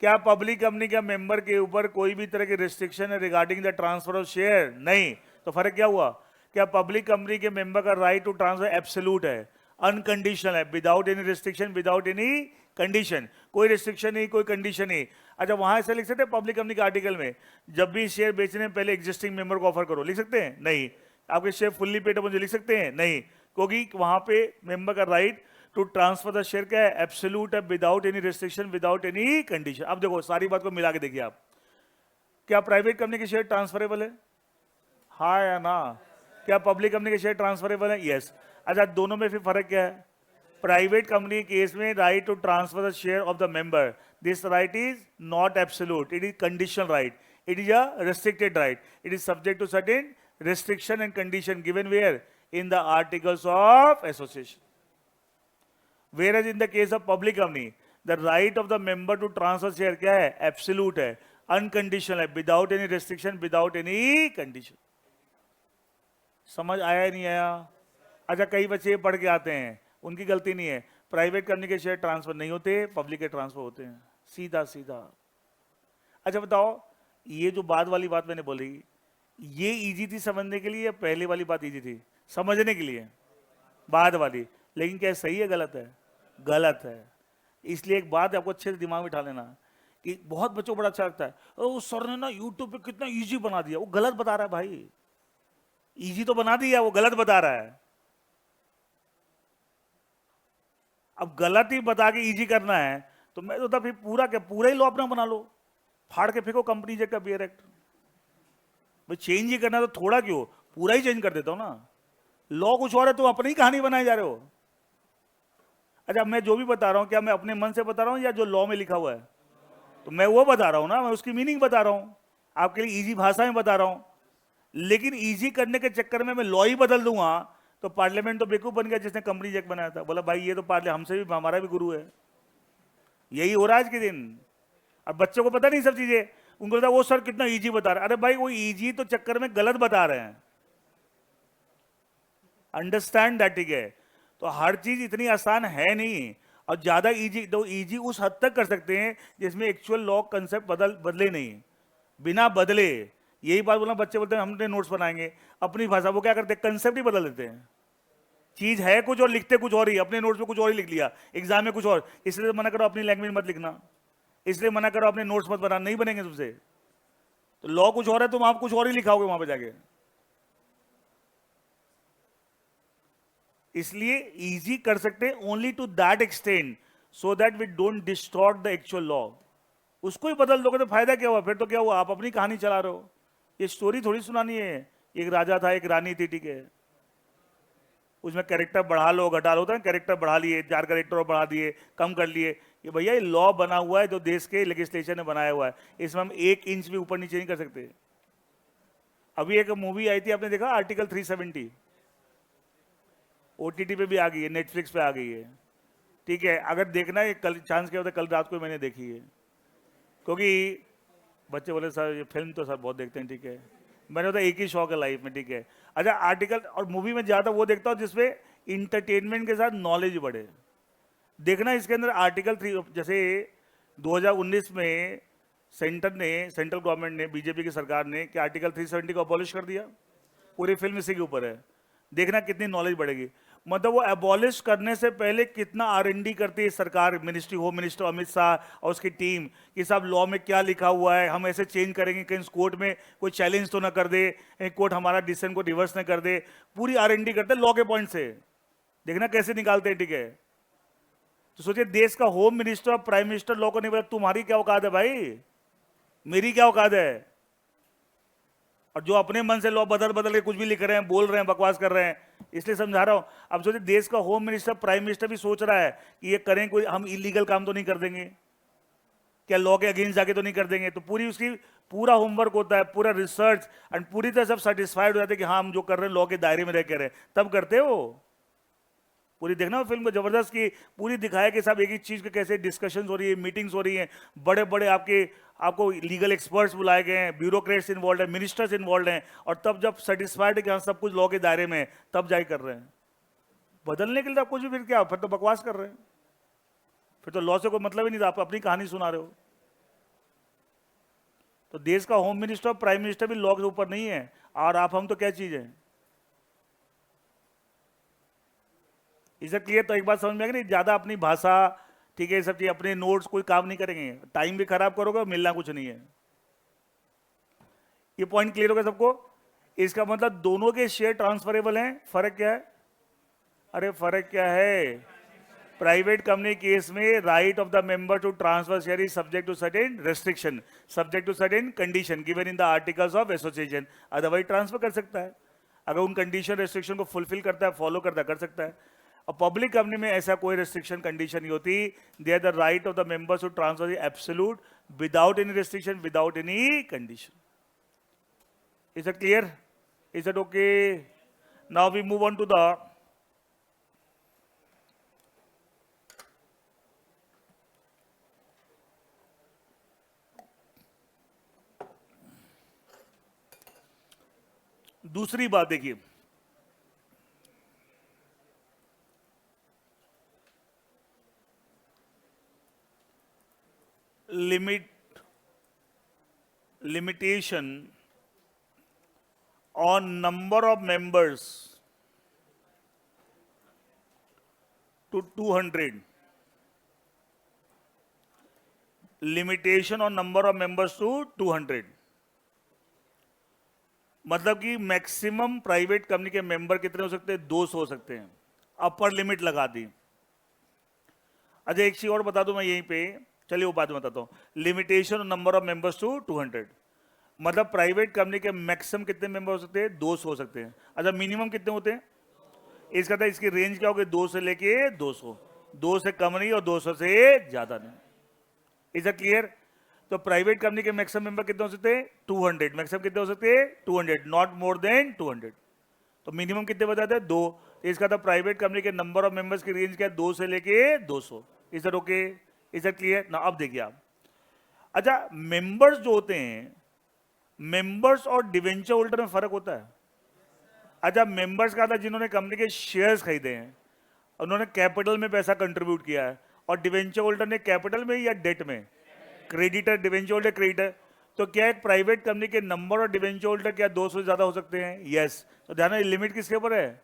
A: क्या पब्लिक कंपनी के मेंबर के ऊपर कोई भी तरह की रिस्ट्रिक्शन है regarding the transfer of share? नहीं। तो फर्क क्या हुआ? क्या पब्लिक कंपनी के मेंबर का राइट टू ट्रांसफर एब्सोल्यूट है, अनकंडीशनल है, without any restriction, without any condition? कोई रिस्ट्रिक्शन नहीं, कोई कंडीशन नहीं। अच्छा, वहां ऐसा लिख सकते हैं पब्लिक कंपनी के आर्टिकल में जब भी शेयर बेचने पहले एग्जिस्टिंग मेंबर को ऑफर करो, लिख सकते हैं? नहीं। आपके शेयर फुल्ली पेड अप लिख सकते हैं? नहीं, क्योंकि वहां पे मेंबर का right to transfer the share क्या है? एब्सोल्यूट है, without any restriction, without any condition. अब देखो सारी बात को मिला के देखिए आप, क्या प्राइवेट कंपनी के शेयर ट्रांसफरेबल है? हाँ या ना? क्या पब्लिक कंपनी के शेयर ट्रांसफरेबल है? यस। अच्छा, दोनों में फिर फर्क क्या है? प्राइवेट कंपनी केस में right to transfer the share of the member, this right is not absolute, it is conditional right, it is a restricted right, it is subject to certain restriction and condition given where? In the articles of association. Whereas in the case of public company, the right of the member to transfer share क्या है? Absolute है, unconditional है, without any restriction, without any condition. समझ आया नहीं आया? अच्छा, कई बच्चे पढ़ के आते हैं, उनकी गलती नहीं है, प्राइवेट कंपनी के शेयर ट्रांसफर नहीं होते, पब्लिक के ट्रांसफर होते हैं, सीधा सीधा। अच्छा बताओ, ये जो बाद वाली बात मैंने बोली, ये इजी थी समझने के लिए या पहले वाली बात इजी थी समझने के लिए? बाद वाली। लेकिन क्या सही है गलत है? गलत है। इसलिए एक बात आपको अच्छे से दिमाग में बिठा लेना कि बहुत बच्चों को बड़ा अच्छा लगता है, ओ सर ने ना यूट्यूब पे कितना इजी बना दिया। वो गलत बता रहा है भाई, इजी तो बना दिया, वो गलत बता रहा है। अब गलत ही बता के इजी करना है तो मैं तो फिर पूरा क्या पूरा ही लॉ अपना बना लो, फाड़ के फेंको कंपनी का बियर एक्ट। भाई चेंज ही करना तो थोड़ा क्यों, पूरा ही चेंज कर देता हूं ना। लॉ कुछ और है, तुम अपनी कहानी बनाए जा रहे हो। अच्छा, मैं जो भी बता रहा हूं क्या मैं अपने मन से बता रहा हूं या जो लॉ में लिखा हुआ है? तो मैं वो बता रहा हूं ना, मैं उसकी मीनिंग बता रहा हूं, आपके लिए इजी भाषा में बता रहा हूं। लेकिन इजी करने के चक्कर में मैं लॉ ही बदल दूंगा तो पार्लियामेंट तो बेवकूफ बन गया जिसने कंपनी एक्ट बनाया था। बोला भाई ये तो पार्लियामेंट हमसे भी, हमारा भी गुरु है। यही हो रहा है आज के दिन। अब बच्चों को पता नहीं सब चीजें, उनको लगता है वो सर कितना इजी बता रहे हैं। अरे भाई वो इजी तो चक्कर में गलत बता रहे हैं, अंडरस्टैंड दैट, ठीक है। तो हर चीज इतनी आसान है नहीं, और ज्यादा इजी तो इजी उस हद तक कर सकते हैं जिसमें एक्चुअल लॉ कंसेप्ट बदले नहीं, बिना बदले। यही बात बोला, बच्चे बोलते हैं हमने नोट्स बनाएंगे अपनी भाषा, वो क्या करते हैं कंसेप्ट ही बदल देते हैं। चीज है कुछ और लिखते कुछ और ही, अपने नोट्स में कुछ और ही लिख लिया, एग्जाम में कुछ और। इसलिए तो मना करो अपनी लैंग्वेज मत लिखना, इसलिए मना करो अपने नोट्स मत बनाना, नहीं बनेंगे तुमसे। तो लॉ कुछ और है, तुम आप कुछ और ही लिखाओगे वहां पे जाके। इसलिए इजी कर सकते हैं only to that extent so that we don't distort the actual law. उसको ही बदल दोगे तो फायदा क्या हुआ? फिर तो क्या हुआ, आप अपनी कहानी चला रहे हो। ये स्टोरी थोड़ी सुनानी है। एक राजा था, एक रानी थी, ठीक है। उसमें कैरेक्टर बढ़ा लो घटा लो, होता है कैरेक्टर बढ़ा लिए, 4 कैरेक्टर और बढ़ा दिए, कम कर लिए। ये भैया ये लॉ बना हुआ है जो देश के लेजिस्लेशन ने बनाया हुआ है, इसमें हम 1 इंच भी ऊपर नीचे नहीं कर सकते। अभी एक मूवी आई थी, आपने देखा आर्टिकल 370, OTT पे भी आ गई है, नेटफ्लिक्स पे आ गई है, ठीक है। अगर देखना है, कल चांस क्या होता है, कल रात को मैंने देखी है, क्योंकि बच्चे बोले सर ये फिल्म तो सर बहुत देखते हैं, ठीक है। मैंने बोला एक ही शौक है लाइफ में, ठीक है। अच्छा, आर्टिकल और मूवी में ज़्यादा वो देखता हूँ जिसपे इंटरटेनमेंट के साथ नॉलेज बढ़े। देखना इसके अंदर आर्टिकल 3, जैसे 2019 में सेंट्रल गवर्नमेंट ने, बीजेपी की सरकार ने कि आर्टिकल 370 को अबॉलिश कर दिया। पूरी फिल्म इसी के ऊपर है, देखना कितनी नॉलेज बढ़ेगी। मतलब वो एबॉलिश करने से पहले कितना R&D करती है सरकार, ministry, home minister Amit Shah और उसकी टीम, कि साहब लॉ में क्या लिखा हुआ है, हम ऐसे चेंज करेंगे कहीं कोर्ट में कोई चैलेंज तो ना कर दे, कोर्ट हमारा डिसीजन को रिवर्स ना कर दे। पूरी R&D करते हैं लॉ के पॉइंट से, देखना कैसे निकालते हैं, ठीक है। तो सोचिए देश का होम मिनिस्टर और प्राइम मिनिस्टर लॉ को नहीं पता, तुम्हारी क्या औकात है भाई, मेरी क्या औकात है। और जो अपने मन से लॉ बदल बदल के कुछ भी लिख रहे हैं, बोल रहे हैं, बकवास कर रहे हैं, इसलिए समझा रहा हूं। अब सोचिए देश का होम मिनिस्टर प्राइम मिनिस्टर भी सोच रहा है कि ये करें, कोई हम इलीगल काम तो नहीं कर देंगे क्या, लॉ के अगेंस्ट जाके तो नहीं कर देंगे। तो पूरी उसकी पूरा होमवर्क होता है, पूरा रिसर्च, एंड पूरी तरह सब सेटिस्फाइड हो जाते हैं कि हाँ हम जो कर रहे हैं लॉ के दायरे में रह के रहे, तब करते हो। पूरी देखना फिल्म को, जबरदस्त की पूरी दिखाया कि साहब एक एक चीज के कैसे डिस्कशंस हो रही है, मीटिंग्स हो रही हैं, बड़े बड़े आपको लीगल एक्सपर्ट्स बुलाए गए हैं, ब्यूरोक्रेट्स इन्वॉल्व हैं, मिनिस्टर्स इन्वॉल्व हैं, और तब जब सेटिस्फाइड है कि हाँ सब कुछ लॉ के दायरे में है, तब जाके कर रहे हैं। बदलने के लिए आप कुछ भी, फिर क्या, फिर तो बकवास कर रहे हैं, फिर तो लॉ से कोई मतलब ही नहीं था, आप अपनी कहानी सुना रहे हो। तो देश का होम मिनिस्टर और प्राइम मिनिस्टर भी लॉ के ऊपर नहीं है, और आप हम तो क्या चीज है, इसे क्लियर। तो एक बात समझ में आ गई नहीं, ज्यादा अपनी भाषा, ठीक है, सब चीज अपने नोट्स कोई काम नहीं करेंगे, टाइम भी खराब करोगे और मिलना कुछ नहीं है। ये पॉइंट क्लियर हो गया सबको? इसका मतलब दोनों के शेयर ट्रांसफरेबल हैं, फर्क क्या है? अरे फर्क क्या है? प्राइवेट कंपनी केस में right of the member to transfer share is subject to certain restriction, subject to certain condition given in the articles of association, otherwise transfer कर सकता है। अगर उन कंडीशन रेस्ट्रिक्शन को फुलफिल करता है, फॉलो करता है, कर सकता है। और पब्लिक कंपनी में ऐसा कोई रेस्ट्रिक्शन कंडीशन नहीं होती। They are the right of the members to transfer the absolute without any restriction, without any condition. Is it clear? Is it okay? Now we move on to the दूसरी बात। देखिए, limitation on number of members to 200, limitation on number of members to 200, मतलब कि maximum private company के member कितने हो सकते हैं? 200 हो सकते हैं, अपर लिमिट लगा दी। अच्छा एक चीज और बता दूं मैं यहीं पे, चलिए वो बात बताता हूं। Limitation on number of members to 200, मतलब प्राइवेट कंपनी के मैक्सिमम कितने मेंबर हो सकते हैं? 200 हो सकते हैं। अच्छा, मिनिमम कितने होते हैं? इसका था इसकी रेंज क्या होगी? 2 से लेके 200, 2 से कम नहीं और 200 से ज्यादा नहीं। Is it clear? तो प्राइवेट कंपनी के मैक्सिमम मेंबर कितने हो सकते हैं? 200। मैक्सिमम कितने हो सकते हैं? 200, नॉट मोर देन 200। तो मिनिमम कितने बताते हैं? 2। तो इसका था प्राइवेट कंपनी के नंबर ऑफ मेंबर्स की रेंज क्या है? 2 से लेके 200। Is it okay? Is it clear ना? अब देखिए आप, अच्छा मेंबर्स जो होते हैं, मेंबर्स और डिवेंचर होल्डर में फर्क होता है। अच्छा, मेंबर्स का था जिन्होंने कंपनी के शेयर्स खरीदे हैं, उन्होंने कैपिटल में पैसा कंट्रीब्यूट किया है, और डिवेंचर होल्डर ने कैपिटल में या डेट में? Creditor, debenture holder creditor. तो क्या एक प्राइवेट कंपनी के नंबर और डिवेंचर होल्डर क्या 200 से ज्यादा हो सकते हैं? यस। तो ध्यान, लिमिट किसके ऊपर है?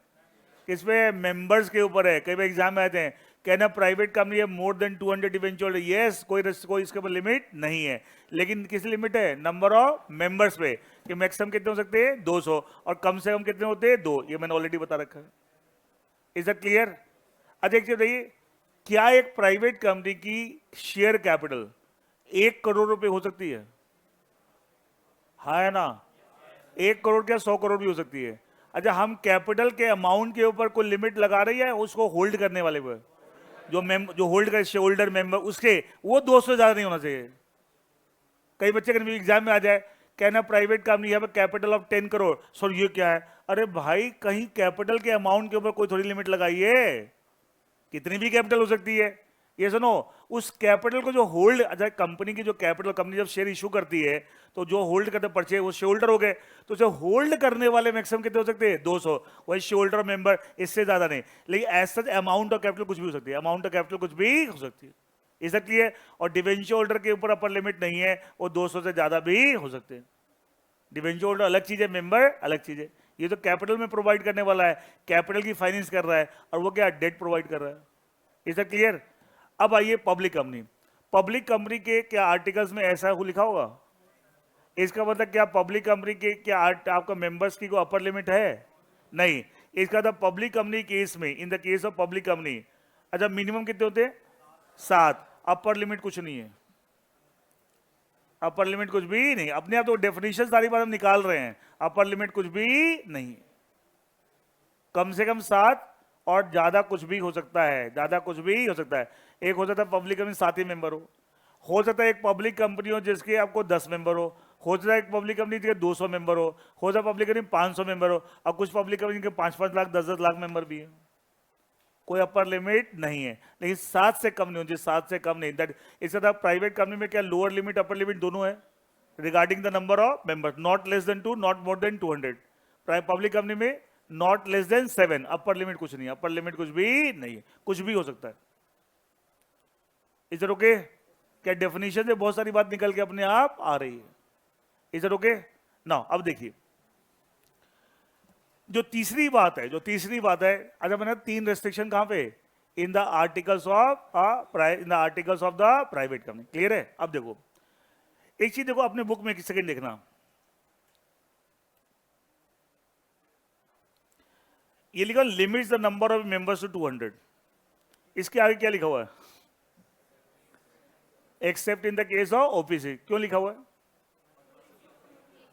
A: किस पे? मेंबर्स के ऊपर है। कई बार एग्जाम में आते हैं, कहना प्राइवेट कंपनी है मोर देन 200 डिवेंचर होल्डर। यस, कोई इसके ऊपर लिमिट नहीं है, लेकिन किस लिमिट है? नंबर ऑफ मेंबर्स पे, कि मैक्सिमम कितने हो सकते हैं? 200, और कम से कम कितने होते हैं? 2। ये मैंने ऑलरेडी बता रखा है। Is that clear? अच्छा एक चीज बताइए, क्या एक प्राइवेट कंपनी की शेयर कैपिटल 1 करोड़ रुपए हो सकती है? हाँ है ना? 1 करोड़ क्या 100 करोड़ भी हो सकती है। अच्छा, हम कैपिटल के अमाउंट के ऊपर कोई लिमिट लगा रही है उसको होल्ड करने वाले पर, जो होल्ड कर शेयर होल्डर मेंबर, उसके वो 200 से ज्यादा नहीं होना चाहिए। कई बच्चे का एग्जाम में आ जाए, कहना प्राइवेट कंपनी है कैपिटल ऑफ 10 करोड़। सर ये क्या है? अरे भाई, कहीं कैपिटल के अमाउंट के ऊपर कोई थोड़ी लिमिट लगाइए, कितनी भी कैपिटल हो सकती है। ये सुनो, उस कैपिटल को जो होल्ड, अच्छा कंपनी की जो कैपिटल, कंपनी जब शेयर इशू करती है तो जो होल्ड करते परचेज, वो शेयर होल्डर हो गए। तो जो होल्ड करने वाले मैक्सिमम कितने हो सकते हैं? 200। वही शेयर होल्डर मेंबर, इससे ज्यादा नहीं। लेकिन ऐसा अमाउंट ऑफ कैपिटल कुछ भी हो सकती है, अमाउंट ऑफ कैपिटल कुछ भी हो सकती है। इस क्लियर? और डिवेंचर होल्डर के ऊपर अपर लिमिट नहीं है, वो 200 से ज्यादा भी हो सकते हैं। डिवेंचर होल्डर अलग चीज है, मेंबर अलग चीज है। ये तो कैपिटल में प्रोवाइड करने वाला है, कैपिटल की फाइनेंस कर रहा है, और वो क्या? डेट प्रोवाइड कर रहा है। Is that clear? अब आइए पब्लिक कंपनी। पब्लिक कंपनी के क्या आर्टिकल्स में ऐसा लिखा होगा? इसका मतलब क्या पब्लिक कंपनी के क्या आपका मेंबर्स की कोई अपर लिमिट है? नहीं। इसका था पब्लिक कंपनी केस में, इन the case of public company, अच्छा मिनिमम कितने होते हैं? 7। अपर लिमिट कुछ नहीं है, अपर लिमिट कुछ भी नहीं। अपने आप तो डेफिनेशन सारी बात हम निकाल रहे हैं, अपर लिमिट कुछ भी नहीं। कम से कम 7, और ज्यादा कुछ भी हो सकता है, ज्यादा कुछ भी हो सकता है। एक हो सकता है पब्लिक कंपनी 7 ही मेंबर हो सकता है एक पब्लिक कंपनी हो जिसके आपको 10 मेंबर हो सकता है एक पब्लिक कंपनी के 200 मेंबर हो सकता है पब्लिक कंपनी 500 मेंबर हो, और कुछ पब्लिक कंपनी के 5-5 लाख 10-10 लाख मेंबर भी है। कोई अपर लिमिट नहीं है, लेकिन 7 से कम नहीं होती, 7 से कम नहीं। दैट इसका था प्राइवेट कंपनी में क्या लोअर लिमिट अपर लिमिट दोनों है regarding the number of member, not less than 2, not more than 200। Public company में not less than 7, upper limit कुछ नहीं, अपर लिमिट कुछ भी नहीं है, कुछ भी हो सकता है। Is it okay? क्या डेफिनेशन से बहुत सारी बात निकल के अपने आप आ रही है। Is it okay? नाउ अब देखिए जो तीसरी बात है, अच्छा मैंने 3 रेस्ट्रिक्शन कहां पे? इन the articles of the private company. Clear है? अब देखो एक चीज देखो अपने बुक में, एक सेकंड देखना, ये लिखा limits the number of members to 200। इसके आगे क्या लिखा हुआ है? Except in the case of OPC. क्यों लिखा हुआ है?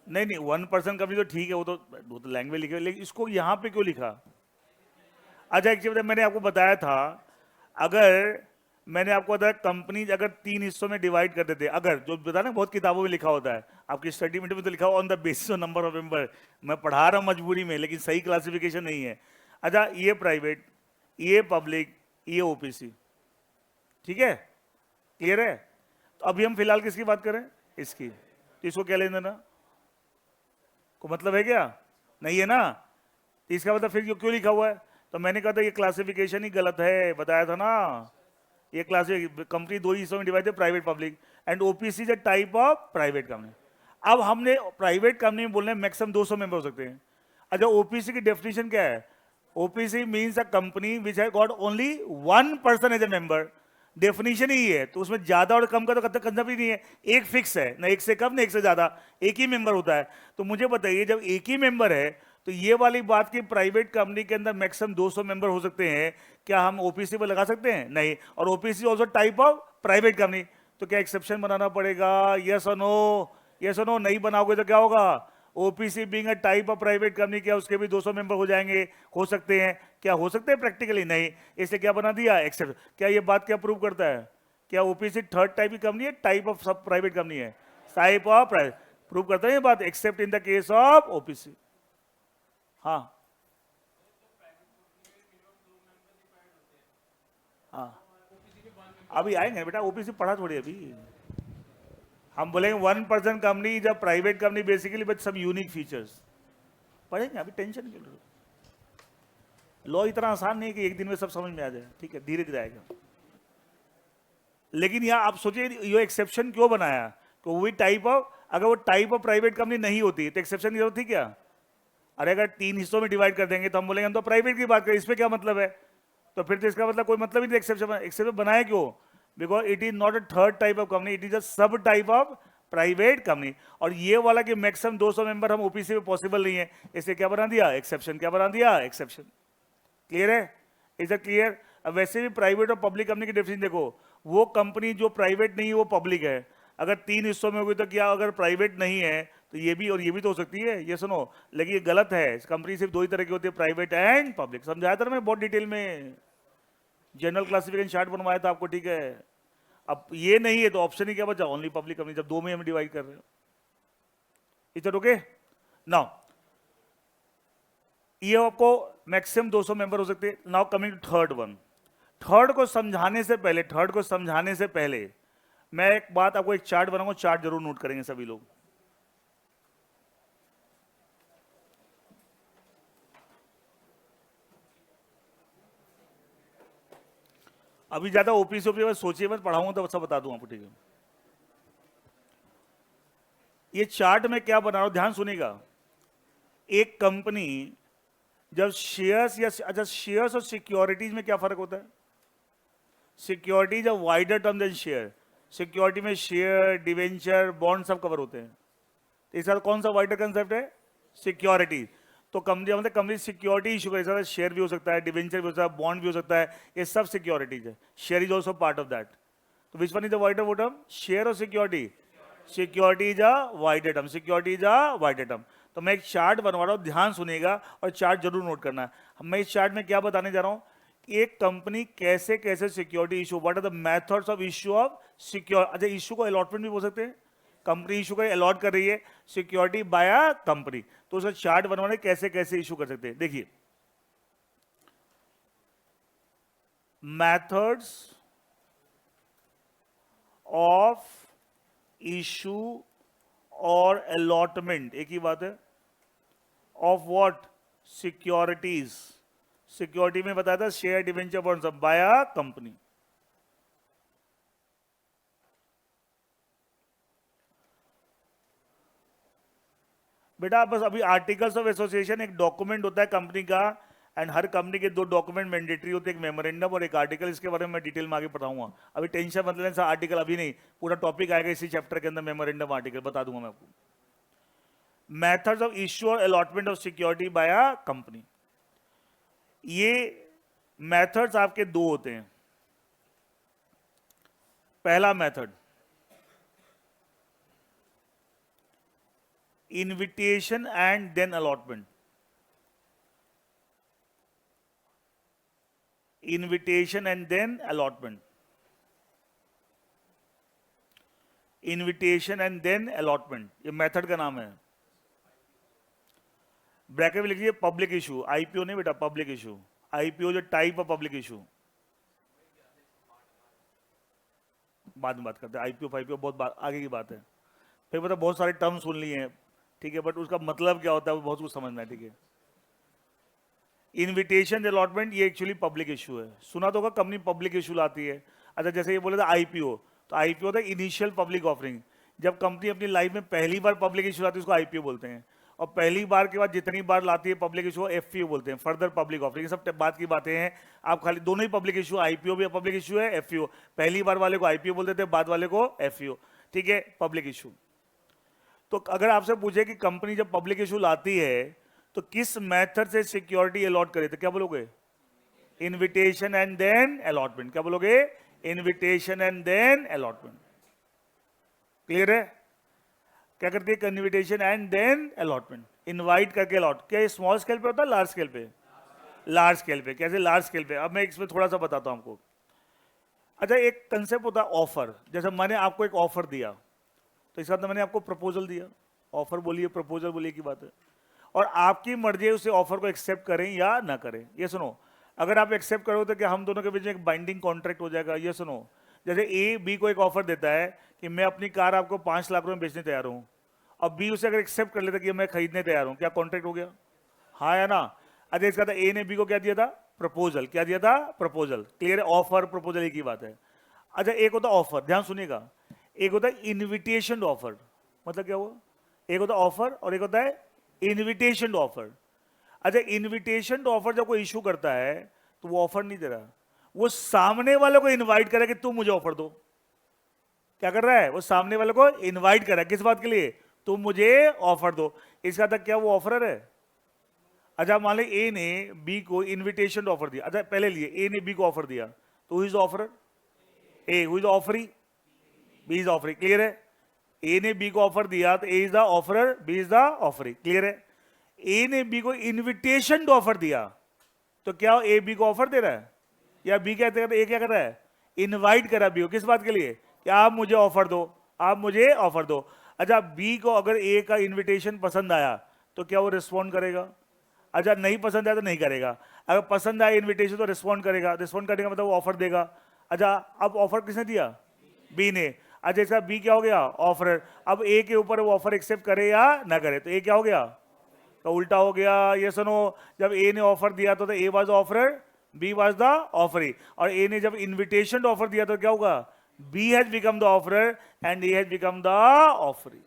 A: नहीं 1% कंपनी तो ठीक है, वो तो लैंग्वेज लिखी है, लेकिन इसको यहां पे क्यों लिखा? अच्छा एक चीज मैंने आपको बताया था, अगर मैंने आपको बताया कंपनी अगर 3 हिस्सों में डिवाइड कर देते, अगर जो बता ना बहुत किताबों में लिखा होता है, आपकी स्टडी में तो लिखा हुआ on the basis of number of member. मैं पढ़ा रहा हूं मजबूरी में, लेकिन सही क्लासिफिकेशन नहीं है। अच्छा ये प्राइवेट, ये पब्लिक, ये ओपीसी, ठीक है? क्लियर है? तो अभी हम फिलहाल किसकी बात करें? इसकी। तो इसको क्या लेना देना को मतलब है क्या? नहीं है ना? इसका मतलब फिर क्यों लिखा हुआ है? तो मैंने कहा था ये क्लासिफिकेशन ही गलत है, बताया था ना। ये कंपनी 2 हिस्सों में डिवाइड है, private public, and OPC is a type of private company. अब हमने प्राइवेट कंपनी में बोलने मैक्सिमम 200 मेंबर हो सकते हैं। अच्छा ओपीसी की डेफिनेशन क्या है? OPC means a company which has got only 1 person as a member. Definition ही है, तो उसमें ज्यादा और कम का तो कतई कंसेप्ट ही नहीं है, एक फिक्स है, ना एक से कम ना एक से ज्यादा, एक ही मेंबर होता है। तो मुझे बताइए जब एक ही मेंबर है तो ये वाली बात की प्राइवेट कंपनी के अंदर मैक्सिमम 200 मेंबर हो सकते हैं, क्या हम ओपीसी पर लगा सकते हैं? नहीं। और OPC also type of private company, तो क्या एक्सेप्शन बनाना पड़ेगा? यस और नो? ये सुनो, नहीं बनाओगे तो क्या होगा? OPC being a type of private company, क्या उसके भी 200 मेंबर हो जाएंगे? हो सकते हैं। क्या हो सकते हैं? प्रैक्टिकली नहीं। इसलिए क्या बना दिया? एक्सेप्ट। क्या ये बात क्या प्रूव करता है? क्या ओपीसी थर्ड टाइप की कंपनी है, टाइप ऑफ सब प्राइवेट कंपनी है? टाइप ऑफ प्राइवेट प्रूव करता है ये बात, accept in the case of OPC. हाँ हाँ, अभी आएंगे बेटा, ओपीसी पढ़ा थोड़ी अभी। हम बोलेंगे 1% company is a private company basically with some unique features. पढ़ेंगे, अभी टेंशन क्यों लो। लॉ इतना आसान नहीं है कि एक दिन में सब समझ में आ जाए, ठीक है, धीरे धीरे आएगा। लेकिन यहाँ आप सोचिए ये एक्सेप्शन क्यों बनाया? तो वही टाइप ऑफ, अगर वो टाइप ऑफ प्राइवेट कंपनी नहीं होती तो एक्सेप्शन की जरूरत थी क्या? अरे अगर 3 हिस्सों में डिवाइड कर देंगे तो हम बोलेंगे हम तो प्राइवेट की बात करें, इसमें क्या मतलब है? तो फिर तो इसका मतलब कोई मतलब ही नहीं एक्सेप्शन। एक्सेप्शन बनाया क्यों? Because it is not a third type of company, it is अ सब टाइप ऑफ प्राइवेट कंपनी। और ये वाला कि मैक्सिमम 200 मेंबर हम ओपीसी में पॉसिबल नहीं है, इसलिए क्या बना दिया? एक्सेप्शन। क्या बना दिया? एक्सेप्शन। क्लियर है? Is a clear? अब वैसे भी प्राइवेट और पब्लिक कंपनी की डेफिनेशन देखो, वो कंपनी जो प्राइवेट नहीं है वो पब्लिक है। अगर 3 हिस्सों में होगी तो क्या, अगर प्राइवेट नहीं है तो ये भी और ये भी तो हो सकती है, ये सुनो। लेकिन ये गलत है, कंपनी सिर्फ 2 ही तरह की होती है, प्राइवेट एंड पब्लिक। समझाया था ना मैं बहुत डिटेल में, जनरल क्लासिफिकेशन चार्ट बनवाया था आपको, ठीक है। अब ये नहीं है तो ऑप्शन ही क्या बचा? ओनली पब्लिक कंपनी, जब 2 में हम डिवाइड कर रहे हैं। Is it okay? नाउ ये आपको मैक्सिमम 200 मेंबर हो सकते हैं। Now coming to third one. Third को समझाने से पहले मैं एक बात आपको, एक चार्ट बनाऊंगा, चार्ट जरूर नोट करेंगे सभी लोग। अभी ज्यादा ओपीसी बस सोचिए मत, पढ़ाऊंगा तो सब बता दूंगा आपको, ठीक है। ये चार्ट में क्या बना रहा हूं, ध्यान सुनिएगा। एक कंपनी जब शेयर्स या अच्छा, शेयर्स और सिक्योरिटीज में क्या फर्क होता है? Securities a wider term than share. Security में शेयर, डिवेंचर, बॉन्ड सब कवर होते हैं। तो इसका कौन सा वाइडर कंसेप्ट है? सिक्योरिटी। तो कंपनी मतलब कंपनी सिक्योरिटी इशू कर, शेयर भी हो सकता है, डिवेंचर भी हो सकता है, बॉन्ड भी हो सकता है, ये सब सिक्योरिटीज है। Share is also part of that. तो which one is the wider वो टर्म, शेयर और security? Security is a wider term, security is a wider term. तो मैं एक चार्ट बनवा रहा हूं, ध्यान सुनिएगा और चार्ट जरूर नोट करना है। मैं इस चार्ट में क्या बताने जा रहा हूं, एक कंपनी कैसे कैसे security issue, what are the methods of issue of secure. अच्छा, इशू को अलॉटमेंट भी बोल सकते हैं। कंपनी इशू को अलॉट कर रही है सिक्योरिटी बाय अ कंपनी, तो उसका चार्ट बनवाने कैसे कैसे इशू कर सकते हैं। देखिए, मेथड्स ऑफ इशू और अलॉटमेंट एक ही बात है, ऑफ व्हाट, सिक्योरिटीज। सिक्योरिटी में बताया था शेयर, डिवेंचर, बॉन्ड सब बाय अ कंपनी। बेटा बस अभी आर्टिकल्स ऑफ एसोसिएशन एक डॉक्यूमेंट होता है कंपनी का, एंड हर कंपनी के 2 डॉक्यूमेंट मैंडेटरी होते हैं, एक मेमोरेंडम और एक आर्टिकल। इसके बारे में मैं डिटेल में आगे पढ़ाऊंगा, अभी टेंशन मत लेना, आर्टिकल अभी नहीं, पूरा टॉपिक आएगा इसी चैप्टर के अंदर, मेमोरेंडम आर्टिकल बता दूंगा मैं आपको। मेथड्स ऑफ इश्यू और allotment of security by a company. ये मेथड्स आपके 2 होते हैं। पहला method, invitation and then allotment. Invitation and then allotment. Invitation and then allotment, ये मेथड का नाम है। ब्रैकेट में लिखिए पब्लिक इशू, आईपीओ नहीं बेटा, पब्लिक इशू। आईपीओ जो टाइप ऑफ पब्लिक इशू, बाद में बात करते हैं। आईपीओ फाईपीओ बहुत आगे की बात है। फिर मतलब बहुत सारे टर्म सुन लिए हैं, ठीक है, बट उसका मतलब क्या होता है वो बहुत कुछ समझना है, ठीक है। इनविटेशन अलॉटमेंट ये एक्चुअली पब्लिक इशू है, सुना तो होगा कंपनी पब्लिक इशू लाती है। अच्छा, जैसे ये बोले था आईपीओ, तो आईपीओ था इनिशियल पब्लिक ऑफरिंग। जब कंपनी अपनी लाइफ में पहली बार पब्लिक इशू लाती है उसको आईपीओ बोलते हैं। और पहली बार के बाद जितनी बार लाती है पब्लिक इशू एफपीओ बोलते हैं, फर्दर पब्लिक ऑफरिंग। ये सब बात की बातें हैं, आप खाली दोनों ही पब्लिक इशू, आईपीओ भी पब्लिक इशू है, एफपीओ। पहली बार वाले को आईपीओ बोलते थे, बाद वाले को एफपीओ, ठीक है, पब्लिक इशू। तो अगर आपसे पूछे कि कंपनी जब पब्लिक इशू लाती है तो किस मेथड से सिक्योरिटी अलॉट करे, तो क्या बोलोगे? Invitation and then allotment. क्या बोलोगे? Invitation and then allotment. Clear है? क्या करती है? Invitation and then allotment, invite करके अलॉट। क्या ये स्मॉल स्केल पे होता है, लार्ज स्केल पे? लार्ज स्केल पे। कैसे लार्ज स्केल पे? अब मैं इसमें थोड़ा सा बताता हूं आपको। अच्छा, एक कंसेप्ट होता है ऑफर। जैसे मैंने आपको एक ऑफर दिया, तो इस बात में मैंने आपको प्रपोजल दिया। ऑफर बोलिए, प्रपोजल बोलिए की बात है। और आपकी मर्जी है उसे ऑफर को एक्सेप्ट करें या ना करें। ये सुनो, अगर आप एक्सेप्ट करोगे तो क्या हम दोनों के बीच में एक बाइंडिंग कॉन्ट्रैक्ट हो जाएगा? ये सुनो, जैसे ए बी को एक ऑफर देता है कि मैं अपनी कार आपको 5 लाख रुपए में बेचने तैयार हूं, अब बी उसे अगर एक्सेप्ट कर लेता कि मैं खरीदने तैयार हूं, क्या कॉन्ट्रैक्ट हो गया? हाँ या ना? अच्छा, इसका था ए ने बी को क्या दिया था? प्रपोजल। क्या दिया था? प्रपोजल। क्लियर है? ऑफर प्रपोजल एक ही बात है। अच्छा, एक होता ऑफर, ध्यान सुनिएगा, एक होता है इनविटेशन ऑफर। मतलब क्या हुआ? एक होता है ऑफर और एक होता है इनविटेशन ऑफर। अच्छा, इनविटेशन ऑफर जब कोई इशू करता है तो वो ऑफर नहीं दे रहा, वो सामने वाले को इनवाइट करे कि तुम मुझे ऑफर दो। क्या कर रहा है? वो सामने वाले को इनवाइट कर रहा है, किस बात के लिए? तुम मुझे ऑफर दो। इसका तक क्या वो ऑफरर है? अच्छा, मान ली ए ने बी को इनविटेशन ऑफर दिया। अच्छा, पहले लिए ए ने बी को ऑफर दिया, तो who is offeror? A. Who is offeree? B is offeree. Clear है? ए ने बी को ऑफर दिया तो A is the offeror, B is the offeree. Clear है? ए ने बी को इनविटेशन टू ऑफर दिया, तो क्या ए बी को ऑफर दे रहा है या बी क्या कर? ए क्या कर रहा है? इनवाइट कर रहा है बी को, किस बात के लिए? कि आप मुझे ऑफर दो, आप मुझे ऑफर दो। अच्छा, बी को अगर ए का इनविटेशन पसंद आया तो क्या वो रिस्पॉन्ड करेगा? अच्छा, नहीं पसंद आया तो नहीं करेगा। अगर पसंद आया इनविटेशन तो रिस्पॉन्ड करेगा। रिस्पॉन्ड करने का मतलब वो ऑफर देगा। अच्छा, अब ऑफर किसने दिया? बी ने। अच्छा, इसका बी क्या हो गया? ऑफर। अब ए के ऊपर वो ऑफर एक्सेप्ट करे या ना करे, तो ए क्या हो गया? तो उल्टा हो गया। ये सुनो, जब ए ने ऑफर दिया तो A was offerer, B was the offeree. और ए ने जब इनविटेशन ऑफर दिया तो क्या होगा? B has become the offerer and A has become the offeree.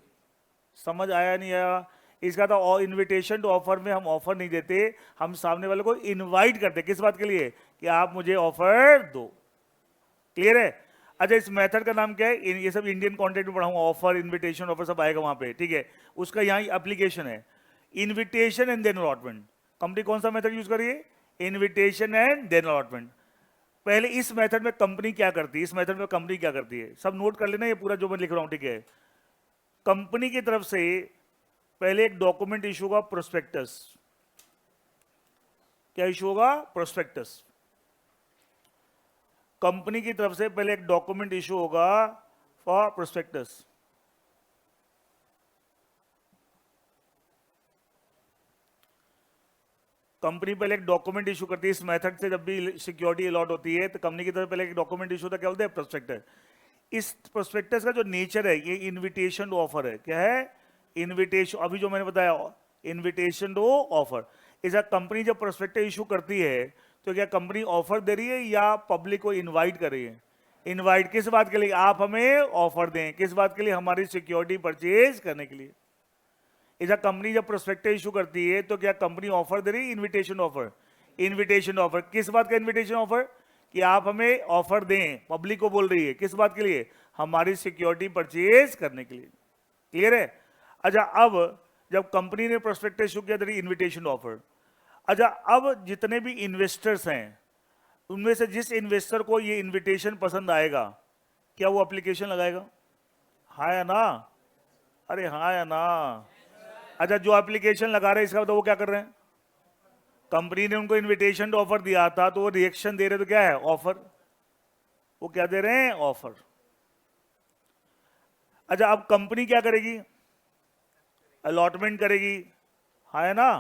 A: समझ आया नहीं आया? इसका तो इनविटेशन टू ऑफर में हम ऑफर नहीं देते, हम सामने वाले को इनवाइट करते। किस बात के लिए? कि आप मुझे ऑफर दो। क्लियर है? अच्छा, इस मेथड का नाम क्या है? ये सब इंडियन कॉन्टेक्ट में पढ़ाऊंगा, ऑफर, इनविटेशन, ऑफर सब आएगा वहां पे, ठीक है? उसका यहाँ एप्लीकेशन है invitation and then allotment. Company कौन सा मेथड यूज करिए? Invitation and then allotment. पहले इस मेथड में कंपनी क्या करती है, इस मेथड में कंपनी क्या करती है, सब नोट कर लेना ये पूरा जो मैं लिख रहा हूं, ठीक है? कंपनी की तरफ से पहले एक डॉक्यूमेंट इशू होगा, प्रोस्पेक्टस। क्या इशू होगा? प्रोस्पेक्टस। कंपनी की तरफ से पहले एक डॉक्यूमेंट इशू होगा फॉर प्रोस्पेक्टस। कंपनी पहले एक डॉक्यूमेंट इशू करती है। इस मेथड से जब भी सिक्योरिटी अलॉट होती है तो कंपनी की तरफ पहले एक डॉक्यूमेंट इशू होता है, क्या बोलते हैं? प्रोस्पेक्टस। इस प्रोस्पेक्टस का जो नेचर है ये इनविटेशन टू ऑफर है। क्या है? इनविटेशन। अभी जो मैंने बताया इनविटेशन टू ऑफर। इस कंपनी जब प्रोस्पेक्टस इशू करती है तो क्या कंपनी ऑफर दे रही है या पब्लिक को इनवाइट कर रही है? इनवाइट। किस बात के लिए? आप हमें ऑफर दें। किस बात के लिए? हमारी सिक्योरिटी परचेज करने के लिए। इस कंपनी जब प्रोस्पेक्टस इशू करती है तो क्या कंपनी ऑफर दे रही है? Invitation offer. Invitation offer. किस बात का इनविटेशन ऑफर? कि आप हमें ऑफर दें। पब्लिक को बोल रही है, किस बात के लिए? हमारी सिक्योरिटी परचेज करने के लिए। क्लियर है? अच्छा, अब जब कंपनी ने प्रोस्पेक्टस इशू किया इनविटेशन ऑफर। अच्छा, अब जितने भी इन्वेस्टर्स हैं उनमें से जिस इन्वेस्टर को ये इनविटेशन पसंद आएगा, क्या वो एप्लीकेशन लगाएगा? हाँ या ना? अरे हाँ या ना? अच्छा, जो एप्लीकेशन लगा रहे हैं इसका तो वो क्या कर रहे हैं? कंपनी ने उनको इनविटेशन ऑफर दिया था तो वो रिएक्शन दे रहे, तो क्या है? ऑफर। वो क्या दे रहे हैं? ऑफर। अच्छा, अब कंपनी क्या करेगी? अलॉटमेंट करेगी। हाँ है ना?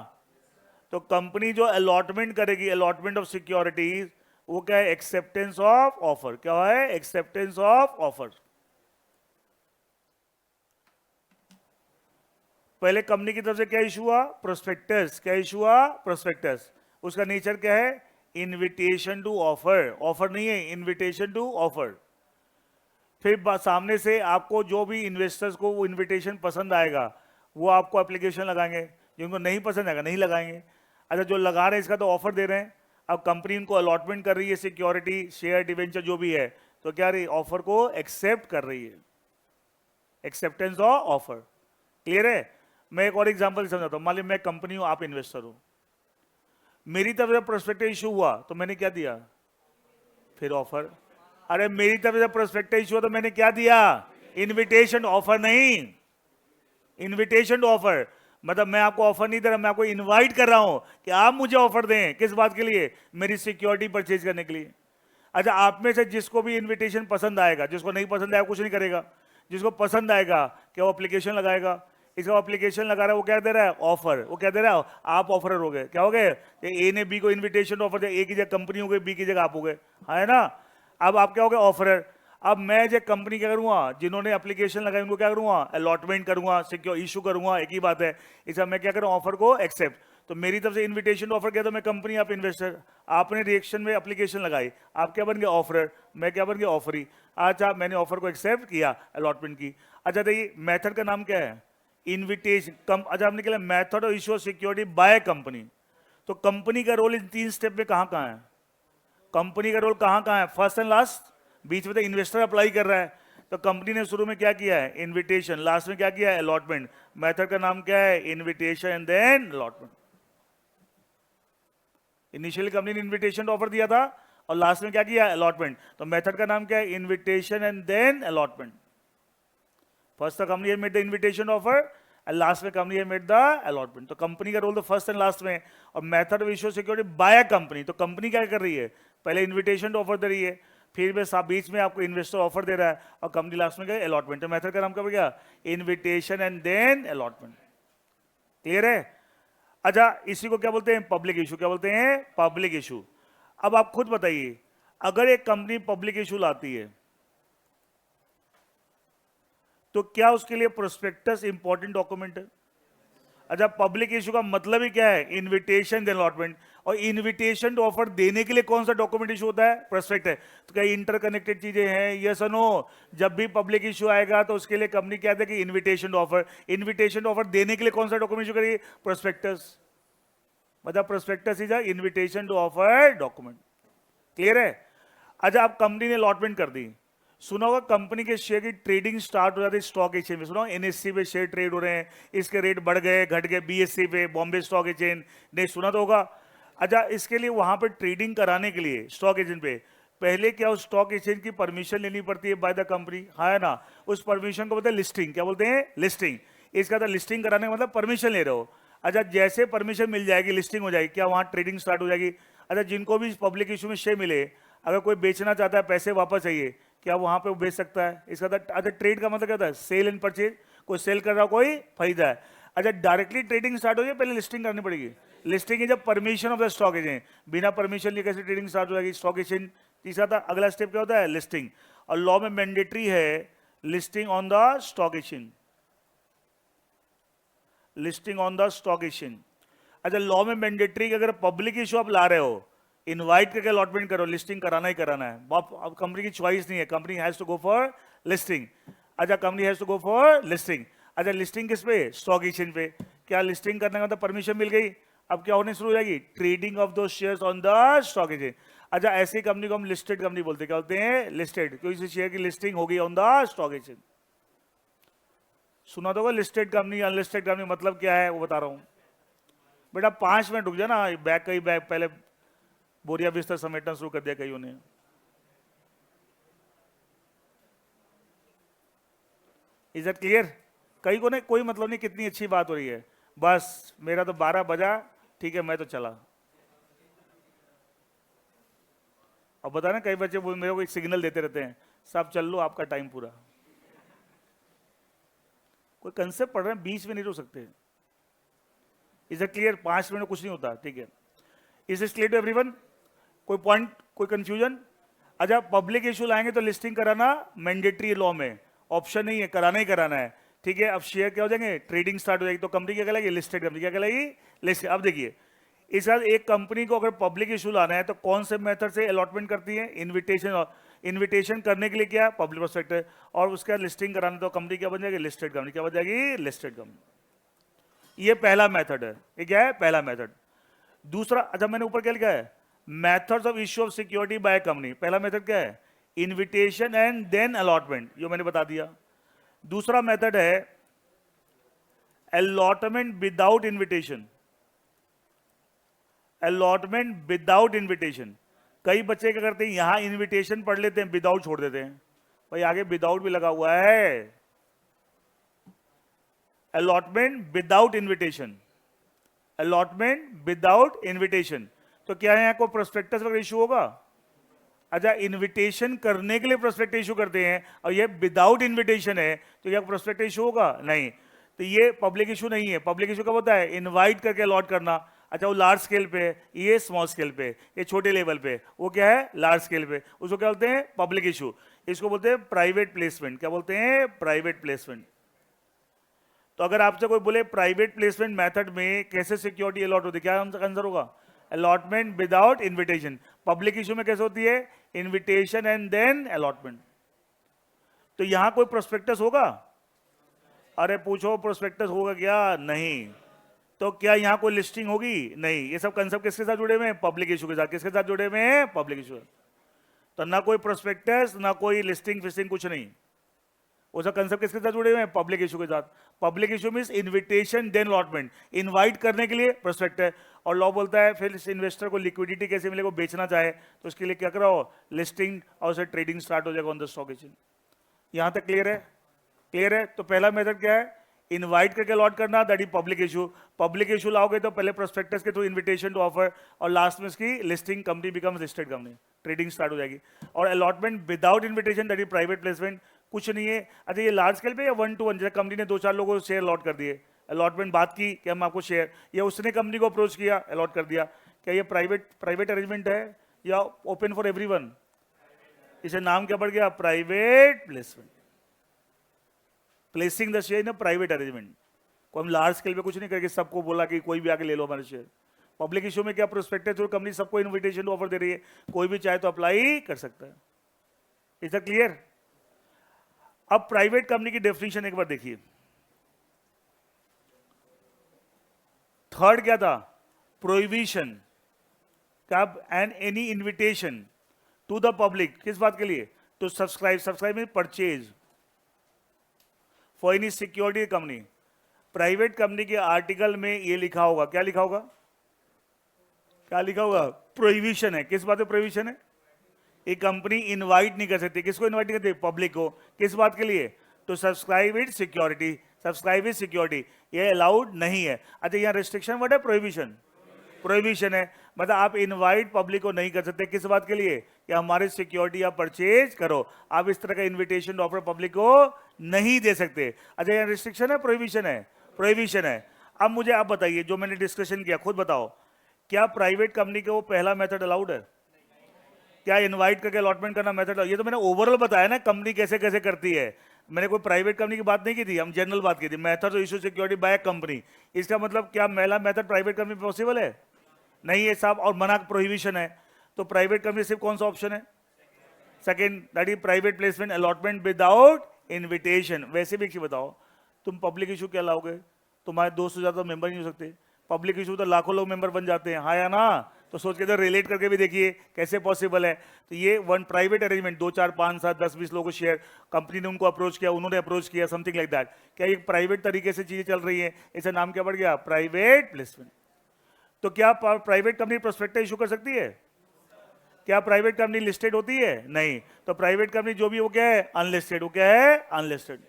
A: तो कंपनी जो अलॉटमेंट करेगी, अलॉटमेंट ऑफ सिक्योरिटीज, वो क्या है? Acceptance of offer. क्या है? Acceptance of offer. पहले कंपनी की तरफ से क्या इशू हुआ? प्रोस्पेक्टस। क्या इशू हुआ? प्रोस्पेक्टस। उसका नेचर क्या है? Invitation to offer. ऑफर नहीं है, इनविटेशन टू ऑफर। फिर सामने से आपको जो भी इन्वेस्टर्स को वो इनविटेशन पसंद आएगा वो आपको एप्लीकेशन लगाएंगे, जिनको नहीं पसंद आएगा नहीं लगाएंगे। अच्छा, जो लगा रहे हैं इसका तो ऑफर दे रहे हैं। अब कंपनी इनको अलॉटमेंट कर रही है, सिक्योरिटी, शेयर, डिवेंचर जो भी है, तो क्या रही? ऑफर को एक्सेप्ट कर रही है। Acceptance of offer. क्लियर है? मैं एक और एग्जांपल समझाता हूं। मान लीजिए मैं कंपनी हूं, आप इन्वेस्टर हो। मेरी तरफ से प्रोस्पेक्टस इशू हुआ तो मैंने क्या दिया? फिर ऑफर। अरे मेरी तरफ से प्रोस्पेक्टस इशू हुआ तो मैंने क्या दिया? इनविटेशन, ऑफर नहीं। इन्विटेशन टू ऑफर मतलब मैं आपको ऑफर नहीं दे रहा, मैं आपको इनवाइट कर रहा हूं कि आप मुझे ऑफर दें। किस बात के लिए? मेरी सिक्योरिटी परचेज करने के लिए। अच्छा, आप में से जिसको भी इनविटेशन पसंद आएगा, जिसको नहीं पसंद आएगा कुछ नहीं करेगा, जिसको पसंद आएगा क्या वो एप्लीकेशन लगाएगा। इसका एप्लीकेशन लगा रहा है, वो क्या दे रहा है? ऑफर। वो क्या दे रहा है? आप ऑफर हो गए। क्या हो गए? ए ने बी को इन्विटेशन ऑफर दिया, ए की जगह कंपनी हो गई, बी की जगह आप हो गए, है ना। अब आप क्या हो गए? ऑफरर। अब मैं जो कंपनी क्या करूंगा, जिन्होंने एप्लीकेशन लगाई उनको क्या करूंगा? अलॉटमेंट करूंगा, सिक्योर इशू करूंगा, एक ही बात है। इसका मैं क्या करूँ? ऑफर को एक्सेप्ट। तो मेरी तरफ से इन्विटेशन ऑफर किया तो मैं कंपनी, आप इन्वेस्टर। आपने रिएक्शन में एप्लीकेशन लगाई, आप क्या बन गए? ऑफरर। मैं क्या बन गया? ऑफरी। अच्छा, मैंने ऑफर को एक्सेप्ट किया, अलॉटमेंट की। अच्छा देखिए, मेथड का नाम क्या है? इन्विटेशन कम। अच्छा, आपने क्या method of issue security by company. तो कंपनी का रोल इन 3 स्टेप में कहां कहां है? कंपनी का रोल कहां कहां है? First and last. बीच में तो इन्वेस्टर अप्लाई कर रहा है। तो कंपनी ने शुरू में क्या किया है? इन्विटेशन। लास्ट में क्या किया है? अलॉटमेंट। मेथड का नाम क्या है? Invitation and then allotment. Initially company ने इन्विटेशन ऑफर दिया था और लास्ट में क्या किया? अलॉटमेंट। तो मेथड का नाम क्या है? Invitation and then allotment. First the company made the invitation offer and last में कंपनी मेड द अलॉटमेंट। तो कंपनी का रोल तो फर्स्ट एंड लास्ट में। और method of issue security by company, तो कंपनी क्या कर रही है? पहले इन्विटेशन ऑफर दे रही है, फिर में बीच में आपको इन्वेस्टर ऑफर दे रहा है, और कंपनी लास्ट में क्या? अलॉटमेंट। तो मेथड का नाम क्या हो गया? Invitation and then allotment. Clear है? अच्छा, इसी को क्या बोलते हैं? Public issue. क्या बोलते हैं? Public issue. अब आप खुद बताइए, अगर एक कंपनी पब्लिक इशू लाती है तो क्या उसके लिए प्रोस्पेक्टस इंपॉर्टेंट डॉक्यूमेंट है? अच्छा, पब्लिक इशू का मतलब ही क्या है? Invitation then allotment. और इन्विटेशन टू ऑफर देने के लिए कौन सा डॉक्यूमेंट इशू होता है? प्रोस्पेक्ट है। तो क्या इंटरकनेक्टेड चीजें हैं? यस और नो। जब भी पब्लिक इशू आएगा तो उसके लिए कंपनी क्या देगी? Invitation to offer. Invitation to offer देने के लिए कौन सा डॉक्यूमेंट इशू करेगी? प्रोस्पेक्टस। मतलब prospectus is a invitation to offer document. Clear है? अच्छा, अब कंपनी ने अलॉटमेंट कर दी। सुना होगा कंपनी के शेयर की ट्रेडिंग स्टार्ट हो जाती है स्टॉक एक्सचेंज में। सुना एनएससी पे शेयर ट्रेड हो रहे हैं, इसके रेट बढ़ गए घट गए, बीएससी पे, बॉम्बे स्टॉक एक्सचेंज, नहीं सुना तो होगा। अच्छा, इसके लिए वहां पे ट्रेडिंग कराने के लिए स्टॉक एक्सचेंज पे पहले क्या उस स्टॉक एक्सचेंज की परमिशन लेनी पड़ती है बाय द कंपनी, है ना। उस परमिशन को बोलते हैं लिस्टिंग। क्या बोलते हैं? लिस्टिंग। इसका तो लिस्टिंग कराने का मतलब परमिशन ले रहे हो। अच्छा, जैसे परमिशन मिल जाएगी, लिस्टिंग हो जाएगी, क्या वहां ट्रेडिंग स्टार्ट हो जाएगी। अच्छा, जिनको भी पब्लिक इशू में शेयर मिले, अगर कोई बेचना चाहता है, पैसे वापस चाहिए, क्या वहां पे वो बेच सकता है? इसका अच्छा, ट्रेड का मतलब क्या होता है? Sale and purchase. कोई सेल कर रहा हो, कोई खरीदा है। अच्छा, डायरेक्टली ट्रेडिंग स्टार्ट हो जाए, पहले लिस्टिंग करनी पड़ेगी। लिस्टिंग है जब permission of the stock exchange. बिना परमिशन लिए कैसे ट्रेडिंग स्टार्ट हो जाएगी? Stock exchange. तीसरा था, अगला स्टेप क्या होता है? लिस्टिंग। और लॉ में मैंडेटरी है listing on the stock exchange. Listing on the stock exchange. अच्छा, लॉ में मैंडेटरी अगर पब्लिक इशू आप ला रहे हो, इनवाइट करके अलॉटमेंट करो, लिस्टिंग कराना ही कराना है। अब कंपनी की चॉइस नहीं है, company has to go for listing. अच्छा, company has to go for listing. अच्छा, लिस्टिंग किस पे? स्टॉक एक्सचेंज पे। क्या लिस्टिंग करने का मतलब परमिशन मिल गई, अब क्या होने शुरू हो जाएगी? ट्रेडिंग ऑफ दो shares on the stock exchange. अच्छा, ऐसी कंपनी को हम लिस्टेड कंपनी बोलते हैं। क्या बोलते हैं? लिस्टेड। क्योंकि शेयर की लिस्टिंग होगी ऑन द स्टॉक एक्सचेंज। सुना तो होगा लिस्टेड कंपनी, अनलिस्टेड कंपनी मतलब क्या है वो बता रहा हूं। बेटा 5 मिनट रुक जा ना, बैग कई बैग पहले बोरिया बिस्तर समेटना शुरू कर दिया कईयों ने। Is that clear? कई को ने कोई मतलब नहीं, कितनी अच्छी बात हो रही है। बस मेरा तो 12 बजा, ठीक है, मैं तो चला। अब बता ना, कई बच्चे मेरे को एक सिग्नल देते रहते हैं, सब चल लो, आपका टाइम पूरा। कोई कंसेप्ट पढ़ रहे हैं, बीच में नहीं रुक सकते। Is that clear? 5 मिनट में कुछ नहीं होता, ठीक है। Is is clear to everyone? कोई पॉइंट, कोई कंफ्यूजन? अच्छा, पब्लिक इशू लाएंगे तो लिस्टिंग कराना मैंडेटरी लॉ में, ऑप्शन नहीं है, कराना ही कराना है, ठीक है। अब शेयर क्या हो जाएंगे? ट्रेडिंग स्टार्ट हो जाएगी, तो कंपनी क्या कहलाएगी? Listed company. क्या कहलाएगी? लिस्ट। अब देखिए, इस साथ एक कंपनी को अगर पब्लिक इशू लाना है तो कौन से मेथड से अलॉटमेंट करती है? इन्विटेशन। और इन्विटेशन करने के लिए क्या? Public prospectus. और उसका लिस्टिंग कराना तो कंपनी क्या बन जाएगी? Listed company. क्या बन जाएगी? Listed company. ये पहला मेथड है। ये क्या है? पहला मेथड। दूसरा, अच्छा मैंने ऊपर क्या लिखा है? Methods of issue of security by company. पहला मेथड क्या है? इन्विटेशन एंड देन अलॉटमेंट, ये मैंने बता दिया। दूसरा मेथड है allotment without invitation. Allotment without invitation. कई बच्चे क्या करते हैं, यहां इन्विटेशन पढ़ लेते हैं, विदाउट छोड़ देते हैं। भाई आगे विदाउट भी लगा हुआ है। Allotment without invitation, allotment without invitation. तो क्या है, यहाँ को प्रोस्पेक्टस वगैरह इशू होगा? अच्छा, इन्विटेशन करने के लिए प्रोस्पेक्ट इशू करते हैं और ये विदाउट इन्विटेशन है, तो क्या प्रोस्पेक्ट इशू होगा? नहीं। तो ये पब्लिक इशू नहीं है। पब्लिक इशू कब होता है? इनवाइट करके अलॉट करना। अच्छा, वो लार्ज स्केल पे है, ये स्मॉल स्केल पे, ये छोटे लेवल पे, वो क्या है? लार्ज स्केल पे। उसको क्या बोलते हैं? Public issue. इसको बोलते हैं प्राइवेट प्लेसमेंट। क्या बोलते हैं? Private placement. तो अगर आपसे कोई बोले प्राइवेट प्लेसमेंट मेथड में कैसे सिक्योरिटी अलॉट होती है, क्या आंसर होगा? Allotment without invitation. Public issue में कैसे होती है? Invitation and then allotment. तो यहां कोई प्रोस्पेक्टस होगा? अरे पूछो, प्रोस्पेक्टस होगा क्या? नहीं। तो क्या यहां कोई लिस्टिंग होगी? नहीं। ये सब कंसेप्ट किसके साथ जुड़े हुए हैं? पब्लिक इशू के साथ। किसके साथ जुड़े हुए हैं? Public issue. तो ना कोई प्रोस्पेक्टस, ना कोई लिस्टिंग फिस्टिंग, कुछ नहीं। वो सब कंसेप्ट किसके साथ जुड़े हुए हैं? पब्लिक इशू के साथ। Public issue means invitation then allotment. Invite करने के लिए प्रोस्पेक्ट है, और लॉ बोलता है फिर इस इन्वेस्टर को लिक्विडिटी कैसे मिले, को बेचना चाहे तो उसके लिए क्या कराओ? लिस्टिंग, और उसे ट्रेडिंग स्टार्ट हो जाएगा ऑन द स्टॉक एक्सचेंज। यहां तक क्लियर है? क्लियर है? तो पहला मेथड क्या है? इनवाइट करके अलॉट करना, that is public issue. Public issue लाओगे तो पहले प्रोस्पेक्टस के थ्रू इन्विटेशन टू ऑफर, और लास्ट में इसकी listing, company becomes listed company, trading start हो जाएगी। और allotment without invitation, that is private placement. कुछ नहीं है। अच्छा, ये लार्ज स्केल पे या 1 to 1, जैसे कंपनी ने 2-4 लोगों को शेयर अलॉट कर दिए, अलॉटमेंट बात की कि हम आपको शेयर, या उसने कंपनी को अप्रोच किया, अलॉट कर दिया, क्या ये प्राइवेट अरेंजमेंट है या ओपन फॉर एवरीवन? इसे नाम क्या पड़ गया? Private placement. Placing the share in private arrangement. को हम लार्ज स्केल पे कुछ नहीं करके सबको बोला कि कोई भी आके ले लो हमारे शेयर। पब्लिक इशू में क्या प्रोस्पेक्टस जो कंपनी सबको इन्विटेशन ऑफर दे रही है, कोई भी चाहे तो अप्लाई कर सकता है। Is that clear? अब प्राइवेट कंपनी की डेफिनेशन एक बार देखिए। थर्ड क्या था? प्रोहिबिशन कब and any invitation to the public, किस बात के लिए? टू सब्सक्राइब में purchase for any security company. Private company के आर्टिकल में ये लिखा होगा, क्या लिखा होगा? क्या लिखा होगा? प्रोहिबिशन है। किस बात पे प्रोहिबिशन है? एक कंपनी इनवाइट नहीं कर सकती। किसको इनवाइट नहीं करती? पब्लिक को। किस बात के लिए? To subscribe it security. Subscribe it security, ये अलाउड नहीं है। अच्छा, यहाँ रिस्ट्रिक्शन वर्ड है प्रोहिबिशन। प्रोहिबिशन है मतलब आप इनवाइट पब्लिक को नहीं कर सकते। किस बात के लिए? कि हमारी सिक्योरिटी आप परचेज करो। आप इस तरह का इन्विटेशन ऑफर पब्लिक को नहीं दे सकते। अच्छा, यहाँ रिस्ट्रिक्शन है प्रोहिबिशन है? प्रोहिबिशन है। अब मुझे आप बताइए, जो मैंने डिस्कशन किया, खुद बताओ, क्या प्राइवेट कंपनी का वो पहला मेथड अलाउड है? क्या इनवाइट करके अलॉटमेंट करना मेथड? ये तो मैंने ओवरऑल बताया ना, कंपनी कैसे कैसे करती है। मैंने कोई प्राइवेट कंपनी की बात नहीं की थी, हम जनरल बात की थी। Method issue security by company, इसका मतलब क्या पहला मेथड प्राइवेट कंपनी पॉसिबल है? नहीं है साहब। और मना प्रोहिबिशन है, तो प्राइवेट कंपनी सिर्फ कौन सा ऑप्शन है? Second, that is private placement allotment without invitation. वैसे भी बताओ, तुम पब्लिक इशू क्या लाओगे? तुम्हारे 200 से ज्यादा मेंबर नहीं हो सकते। पब्लिक इशू तो लाखों लोग मेंबर बन जाते हैं, हाँ या ना? तो सोच के इधर रिलेट करके भी देखिए कैसे पॉसिबल है। तो ये वन प्राइवेट अरेंजमेंट, 2, 4, 5, 7, 10, 20 लोगों को शेयर, कंपनी ने उनको अप्रोच किया, उन्होंने अप्रोच किया, समथिंग लाइक दैट। क्या एक प्राइवेट तरीके से चीजें चल रही है, इसे नाम क्या पड़ गया? Private placement. तो क्या प्राइवेट कंपनी प्रोस्पेक्टस इशू कर सकती है? क्या प्राइवेट कंपनी लिस्टेड होती है? नहीं। तो प्राइवेट कंपनी जो भी वो क्या है? अनलिस्टेड। वो क्या है? अनलिस्टेड।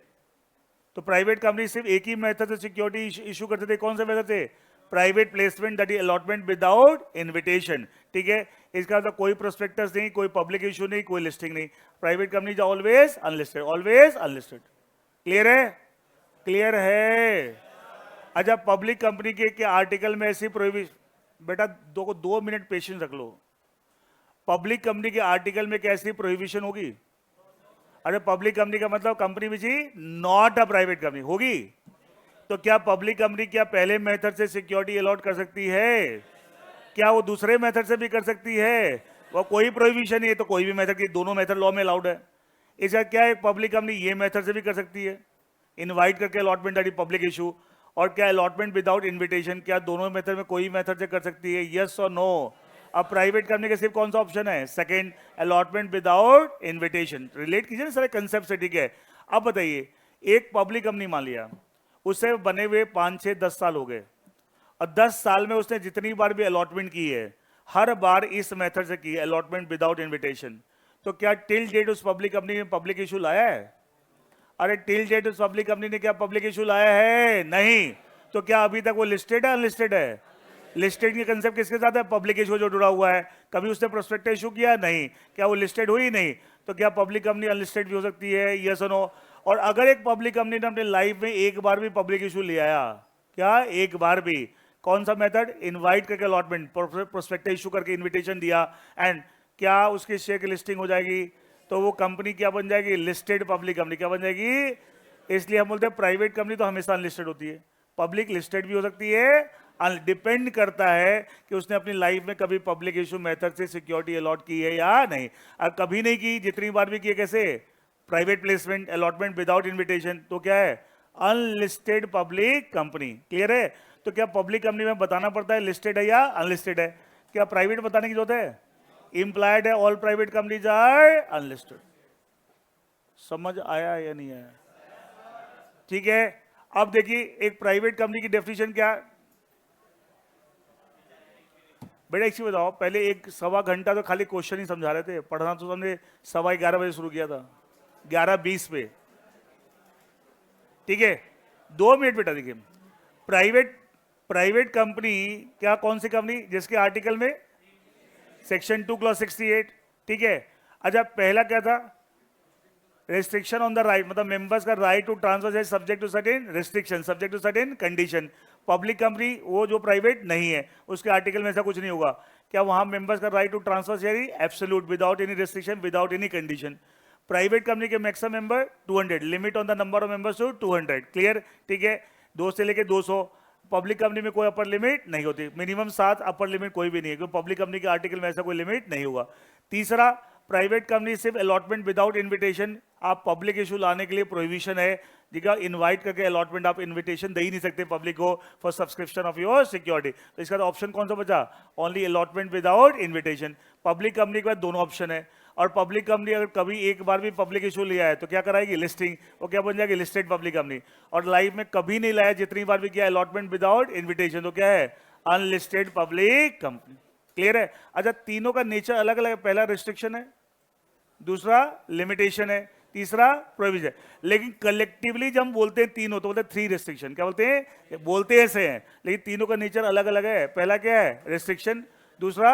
A: तो प्राइवेट कंपनी सिर्फ एक ही मेथड से सिक्योरिटी इशू करते थे। कौन से मेथड से? Private placement, that is allotment without invitation. ठीक है, इसका मतलब कोई प्रोस्पेक्टस नहीं, कोई पब्लिक इशू नहीं, कोई लिस्टिंग नहीं। Private company always unlisted, always unlisted. Clear है? क्लियर है? अच्छा, पब्लिक कंपनी के आर्टिकल में ऐसी प्रोहिबिशन, बेटा 2 मिनट पेशेंस रख लो। पब्लिक कंपनी के आर्टिकल में कैसी प्रोहिबिशन होगी? अरे पब्लिक कंपनी का मतलब company which is not a private company होगी। तो क्या पब्लिक कंपनी क्या पहले मेथड से सिक्योरिटी अलॉट कर सकती है? क्या वो दूसरे मेथड से भी कर सकती है? वो कोई प्रोहिबिशन नहीं है, तो कोई भी मेथड की, दोनों मेथड लॉ में अलाउड है। इसका क्या है, पब्लिक कंपनी ये मेथड से भी कर सकती है, इनवाइट करके allotment, that is public issue. और क्या अलॉटमेंट विदाउट इन्विटेशन, क्या दोनों मेथड में कोई मेथड से कर सकती है? यस और नो? अब प्राइवेट करने का सिर्फ कौन सा ऑप्शन है? Second, allotment without invitation. Relate कीजिए ना सारे कंसेप्ट से, ठीक है? अब बताइए, एक पब्लिक कंपनी मान लिया, उससे बने हुए 5, 6, 10 साल हो गए, और 10 साल में उसने जितनी बार भी अलॉटमेंट की है, हर बार इस मेथड से की है, अलॉटमेंट विदाउट इन्विटेशन। तो क्या टिल डेट उस पब्लिक कंपनी में पब्लिक इशू लाया है? अरे टिल डेट उस पब्लिक कंपनी ने क्या पब्लिक इशू लाया है? नहीं। तो क्या अभी तक वो लिस्टेड है अनलिस्टेड है? लिस्टेड की कंसेप्ट किसके साथ है? पब्लिक इशू जो जुड़ा हुआ है। कभी उसने प्रोस्पेक्टस इशू किया? नहीं। क्या वो लिस्टेड हुई? नहीं। तो क्या पब्लिक कंपनी अनलिस्टेड भी हो सकती है? यस और नो। और अगर एक पब्लिक कंपनी ने अपने लाइफ में एक बार भी पब्लिक इशू ले आया, क्या एक बार भी, कौन सा मेथड? इनवाइट करके अलॉटमेंट, प्रोस्पेक्टस इशू करके इन्विटेशन दिया, एंड क्या उसके शेयर की लिस्टिंग हो जाएगी? तो वो कंपनी क्या बन जाएगी? Listed public company. क्या बन जाएगी? इसलिए हम बोलते हैं प्राइवेट कंपनी तो हमेशा अनलिस्टेड होती है, पब्लिक लिस्टेड भी हो सकती है। डिपेंड करता है कि उसने अपनी लाइफ में कभी पब्लिक इशू मेथड से सिक्योरिटी अलॉट की है या नहीं। और कभी नहीं की, जितनी बार भी की, कैसे? Private placement, allotment without invitation, तो क्या है? Unlisted public company. क्लियर है? तो क्या पब्लिक कंपनी में बताना पड़ता है लिस्टेड है या अनलिस्टेड है? क्या प्राइवेट बताने की जरूरत है? इंप्लाइड है all private companies are unlisted. समझ आया या नहीं आया? ठीक है। अब देखिए एक प्राइवेट कंपनी की डेफिनेशन क्या? बेटा एक चीज बताओ, पहले एक सवा घंटा तो खाली क्वेश्चन ही समझा रहे थे, पढ़ना तो हमने 11:15 शुरू किया था, 11:20 पे। ठीक है, 2 मिनट बेटा। देखिए प्राइवेट कंपनी क्या, कौन सी कंपनी? जिसके आर्टिकल में सेक्शन 2 क्लॉज 68। ठीक है। अच्छा, पहला क्या था? रेस्ट्रिक्शन ऑन द राइट, मतलब मेंबर्स का राइट टू ट्रांसफर है subject to certain restriction, subject to certain condition. Public company वो जो प्राइवेट नहीं है, उसके आर्टिकल में ऐसा कुछ नहीं होगा। क्या वहां मेंबर्स का right to transfer share? Absolute, without any restriction, without any condition. Private company के maximum member 200, limit on the number of members to 200। Clear? ठीक है, 2 से लेके 200। पब्लिक कंपनी में कोई अपर लिमिट नहीं होती, मिनिमम 7, अपर लिमिट कोई भी नहीं है, क्योंकि पब्लिक कंपनी के आर्टिकल में ऐसा कोई लिमिट नहीं होगा। तीसरा, प्राइवेट कंपनी सिर्फ अलॉटमेंट विदाउट इन्विटेशन। आप पब्लिक इशू लाने के लिए प्रोहिबिशन है, जिसका इनवाइट करके अलॉटमेंट, आप इन्विटेशन दे ही नहीं सकते पब्लिक को for subscription of your security. तो इसका ऑप्शन कौन सा बचा? Only allotment without invitation. Public company के बाद दोनों ऑप्शन है। और पब्लिक कंपनी अगर कभी एक बार भी पब्लिक इशू लिया है तो क्या कराएगी? लिस्टिंग। वो क्या बन जाएगी? Listed public company. और लाइफ में कभी नहीं लाया, जितनी बार भी किया अलॉटमेंट विदाउट इन्विटेशन, तो क्या है? Unlisted public company. क्लियर है? अच्छा, तीनों का नेचर अलग अलग है। पहला रिस्ट्रिक्शन है, दूसरा लिमिटेशन है, तीसरा प्रोविजन। लेकिन कलेक्टिवली जब हम बोलते हैं तीनों, तो बोलते हैं 3 रिस्ट्रिक्शन। क्या बोलते हैं? बोलते ऐसे हैं, लेकिन तीनों का नेचर अलग अलग है। पहला क्या है? रिस्ट्रिक्शन, दूसरा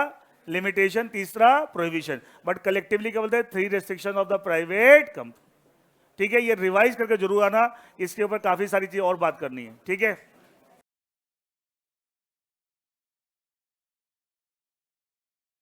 A: लिमिटेशन, तीसरा प्रोहिबिशन। बट कलेक्टिवली क्या बोलते हैं? 3 restriction of the private company. ठीक है, ये रिवाइज करके जरूर आना, इसके ऊपर काफी सारी चीज और बात करनी है। ठीक है।